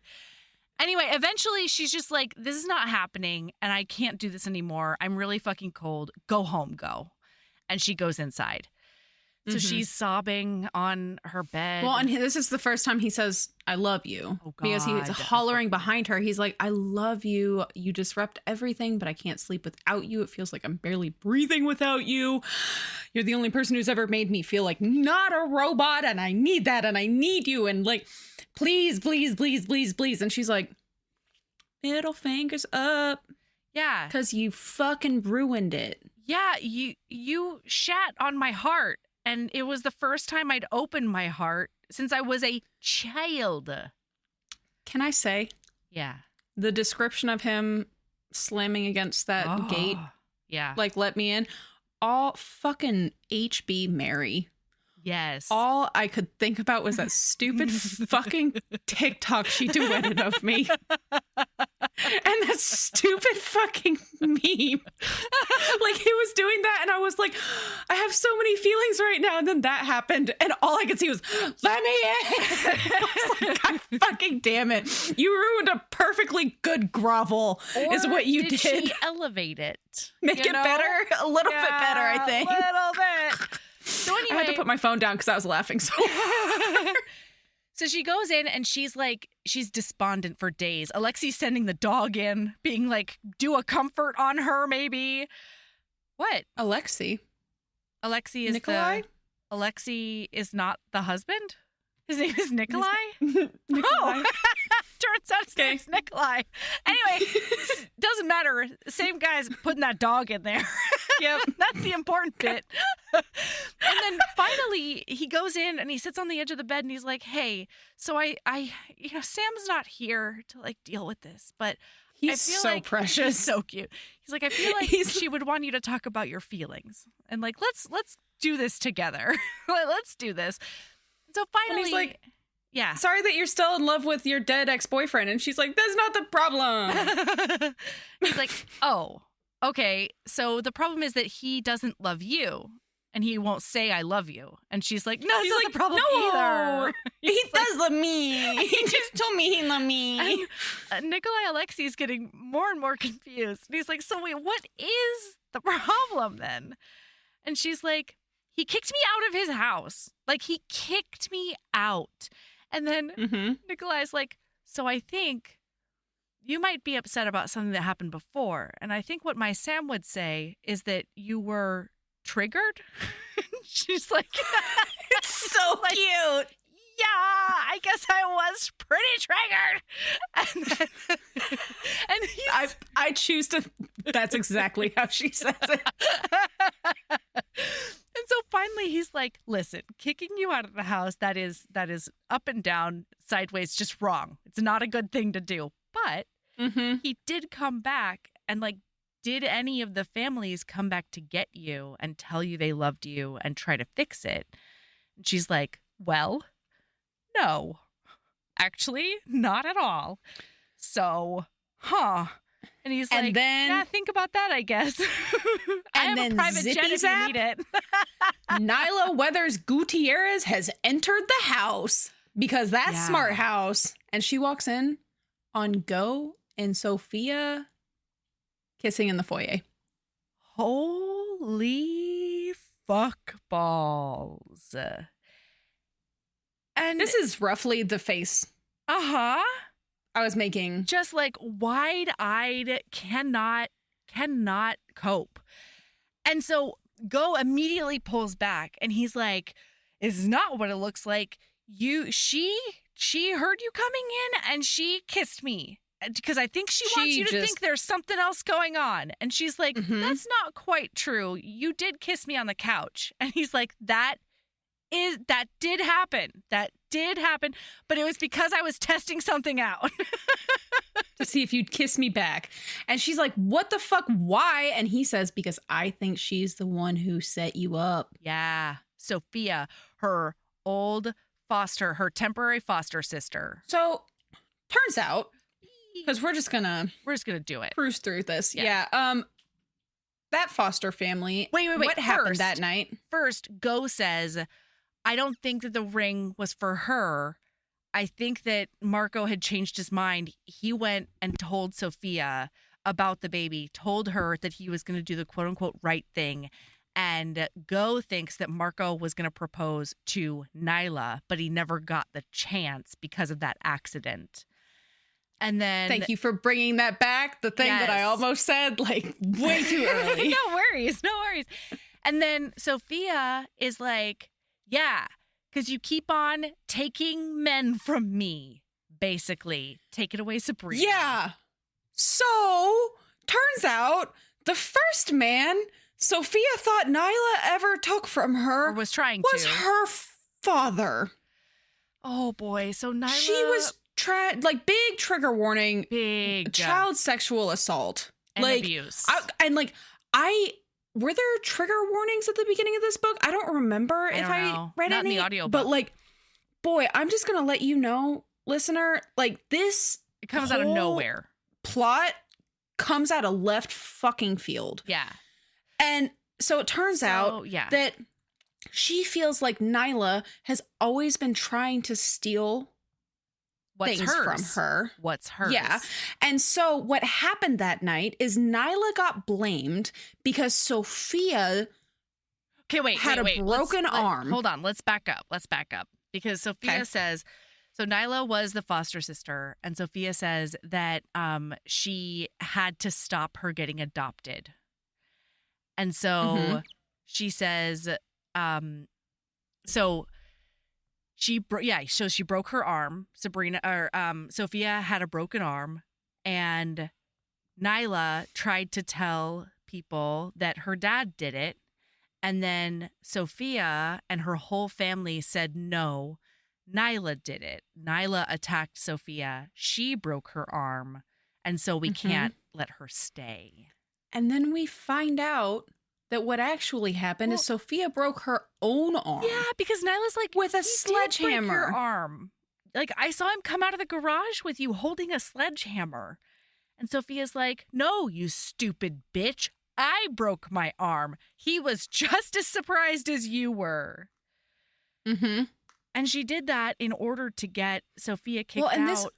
Anyway, eventually she's just like, this is not happening, and I can't do this anymore. I'm really fucking cold. Go home, go. And she goes inside. So she's sobbing on her bed. Well, and this is the first time he says, I love you. Oh, God. Because he's hollering behind her. He's like, I love you. You disrupt everything, but I can't sleep without you. It feels like I'm barely breathing without you. You're the only person who's ever made me feel like not a robot, and I need that, and I need you. And like, please, please, please, please, please. And she's like, middle fingers up. Yeah. Because you fucking ruined it. Yeah, you shat on my heart. And it was the first time I'd opened my heart since I was a child. Can I say? Yeah. The description of him slamming against that gate. Yeah. Like, let me in. All fucking HB Mary. Yes. All I could think about was that stupid fucking TikTok she duetted of me. And that stupid fucking meme. Like, he was doing that, and I was like, I have so many feelings right now. And then that happened, and all I could see was, let me in. I was like, God fucking damn it. You ruined a perfectly good grovel, is what you did. She elevate it? Make it better? A little bit better, I think. A little bit. So anyway, I had to put my phone down because I was laughing so hard. So she goes in, and she's despondent for days. Alexi's sending the dog in, being like, do a comfort on her, maybe. What? Alexi is Nikolai? Alexi is not the husband? His name is Nikolai? Nikolai. Oh, turns out his name's Nikolai. Anyway, doesn't matter. Same guy's putting that dog in there. Yep. That's the important bit. And then finally he goes in and he sits on the edge of the bed and he's like, hey, so I Sam's not here to like deal with this, but he's so like, precious. He's so cute. He's like, I feel like she would want you to talk about your feelings and like, let's do this together. Let's do this. So finally, and he's like, yeah, sorry that you're still in love with your dead ex-boyfriend. And she's like, that's not the problem. He's like, oh, okay. So the problem is that he doesn't love you and he won't say I love you. And she's like, no, that's not the problem either. He does love me. He just told me he loved me. And Nikolai Alexei's getting more and more confused. And he's like, so wait, what is the problem then? And she's like, he kicked me out of his house. Like, he kicked me out. And then Nikolai's like, so I think you might be upset about something that happened before. And I think what my Sam would say is that you were triggered. She's like, it's so cute. Yeah, I guess I was pretty triggered. And I choose to. That's exactly how she says it. And so finally he's like, listen, kicking you out of the house, that is up and down, sideways, just wrong. It's not a good thing to do. But he did come back, and like, did any of the families come back to get you and tell you they loved you and try to fix it? And she's like, well, no, actually, not at all. So, And he's like, then, yeah, think about that, I guess. I have a private jet if you need it. Nyla Weathers Gutierrez has entered the house because that's Smart House. And she walks in on Go and Sophia kissing in the foyer. Holy fuck balls. And this is roughly the face I was making. Just like wide-eyed, cannot cope. And so Go immediately pulls back and he's like, "It's not what it looks like. She heard you coming in and she kissed me because I think she wants you to think there's something else going on." And she's like, "That's not quite true. You did kiss me on the couch." And he's like, that did happen. That did happen. But it was because I was testing something out. To see if you'd kiss me back. And she's like, "What the fuck? Why?" And he says, "Because I think she's the one who set you up." Yeah. Sophia, her temporary foster sister. So turns out, because we're just gonna do it. Cruise through this. Yeah. That foster family. Wait. What happened that night? First, Go says, "I don't think that the ring was for her. I think that Marco had changed his mind. He went and told Sophia about the baby, told her that he was going to do the quote unquote right thing. And Go thinks that Marco was going to propose to Nyla, but he never got the chance because of that accident." And then... Thank you for bringing that back. The thing that I almost said, like, way too early. No worries. And then Sophia is like, "Yeah, because you keep on taking men from me, basically. Take it away, Sabrina." Yeah. So, turns out, the first man Sophia thought Nyla ever took from her or was trying was her father. Oh, boy. So Nyla... She was... big trigger warning. Big. Child sexual assault. And abuse. Were there trigger warnings at the beginning of this book? I don't remember if I read Not any. In the audiobook. But boy, I'm just going to let you know, listener, this... It comes out of nowhere. Plot comes out of left fucking field. Yeah. And so it turns out that she feels like Nyla has always been trying to steal things from her. What's hers? Yeah. And so what happened that night is Nyla got blamed because Sophia had a broken arm. Hold on. Let's back up. Because Sophia says, so Nyla was the foster sister, and Sophia says that she had to stop her getting adopted. And so she says, so she broke her arm. Sophia had a broken arm, and Nyla tried to tell people that her dad did it. And then Sophia and her whole family said, no, Nyla did it. Nyla attacked Sophia. She broke her arm. And so we can't let her stay. And then we find out that what actually happened is Sophia broke her own arm. Yeah, because Nyla's like, with a sledgehammer. Break your arm. Like, I saw him come out of the garage with you holding a sledgehammer. And Sophia's like, no, you stupid bitch. I broke my arm. He was just as surprised as you were. And she did that in order to get Sophia kicked out.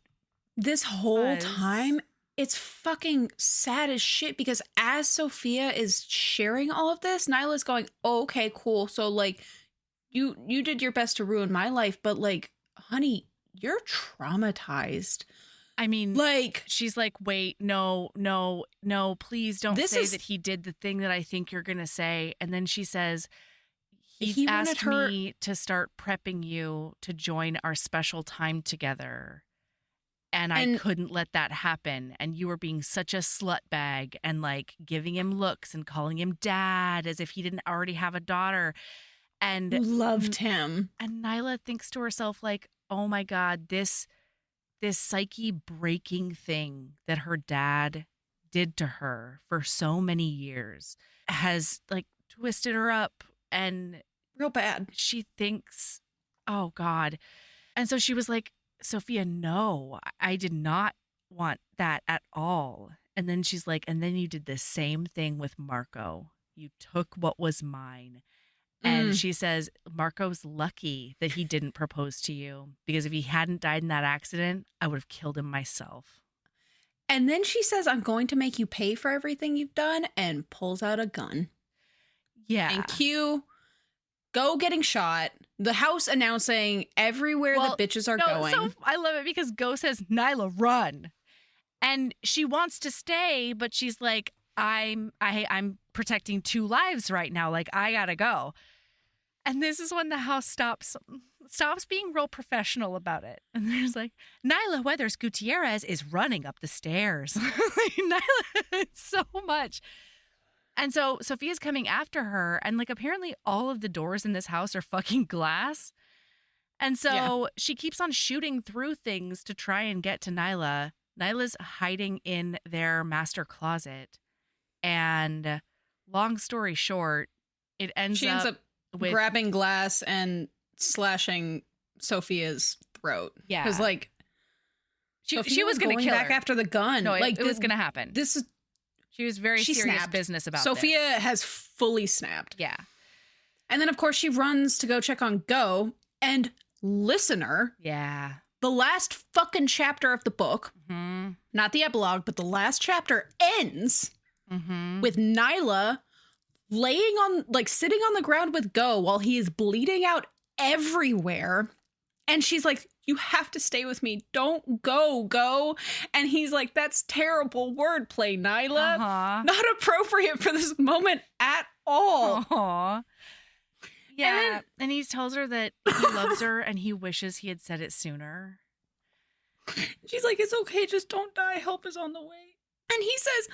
This whole time, it's fucking sad as shit, because as Sophia is sharing all of this, Nyla's going, oh, okay, cool. So, like, you did your best to ruin my life, but, like, honey, you're traumatized. I mean, like, she's like, wait, no, please don't say that he did the thing that I think you're going to say. And then she says, he asked me to start prepping you to join our special time together. And I couldn't let that happen. And you were being such a slut bag and, like, giving him looks and calling him dad as if he didn't already have a daughter. And loved him. And Nyla thinks to herself, like, oh my God, this psyche breaking thing that her dad did to her for so many years has, like, twisted her up, and real bad. She thinks, oh God. And so she was like, Sophia, no, I did not want that at all. And then she's like, and then you did the same thing with Marco. You took what was mine. And she says, Marco's lucky that he didn't propose to you, because if he hadn't died in that accident, I would have killed him myself. And then she says, I'm going to make you pay for everything you've done, and pulls out a gun. Yeah. And cue Go getting shot. the house announcing everywhere the bitches are going. So I love it because Go says, Nyla, run. And she wants to stay, but she's like, I'm protecting 2 lives right now. Like, I gotta go. And this is when the house stops being real professional about it. And there's like, Nyla Weathers Gutierrez is running up the stairs. Like, Nyla, so much. And so Sophia's coming after her. And like, apparently all of the doors in this house are fucking glass. And so she keeps on shooting through things to try and get to Nyla. Nyla's hiding in their master closet. And long story short, she ends up with grabbing glass and slashing Sophia's throat. Yeah. Because, like, she was going to kill back her. after the gun. No, it was going to happen. She was very serious snapped. business about Sophia has fully snapped. Yeah. And then, of course, she runs to go check on Go. And listener. Yeah. The last fucking chapter of the book, not the epilogue, but the last chapter ends with Nyla sitting on the ground with Go while he is bleeding out everywhere. And she's like, you have to stay with me. Don't go. And he's like, that's terrible wordplay, Nyla. Not appropriate for this moment at all. Aww. Yeah. And he tells her that he loves her and he wishes he had said it sooner. She's like, it's okay. Just don't die. Help is on the way. And he says,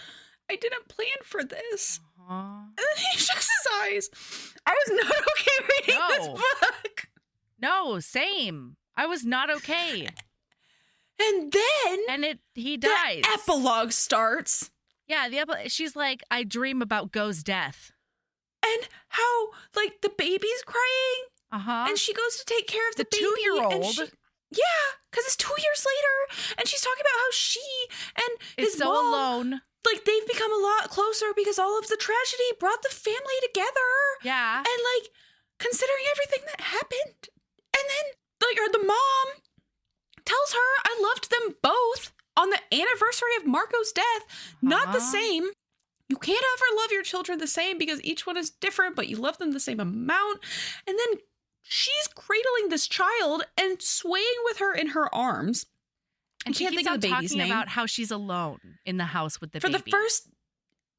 I didn't plan for this. And then he shuts his eyes. I was not okay reading this book. No, same. I was not okay. And then he dies. The epilogue starts. Yeah, she's like, I dream about Go's death. And how, like, the baby's crying. And she goes to take care of the baby. 2-year-old. Yeah, because it's 2 years later. And she's talking about how she and his so mom, alone. Like, they've become a lot closer because all of the tragedy brought the family together. Yeah. And, like, considering everything that happened. And then, like, the mom tells her, I loved them both on the anniversary of Marco's death. Not the same. You can't ever love your children the same because each one is different, but you love them the same amount. And then she's cradling this child and swaying with her in her arms. And she keeps on talking about how she's alone in the house with the baby. For the first,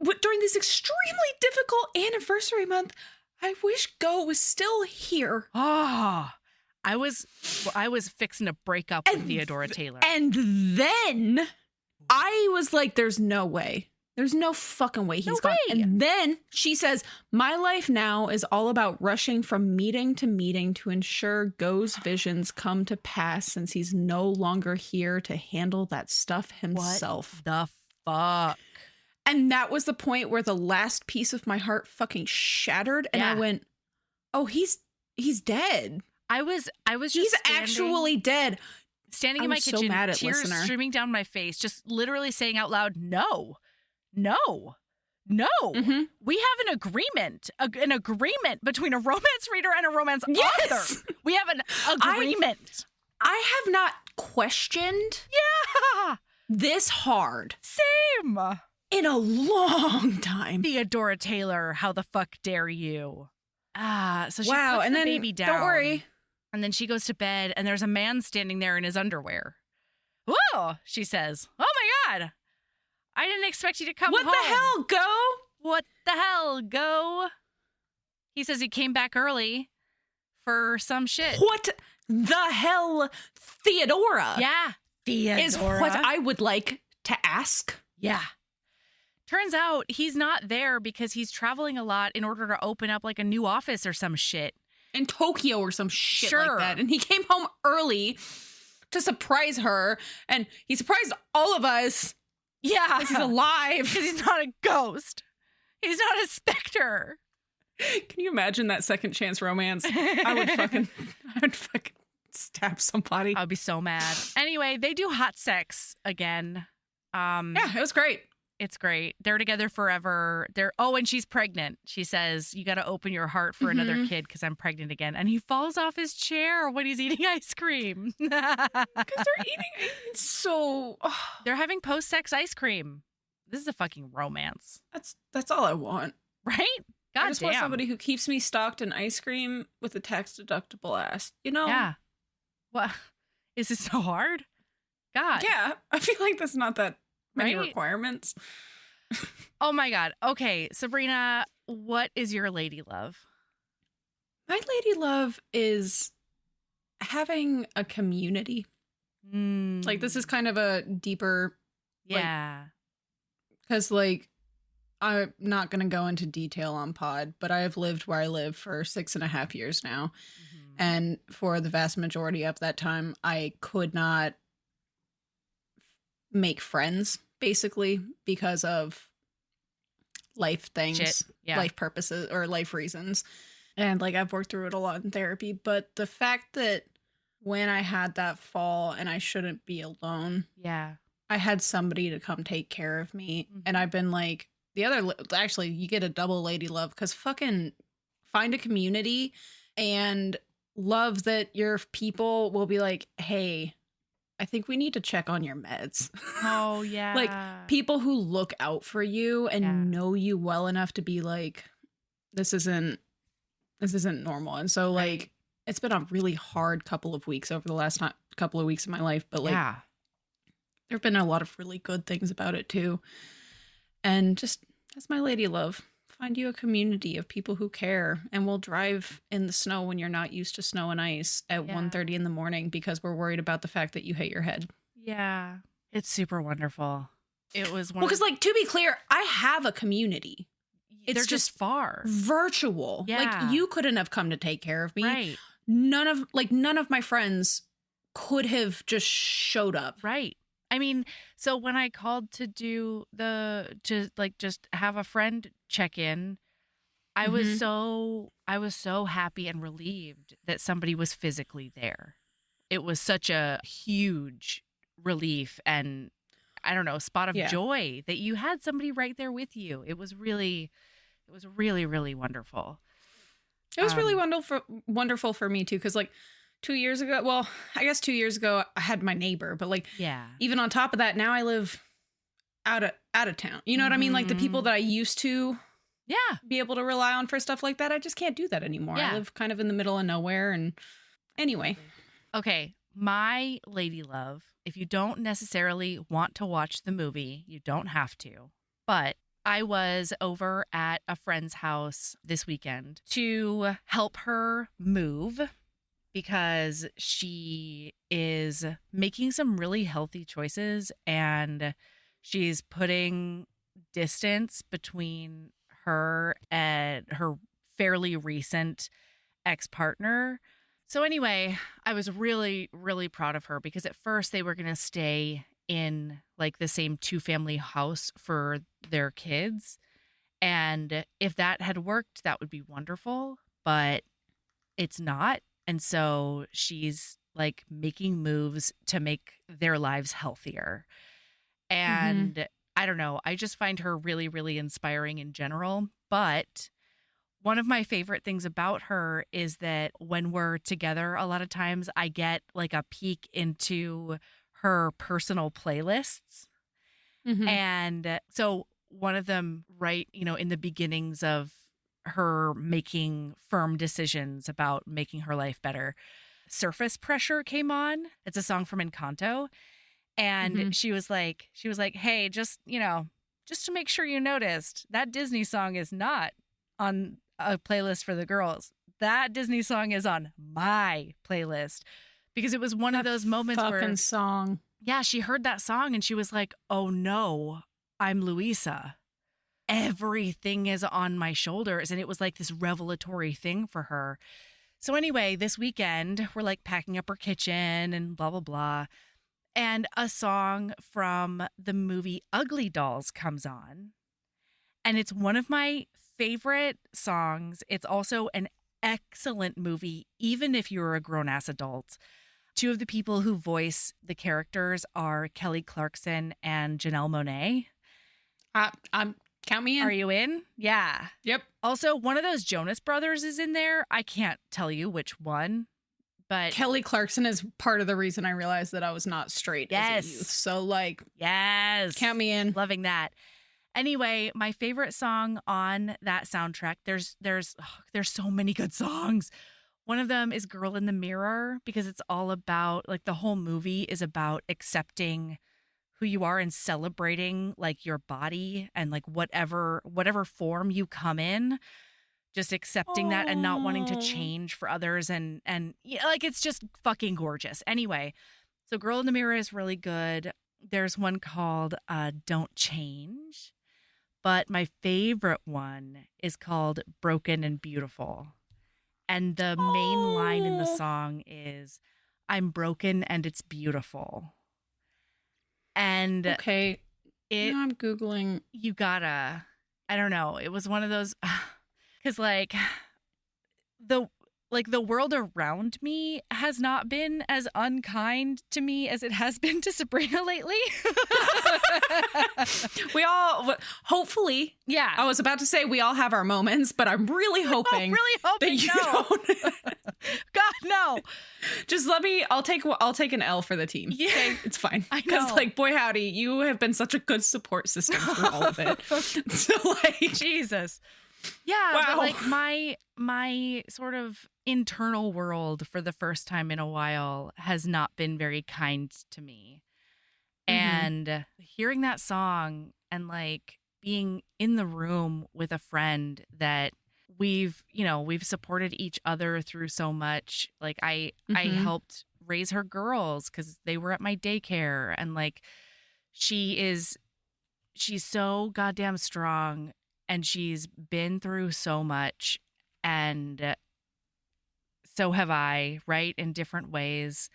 during this extremely difficult anniversary month, I wish Go was still here. I was fixing to break up with Theodora Taylor. And then I was like, there's no way. There's no fucking way he's gone. And then she says, my life now is all about rushing from meeting to meeting to ensure Go's visions come to pass since he's no longer here to handle that stuff himself. What the fuck? And that was the point where the last piece of my heart fucking shattered. And I went, oh, he's dead. I was just he's actually dead. Standing in my kitchen, so mad at tears listener. streaming down my face, just literally saying out loud, no. We have an agreement between a romance reader and a romance author. We have an agreement. I have not questioned this hard. Same. In a long time. Theodora Taylor, how the fuck dare you? So she puts and the then, baby down. Don't worry. And then she goes to bed and there's a man standing there in his underwear. Whoa, she says. Oh my God. I didn't expect you to come home. What the hell, Go? What the hell, Go? He says he came back early for some shit. What the hell, Theodora? Yeah, Theodora. Is what I would like to ask. Yeah. Turns out he's not there because he's traveling a lot in order to open up like a new office or some shit. In Tokyo or some shit like that. And he came home early to surprise her. And he surprised all of us. Yeah. Because he's alive. Because he's not a ghost. He's not a specter. Can you imagine that second chance romance? I would fucking stab somebody. I'd be so mad. Anyway, they do hot sex again. Yeah, it was great. It's great. They're together forever. And she's pregnant. She says, you got to open your heart for another kid because I'm pregnant again. And he falls off his chair when he's eating ice cream. Because they're eating so... Oh. They're having post-sex ice cream. This is a fucking romance. That's all I want. Right? I just want somebody who keeps me stocked in ice cream with a tax-deductible ass. You know? Yeah. What? Is it so hard? God. Yeah. I feel like that's not that many Right? requirements. Oh my God. Okay, Sabrina, what is your lady love? My lady love is having a community. Like, this is kind of a deeper... Yeah. Because, like, I'm not going to go into detail on pod, but I have lived where I live for 6.5 years now. Mm-hmm. And for the vast majority of that time, I could not make friends, basically, because of life things, life purposes, or life reasons. And, like, I've worked through it a lot in therapy. But the fact that when I had that fall and I shouldn't be alone, I had somebody to come take care of me. Mm-hmm. And I've been like, actually, you get a double lady love, because fucking find a community and love that your people will be like, hey, I think we need to check on your meds. Oh, yeah. Like, people who look out for you and know you well enough to be like, this isn't normal. And so, like, it's been a really hard couple of weeks over the last couple of weeks of my life. But, like, there have been a lot of really good things about it, too. And just, that's my lady love. Find you a community of people who care and will drive in the snow when you're not used to snow and ice at 1:30 in the morning because we're worried about the fact that you hit your head. Yeah. It's super wonderful. It was because, like, to be clear, I have a community. They're just far. Virtual. Yeah. Like, you couldn't have come to take care of me. Right. None of my friends could have just showed up. Right. I mean, so when I called to just have a friend check in, I was so happy and relieved that somebody was physically there. It was such a huge relief and, I don't know, spot of joy that you had somebody right there with you. It was really, really wonderful. It was really wonderful for me too, because, like, 2 years ago, well, I guess 2 years ago I had my neighbor, but, like, even on top of that, now I live out of town. You know what I mean? Like, the people that I used to be able to rely on for stuff like that, I just can't do that anymore. I live kind of in the middle of nowhere. And anyway. Okay, my lady love, if you don't necessarily want to watch the movie, you don't have to, but I was over at a friend's house this weekend to help her move because she is making some really healthy choices and she's putting distance between her and her fairly recent ex-partner. So anyway, I was really, really proud of her because at first they were going to stay in, like, the same 2-family house for their kids. And if that had worked, that would be wonderful, but it's not. And so she's, like, making moves to make their lives healthier. And I don't know, I just find her really, really inspiring in general. But one of my favorite things about her is that when we're together, a lot of times I get, like, a peek into her personal playlists. And so one of them, right, you know, in the beginnings of her making firm decisions about making her life better, Surface Pressure came on. It's a song from Encanto. And she was like, hey, just to make sure you noticed, that Disney song is not on a playlist for the girls. That Disney song is on my playlist. Because it was one of those moments where song. Yeah, she heard that song and she was like, oh no, I'm Louisa. Everything is on my shoulders. And it was like this revelatory thing for her. So anyway, this weekend, we're, like, packing up her kitchen and blah, blah, blah. And a song from the movie Ugly Dolls comes on. And it's one of my favorite songs. It's also an excellent movie, even if you're a grown-ass adult. Two of the people who voice the characters are Kelly Clarkson and Janelle Monáe. Count me in. Are you in? Yeah. Yep. Also, one of those Jonas Brothers is in there. I can't tell you which one, but Kelly Clarkson is part of the reason I realized that I was not straight as a youth. So, like, yes, count me in. Loving that. Anyway, my favorite song on that soundtrack, there's so many good songs. One of them is Girl in the Mirror, because it's all about, like, the whole movie is about accepting who you are and celebrating, like, your body and, like, whatever form you come in, just accepting that and not wanting to change for others. And yeah, like, it's just fucking gorgeous. Anyway, so Girl in the Mirror is really good. There's one called Don't Change. But my favorite one is called Broken and Beautiful. And the main line in the song is, I'm broken and it's beautiful. And okay, now I'm Googling. You gotta, I don't know. It was one of those, because like the world around me has not been as unkind to me as it has been to Sabrina lately. We all, hopefully. Yeah. I was about to say we all have our moments, but I'm really hoping that you don't. God, no. Just I'll take an L for the team. Yeah. Okay? It's fine. I know. Because, like, boy howdy, you have been such a good support system through all of it. So, like, Jesus. Yeah, wow. But like my sort of internal world for the first time in a while has not been very kind to me. Mm-hmm. And hearing that song and like being in the room with a friend that we've supported each other through so much. Like I helped raise her girls because they were at my daycare, and like she's so goddamn strong. And she's been through so much, and so have I, right? In different ways.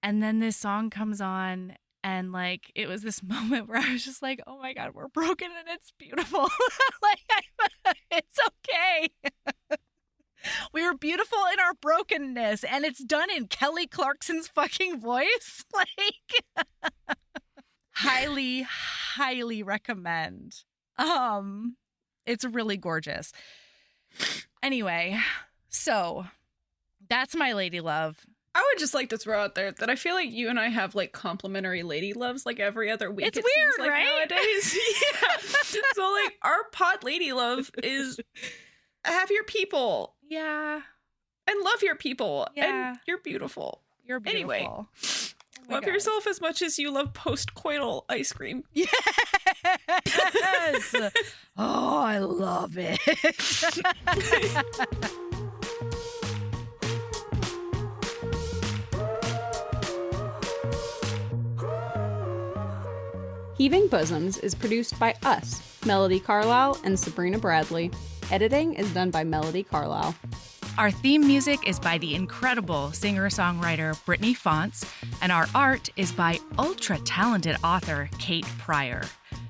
And then this song comes on, and like it was this moment where I was just like, oh my God, we're broken and it's beautiful. Like, it's okay. We are beautiful in our brokenness, and it's done in Kelly Clarkson's fucking voice. Like, highly, highly recommend. It's really gorgeous. Anyway, so that's my lady love. I would just like to throw out there that I feel like you and I have like complimentary lady loves like every other week. It's it weird, seems like, right? Nowadays. Yeah. So like our pot lady love is have your people. Yeah. And love your people. Yeah. And you're beautiful. You're beautiful. Anyway. Oh love yourself as much as you love post-coital ice cream. Yes. Oh, I love it. Heaving Bosoms is produced by us, Melody Carlisle and Sabrina Bradley. Editing is done by Melody Carlisle. Our theme music is by the incredible singer-songwriter Brittany Fonts, and our art is by ultra-talented author Kate Pryor.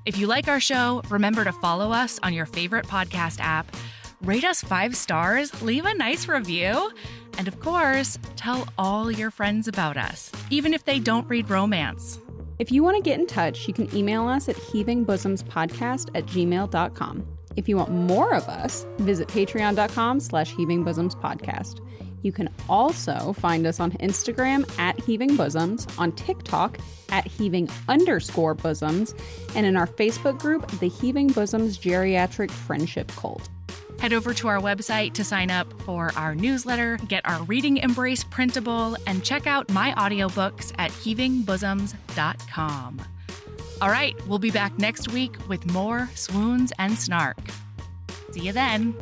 If you like our show, remember to follow us on your favorite podcast app, rate us 5 stars, leave a nice review, and of course, tell all your friends about us, even if they don't read romance. If you want to get in touch, you can email us at heavingbosoms.podcast@gmail.com. If you want more of us, visit patreon.com/heavingbosomspodcast. You can also find us on Instagram @heavingbosoms, on TikTok @heaving_bosoms, and in our Facebook group, the Heaving Bosoms Geriatric Friendship Cult. Head over to our website to sign up for our newsletter, get our Reading Embrace printable, and check out my audiobooks at heavingbosoms.com. All right, we'll be back next week with more swoons and snark. See you then.